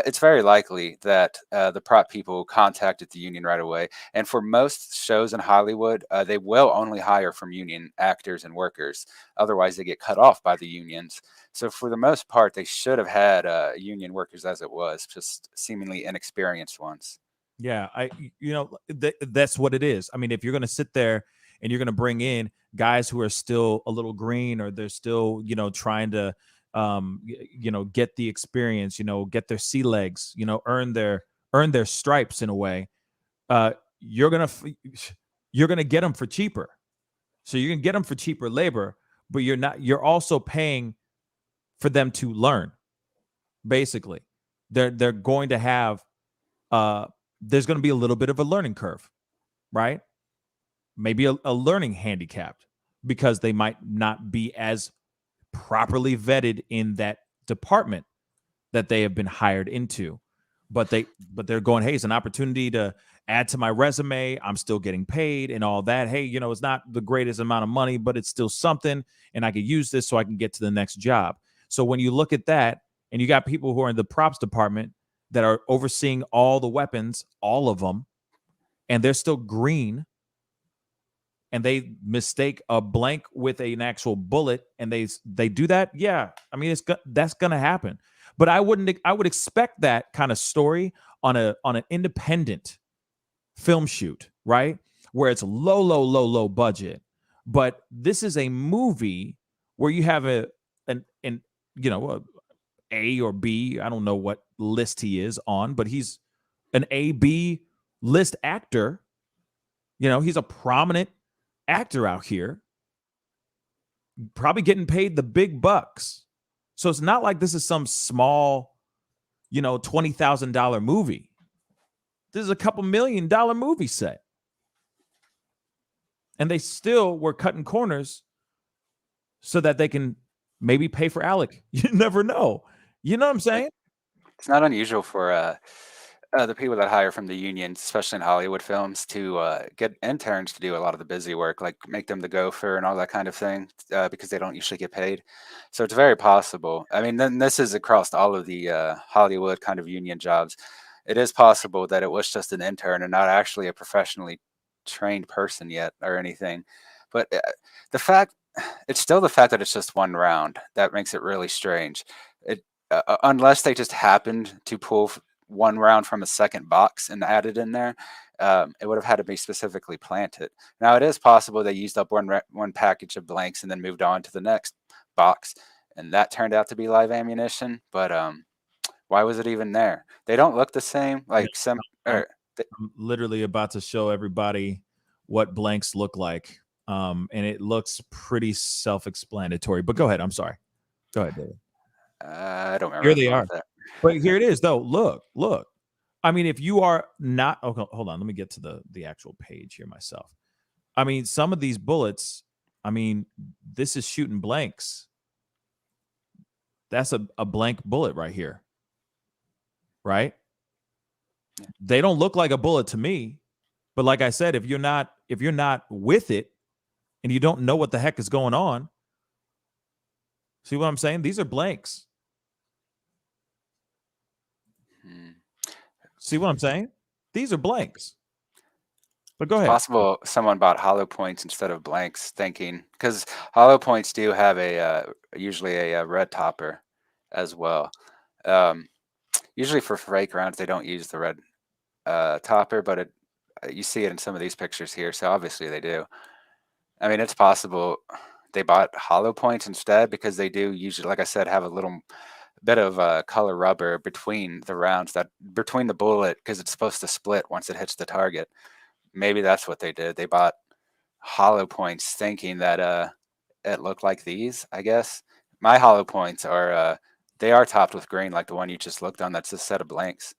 it's very likely that the prop people contacted the union right away. And for most shows in Hollywood, they will only hire from union actors and workers. Otherwise, they get cut off by the unions. So for the most part, they should have had union workers as it was, just seemingly inexperienced ones. Yeah, that's what it is. I mean, if you're going to sit there and you're going to bring in guys who are still a little green, or they're still, you know, trying to, get the experience, you know, get their sea legs, you know, earn their stripes in a way, you're going to get them for cheaper. So you can get them for cheaper labor, but you're also paying for them to learn. Basically, they're going to have, there's going to be a little bit of a learning curve, right? Maybe a learning handicap, because they might not be as properly vetted in that department that they have been hired into. But they're going, hey, it's an opportunity to add to my resume. I'm still getting paid and all that. Hey, you know, it's not the greatest amount of money, but it's still something, and I could use this so I can get to the next job. So when you look at that, and you got people who are in the props department that are overseeing all the weapons, all of them, and they're still green, and they mistake a blank with an actual bullet, and they do that, yeah, I mean, that's gonna happen. But I would expect that kind of story on an independent film shoot, right? Where it's low budget. But this is a movie where you have an you know, a A or B, I don't know what list he is on, but he's an A-B list actor. You know, he's a prominent actor out here, probably getting paid the big bucks. So it's not like this is some small, you know, $20,000 movie. This is a couple $1 million movie set. And they still were cutting corners so that they can maybe pay for Alec. You never know. You know what I'm saying? It's not unusual for the people that hire from the unions, especially in Hollywood films, to get interns to do a lot of the busy work, like make them the gopher and all that kind of thing, because they don't usually get paid. So it's very possible. I mean, then this is across all of the Hollywood kind of union jobs. It is possible that it was just an intern and not actually a professionally trained person yet or anything. But it's still the fact that it's just one round that makes it really strange. Unless they just happened to pull one round from a second box and add it in there, it would have had to be specifically planted. Now, it is possible they used up one package of blanks and then moved on to the next box, and that turned out to be live ammunition. But why was it even there? They don't look the same. Like I'm literally about to show everybody what blanks look like, and it looks pretty self-explanatory. But go ahead. I'm sorry. Go ahead, David. I don't remember. Here they are. But here it is, though. Look. I mean, if you are not, okay, hold on. Let me get to the actual page here myself. I mean, some of these bullets, I mean, this is shooting blanks. That's a blank bullet right here. Right? They don't look like a bullet to me. But like I said, if you're not with it and you don't know what the heck is going on, see what I'm saying? These are blanks. See what I'm saying? These are blanks. But go ahead. Possible someone bought hollow points instead of blanks, thinking, because hollow points do have usually a red topper as well. Usually for fake rounds, they don't use the red topper, but you see it in some of these pictures here, so obviously they do. I mean, it's possible they bought hollow points instead, because they do usually, like I said, have a little bit of color rubber between the rounds, between the bullet, because it's supposed to split once it hits the target. Maybe that's what they did. They bought hollow points thinking that it looked like these, I guess. My hollow points are they are topped with green, like the one you just looked on. That's a set of blanks.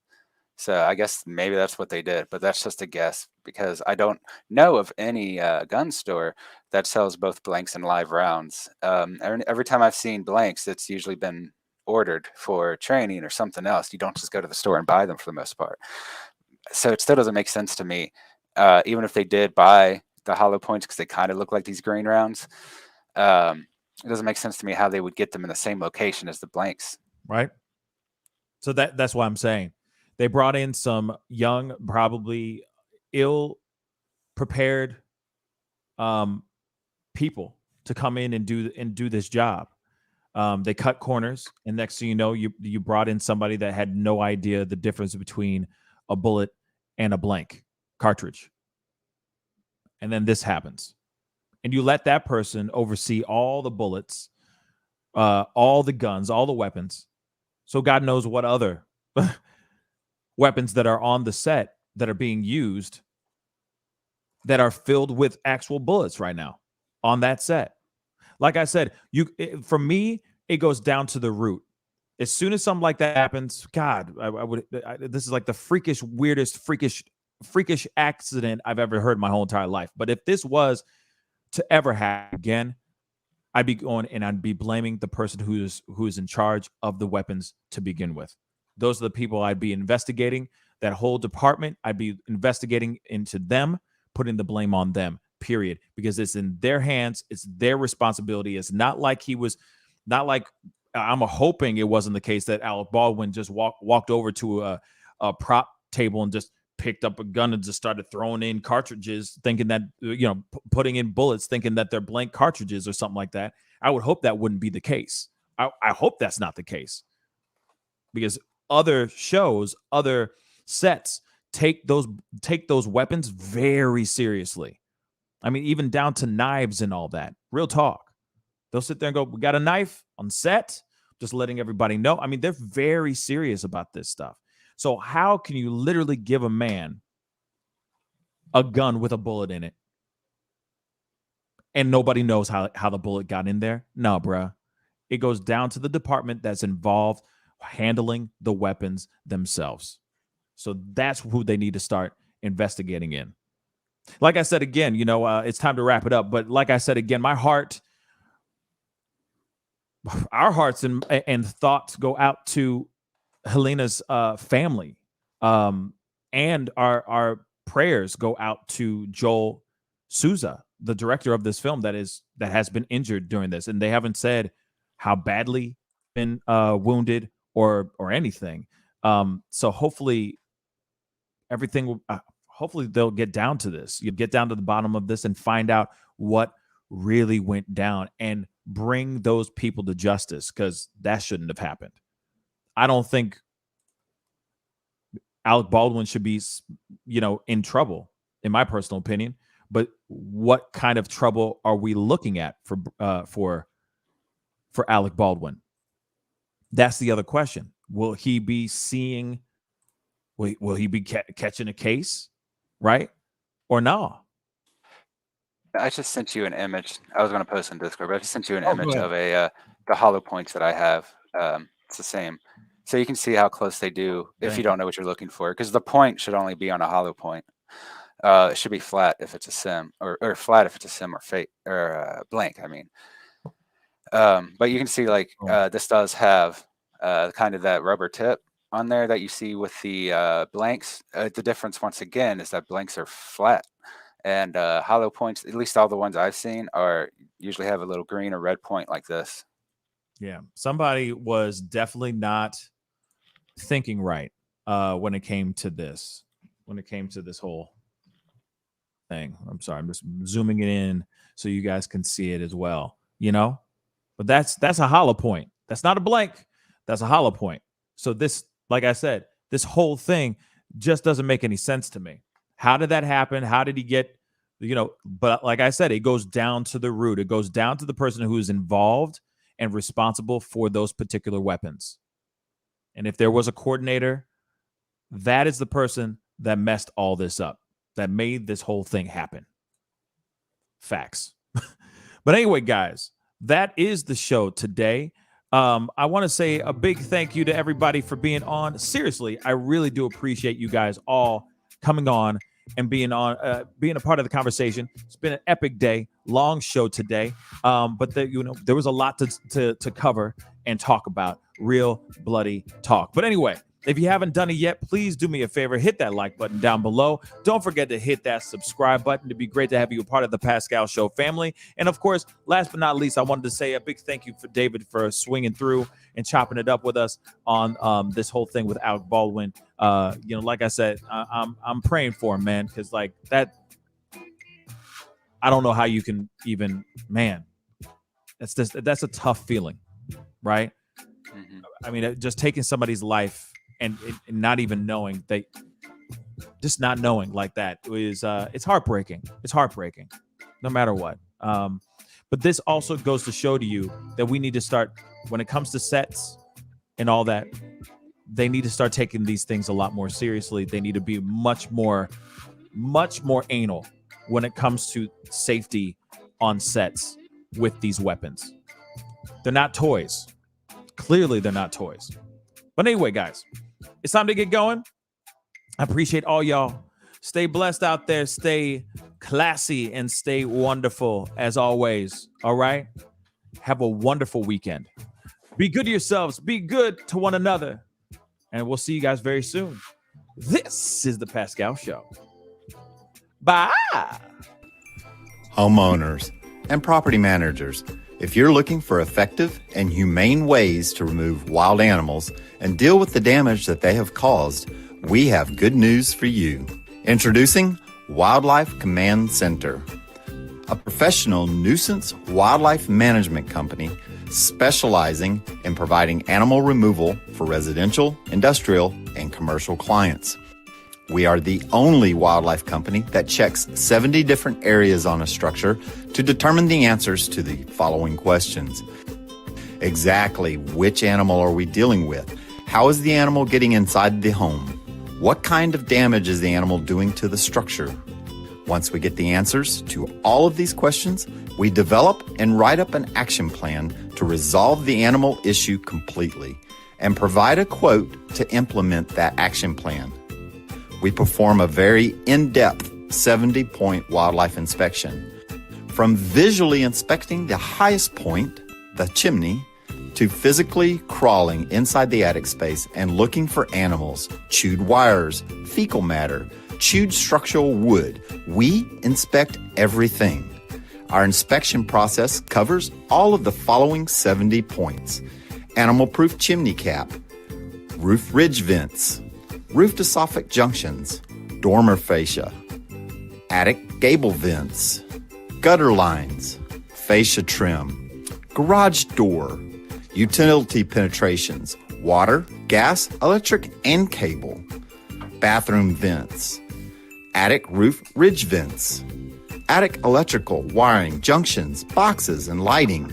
So I guess maybe that's what they did, but that's just a guess, because I don't know of any gun store that sells both blanks and live rounds. Every time I've seen blanks, it's usually been ordered for training or something else. You don't just go to the store and buy them for the most part. So it still doesn't make sense to me, even if they did buy the hollow points, because they kind of look like these green rounds. It doesn't make sense to me how they would get them in the same location as the blanks. Right. So that's why I'm saying they brought in some young, probably ill-prepared people to come in and do this job. They cut corners, and next thing you know, you brought in somebody that had no idea the difference between a bullet and a blank cartridge. And then this happens. And you let that person oversee all the bullets, all the guns, all the weapons. So God knows what other weapons that are on the set that are being used that are filled with actual bullets right now on that set. Like I said, for me, it goes down to the root. As soon as something like that happens, God, this is like the weirdest, freakish accident I've ever heard in my whole entire life. But if this was to ever happen again, I'd be going and I'd be blaming the person who is in charge of the weapons to begin with. Those are the people I'd be investigating. That whole department, I'd be investigating into them, putting the blame on them, period. Because it's in their hands. It's their responsibility. It's not like I'm hoping it wasn't the case that Alec Baldwin just walked over to a prop table and just picked up a gun and just started throwing in cartridges, thinking that, putting in bullets, thinking that they're blank cartridges or something like that. I would hope that wouldn't be the case. I hope that's not the case, because other shows, other sets take those weapons very seriously. I mean, even down to knives and all that. Real talk. They'll sit there and go, we got a knife on set, just letting everybody know. I mean, they're very serious about this stuff. So how can you literally give a man a gun with a bullet in it and nobody knows how the bullet got in there? No, bruh. It goes down to the department that's involved handling the weapons themselves. So that's who they need to start investigating in. Like I said, again, it's time to wrap it up. But like I said, again, our hearts and thoughts go out to Helena's family, and our prayers go out to Joel Souza, the director of this film that has been injured during this, and they haven't said how badly been wounded or anything. So hopefully everything. Hopefully they'll get down to this. You get down to the bottom of this and find out what really went down and bring those people to justice, because that shouldn't have happened. I don't think Alec Baldwin should be, in trouble, in my personal opinion. But what kind of trouble are we looking at for Alec Baldwin? That's the other question. Will he be seeing? Will he be catching a case, right? Or no? I just sent you an image. I was going to post in Discord, but I just sent you an image of the hollow points that I have. It's the same. So you can see how close they do if you don't know what you're looking for, because the point should only be on a hollow point. It should be flat if it's a sim, or flat if it's a sim or fake or blank. I mean, but you can see this does have kind of that rubber tip on there that you see with the blanks. The difference once again is that blanks are flat, and hollow points, at least all the ones I've seen, are usually have a little green or red point like this. Yeah, somebody was definitely not thinking right when it came to this whole thing. I'm sorry, I'm just zooming it in so you guys can see it as well, but that's a hollow point. That's not a blank. That's a hollow point. So this, like I said, this whole thing just doesn't make any sense to me. How did that happen? How did he get, but like I said, it goes down to the root. It goes down to the person who is involved and responsible for those particular weapons. And if there was a coordinator, that is the person that messed all this up, that made this whole thing happen. Facts. But anyway, guys, that is the show today. I want to say a big thank you to everybody for being on. Seriously, I really do appreciate you guys all coming on and being a part of the conversation. It's been an epic day, long show today. But there was a lot to cover and talk about. Real bloody talk. But anyway, if you haven't done it yet, please do me a favor. Hit that like button down below. Don't forget to hit that subscribe button. It'd be great to have you a part of the Pascal Show family. And of course, last but not least, I wanted to say a big thank you for David for swinging through and chopping it up with us on this whole thing with Alec Baldwin. Like I said, I'm praying for him, man, because like that, I don't know how you can even, man. That's a tough feeling, right? Mm-hmm. I mean, just taking somebody's life and not even knowing, just not knowing like that is it's heartbreaking. It's heartbreaking, no matter what. But this also goes to show to you that we need to start, when it comes to sets and all that, they need to start taking these things a lot more seriously. They need to be much more anal when it comes to safety on sets with these weapons. They're not toys. Clearly, they're not toys. But anyway, guys, it's time to get going. I appreciate all y'all. Stay blessed out there. Stay classy and stay wonderful as always. All right? Have a wonderful weekend. Be good to yourselves. Be good to one another. And we'll see you guys very soon. This is the Pascal Show. Bye. Homeowners and property managers, if you're looking for effective and humane ways to remove wild animals and deal with the damage that they have caused, we have good news for you. Introducing Wildlife Command Center, a professional nuisance wildlife management company specializing in providing animal removal for residential, industrial, and commercial clients. We are the only wildlife company that checks 70 different areas on a structure to determine the answers to the following questions. Exactly which animal are we dealing with? How is the animal getting inside the home? What kind of damage is the animal doing to the structure? Once we get the answers to all of these questions, we develop and write up an action plan to resolve the animal issue completely and provide a quote to implement that action plan. We perform a very in-depth 70-point wildlife inspection. From visually inspecting the highest point, the chimney, to physically crawling inside the attic space and looking for animals, chewed wires, fecal matter, chewed structural wood. We inspect everything. Our inspection process covers all of the following 70 points: animal-proof chimney cap, roof ridge vents, roof to soffit junctions, dormer fascia, attic gable vents, gutter lines, fascia trim, garage door, utility penetrations, water, gas, electric, and cable, bathroom vents, attic roof ridge vents, attic electrical, wiring, junctions, boxes, and lighting,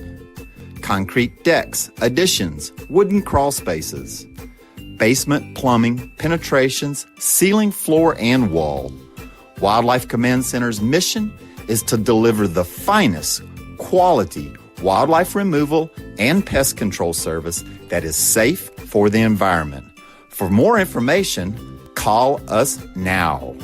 concrete decks, additions, wooden crawl spaces, basement plumbing, penetrations, ceiling, floor, and wall. Wildlife Command Center's mission is to deliver the finest quality wildlife removal and pest control service that is safe for the environment. For more information, call us now.